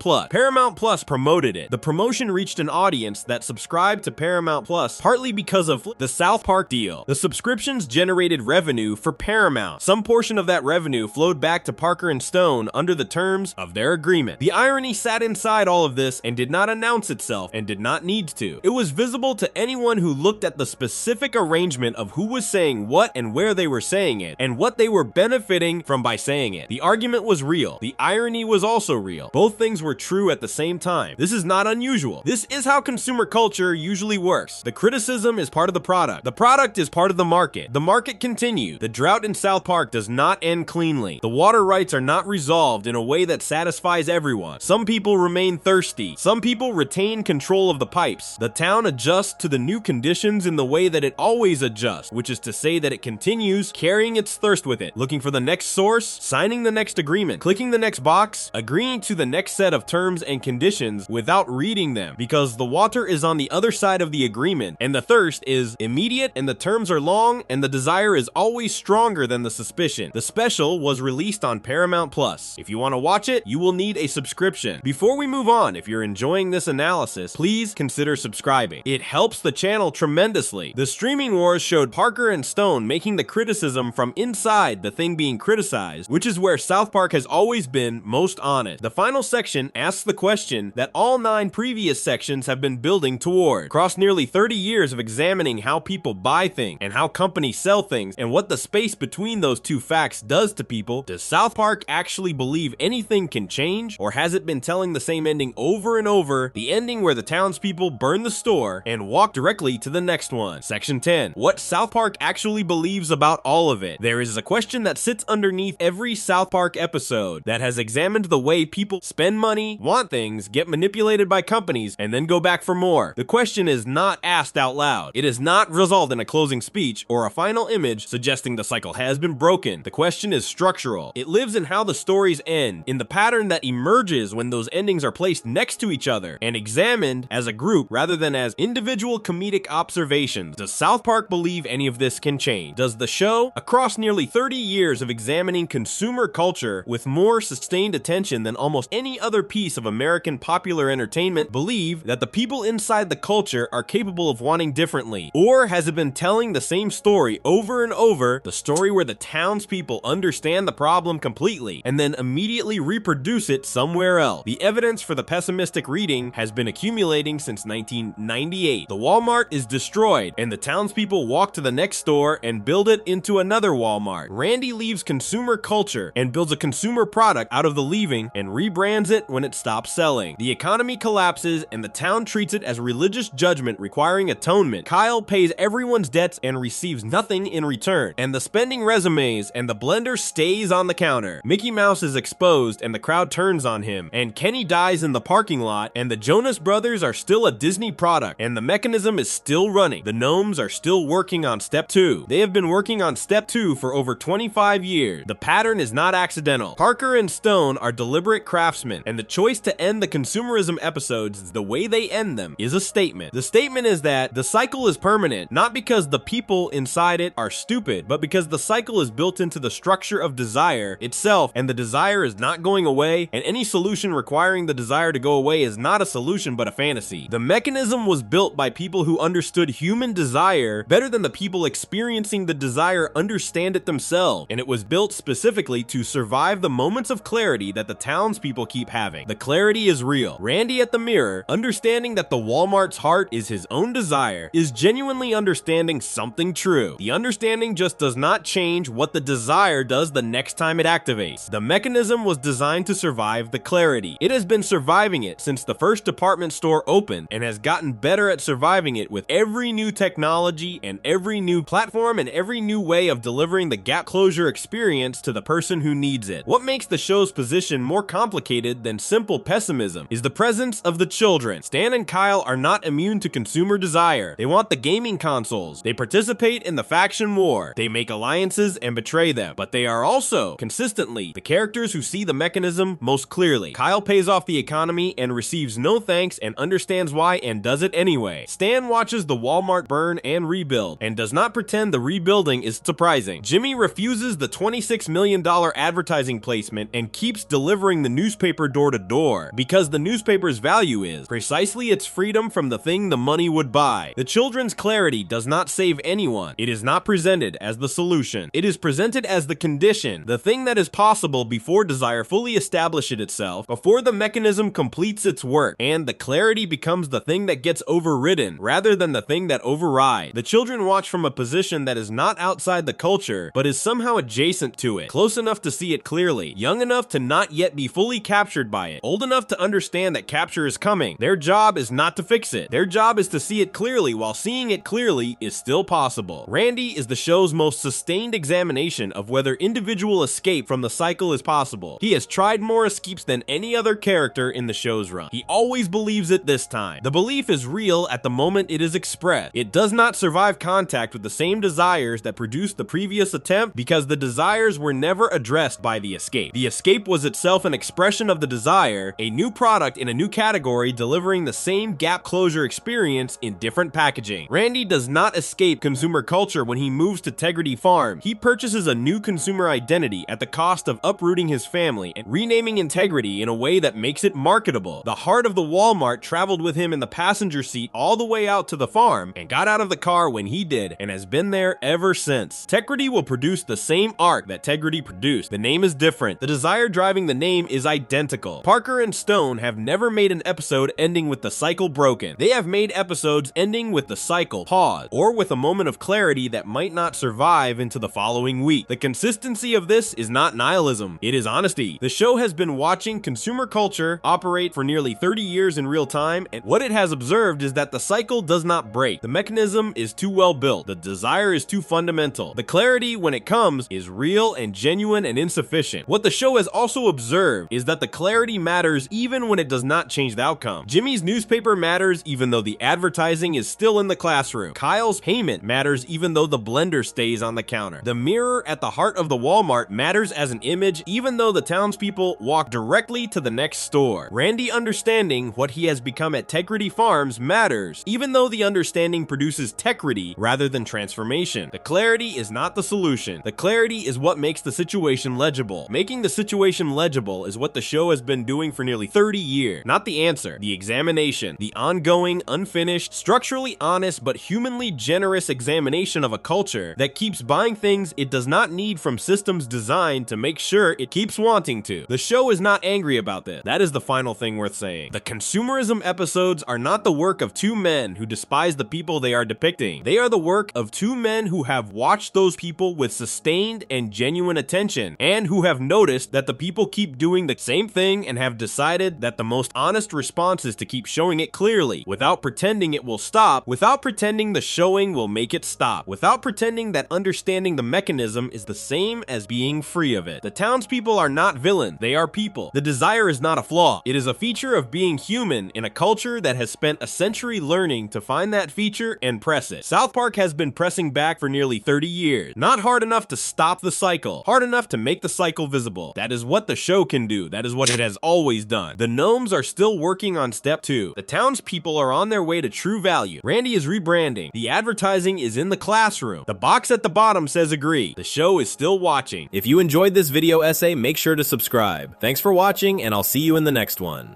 Plus. Paramount Plus promoted it. The promotion reached an audience that subscribed to Paramount Plus partly because of the South Park deal. The subscriptions generated revenue for Paramount. Some portion of that revenue flowed back to Parker and Stone under the terms of their agreement. The irony sat inside all of this and did not announce itself and did not need to. It was visible to anyone who looked at the specific arrangement of who was saying what and where they were saying it and what they were benefiting from by saying it. The argument was real. The irony was also real. Both things were true at the same time. This is not unusual. This is how consumer culture usually works. The criticism is part of the product. The product is part of the market. The market continued. The drought in South Park does not end cleanly. The water rights are not resolved in a way that satisfies everyone. Some people remain thirsty. Some people retain control of the pipes. The town adjusts to the new conditions in the way that it always adjusts, which is to say that it continues carrying its thirst with it, looking for the next source, signing the next agreement, clicking the next box, agreeing to the next set of terms and conditions without reading them, because the water is on the other side of the agreement, and the thirst is immediate, and the terms are long, and the desire is always stronger than the suspicion. The special was released on Paramount Plus. If you want to watch it, you will need a subscription. Before we move on, if you're enjoying this analysis, please consider subscribing. It helps the channel tremendously. The streaming wars showed Parker and Stone making the criticism from inside the thing being criticized, which is where South Park has always been most honest. The final section asks the question that all 9 previous sections have been building toward. Across nearly 30 years of examining how people buy things and how companies sell things and what the space between those two facts does to people, does South Park actually believe anything can change? Or has it been telling the same ending over and over, the ending where the townspeople burn the store and walk directly to the next one? Section 10. What South Park actually believes about all of it. There is a question that sits underneath every South Park episode that has examined the way people spend money, want things, get manipulated by companies, and then go back for more. The question is not asked out loud. It is not resolved in a closing speech or a final image suggesting the cycle has been broken. The question is structural. It lives in how the stories end, in the pattern that emerges when those endings are placed next to each other and examined as a group rather than as individual comedic observations. Does South Park believe any of this can change? Does the show, across nearly 30 years of examining consumer culture with more sustained attention than almost any other piece of American popular entertainment, believe that the people inside the culture are capable of wanting differently? Or has it been telling the same story over and over, the story where the townspeople understand the problem completely and then immediately reproduce it somewhere else? The evidence for the pessimistic reading has been accumulating since 1998. The Walmart is destroyed and the townspeople walk to the next store and build it into another Walmart. Randy leaves consumer culture and builds a consumer product out of the leaving and rebrands it when it stops selling. The economy collapses and the town treats it as religious judgment requiring atonement. Kyle pays everyone's debts and receives nothing in return, and the spending resumes and the blender stays on the counter. Mickey Mouse is exposed and the crowd turns on him, and Kenny dies in the parking lot, and the Jonas Brothers are still a Disney product, and the mechanism is still running. The gnomes are still working on step 2. They have been working on step 2 for over 25 years. The pattern is not accidental. Parker and Stone are deliberate craftsmen, and the choice to end the consumerism episodes the way they end them is a statement. The statement is that the cycle is permanent, not because the people inside it are stupid, but because the cycle is built into the structure of desire itself, and the desire is not going away, and any solution requiring the desire to go away is not a solution but a fantasy. The mechanism was built by people who understood human desire better than the people experiencing the desire understand it themselves, and it was built specifically to survive the moments of clarity that the townspeople keep having. The clarity is real. Randy at the mirror, understanding that the Walmart's heart is his own desire, is genuinely understanding something true. The understanding just does not change what the desire does the next time it activates. The mechanism was designed to survive the clarity. It has been surviving it since the first department store opened and has gotten better at surviving it with every new technology and every new platform and every new way of delivering the gap closure experience to the person who needs it. What makes the show's position more complicated than simple pessimism is the presence of the children. Stan and Kyle are not immune to consumer desire. They want the gaming consoles. They participate in the faction war. They make alliances and betray them. But they are also, consistently, the characters who see the mechanism most clearly. Kyle pays off the economy and receives no thanks and understands why and does it anyway. Stan watches the Walmart burn and rebuild and does not pretend the rebuilding is surprising. Jimmy refuses the $26 million advertising placement and keeps delivering the newspaper door to door. store, because the newspaper's value is precisely its freedom from the thing the money would buy. The children's clarity does not save anyone. It is not presented as the solution. It is presented as the condition, the thing that is possible before desire fully establishes itself, before the mechanism completes its work, and the clarity becomes the thing that gets overridden rather than the thing that overrides. The children watch from a position that is not outside the culture, but is somehow adjacent to it, close enough to see it clearly, young enough to not yet be fully captured by it, old enough to understand that capture is coming. Their job is not to fix it. Their job is to see it clearly, while seeing it clearly is still possible. Randy is the show's most sustained examination of whether individual escape from the cycle is possible. He has tried more escapes than any other character in the show's run. He always believes it this time. The belief is real at the moment it is expressed. It does not survive contact with the same desires that produced the previous attempt because the desires were never addressed by the escape. The escape was itself an expression of the desire, a new product in a new category delivering the same gap closure experience in different packaging. Randy does not escape consumer culture when he moves to Tegrity Farm. He purchases a new consumer identity at the cost of uprooting his family and renaming integrity in a way that makes it marketable. The heart of the Walmart traveled with him in the passenger seat all the way out to the farm and got out of the car when he did and has been there ever since. Tegrity will produce the same arc that Tegrity produced. The name is different. The desire driving the name is identical. Parker and Stone have never made an episode ending with the cycle broken. They have made episodes ending with the cycle paused, or with a moment of clarity that might not survive into the following week. The consistency of this is not nihilism, it is honesty. The show has been watching consumer culture operate for nearly 30 years in real time, and what it has observed is that the cycle does not break. The mechanism is too well built. The desire is too fundamental. The clarity, when it comes, is real and genuine and insufficient. What the show has also observed is that the clarity matters even when it does not change the outcome. Jimmy's newspaper matters even though the advertising is still in the classroom. Kyle's payment matters even though the blender stays on the counter. The mirror at the heart of the Walmart matters as an image even though the townspeople walk directly to the next store. Randy understanding what he has become at Tegrity Farms matters even though the understanding produces tegrity rather than transformation. The clarity is not the solution. The clarity is what makes the situation legible. Making the situation legible is what the show has been doing for nearly 30 years. Not the answer, the examination, the ongoing, unfinished, structurally honest but humanly generous examination of a culture that keeps buying things it does not need from systems designed to make sure it keeps wanting to. The show is not angry about this. That is the final thing worth saying. The consumerism episodes are not the work of two men who despise the people they are depicting. They are the work of two men who have watched those people with sustained and genuine attention, and who have noticed that the people keep doing the same thing and have decided that the most honest response is to keep showing it clearly, without pretending it will stop, without pretending the showing will make it stop, without pretending that understanding the mechanism is the same as being free of it. The townspeople are not villains, they are people. The desire is not a flaw, it is a feature of being human in a culture that has spent a century learning to find that feature and press it. South Park has been pressing back for nearly 30 years. Not hard enough to stop the cycle, hard enough to make the cycle visible. That is what the show can do. That is what it has always done. The gnomes are still working on step 2. The townspeople are on their way to true value. Randy is rebranding. The advertising is in the classroom. The box at the bottom says agree. The show is still watching. If you enjoyed this video essay, make sure to subscribe. Thanks for watching, and I'll see you in the next one.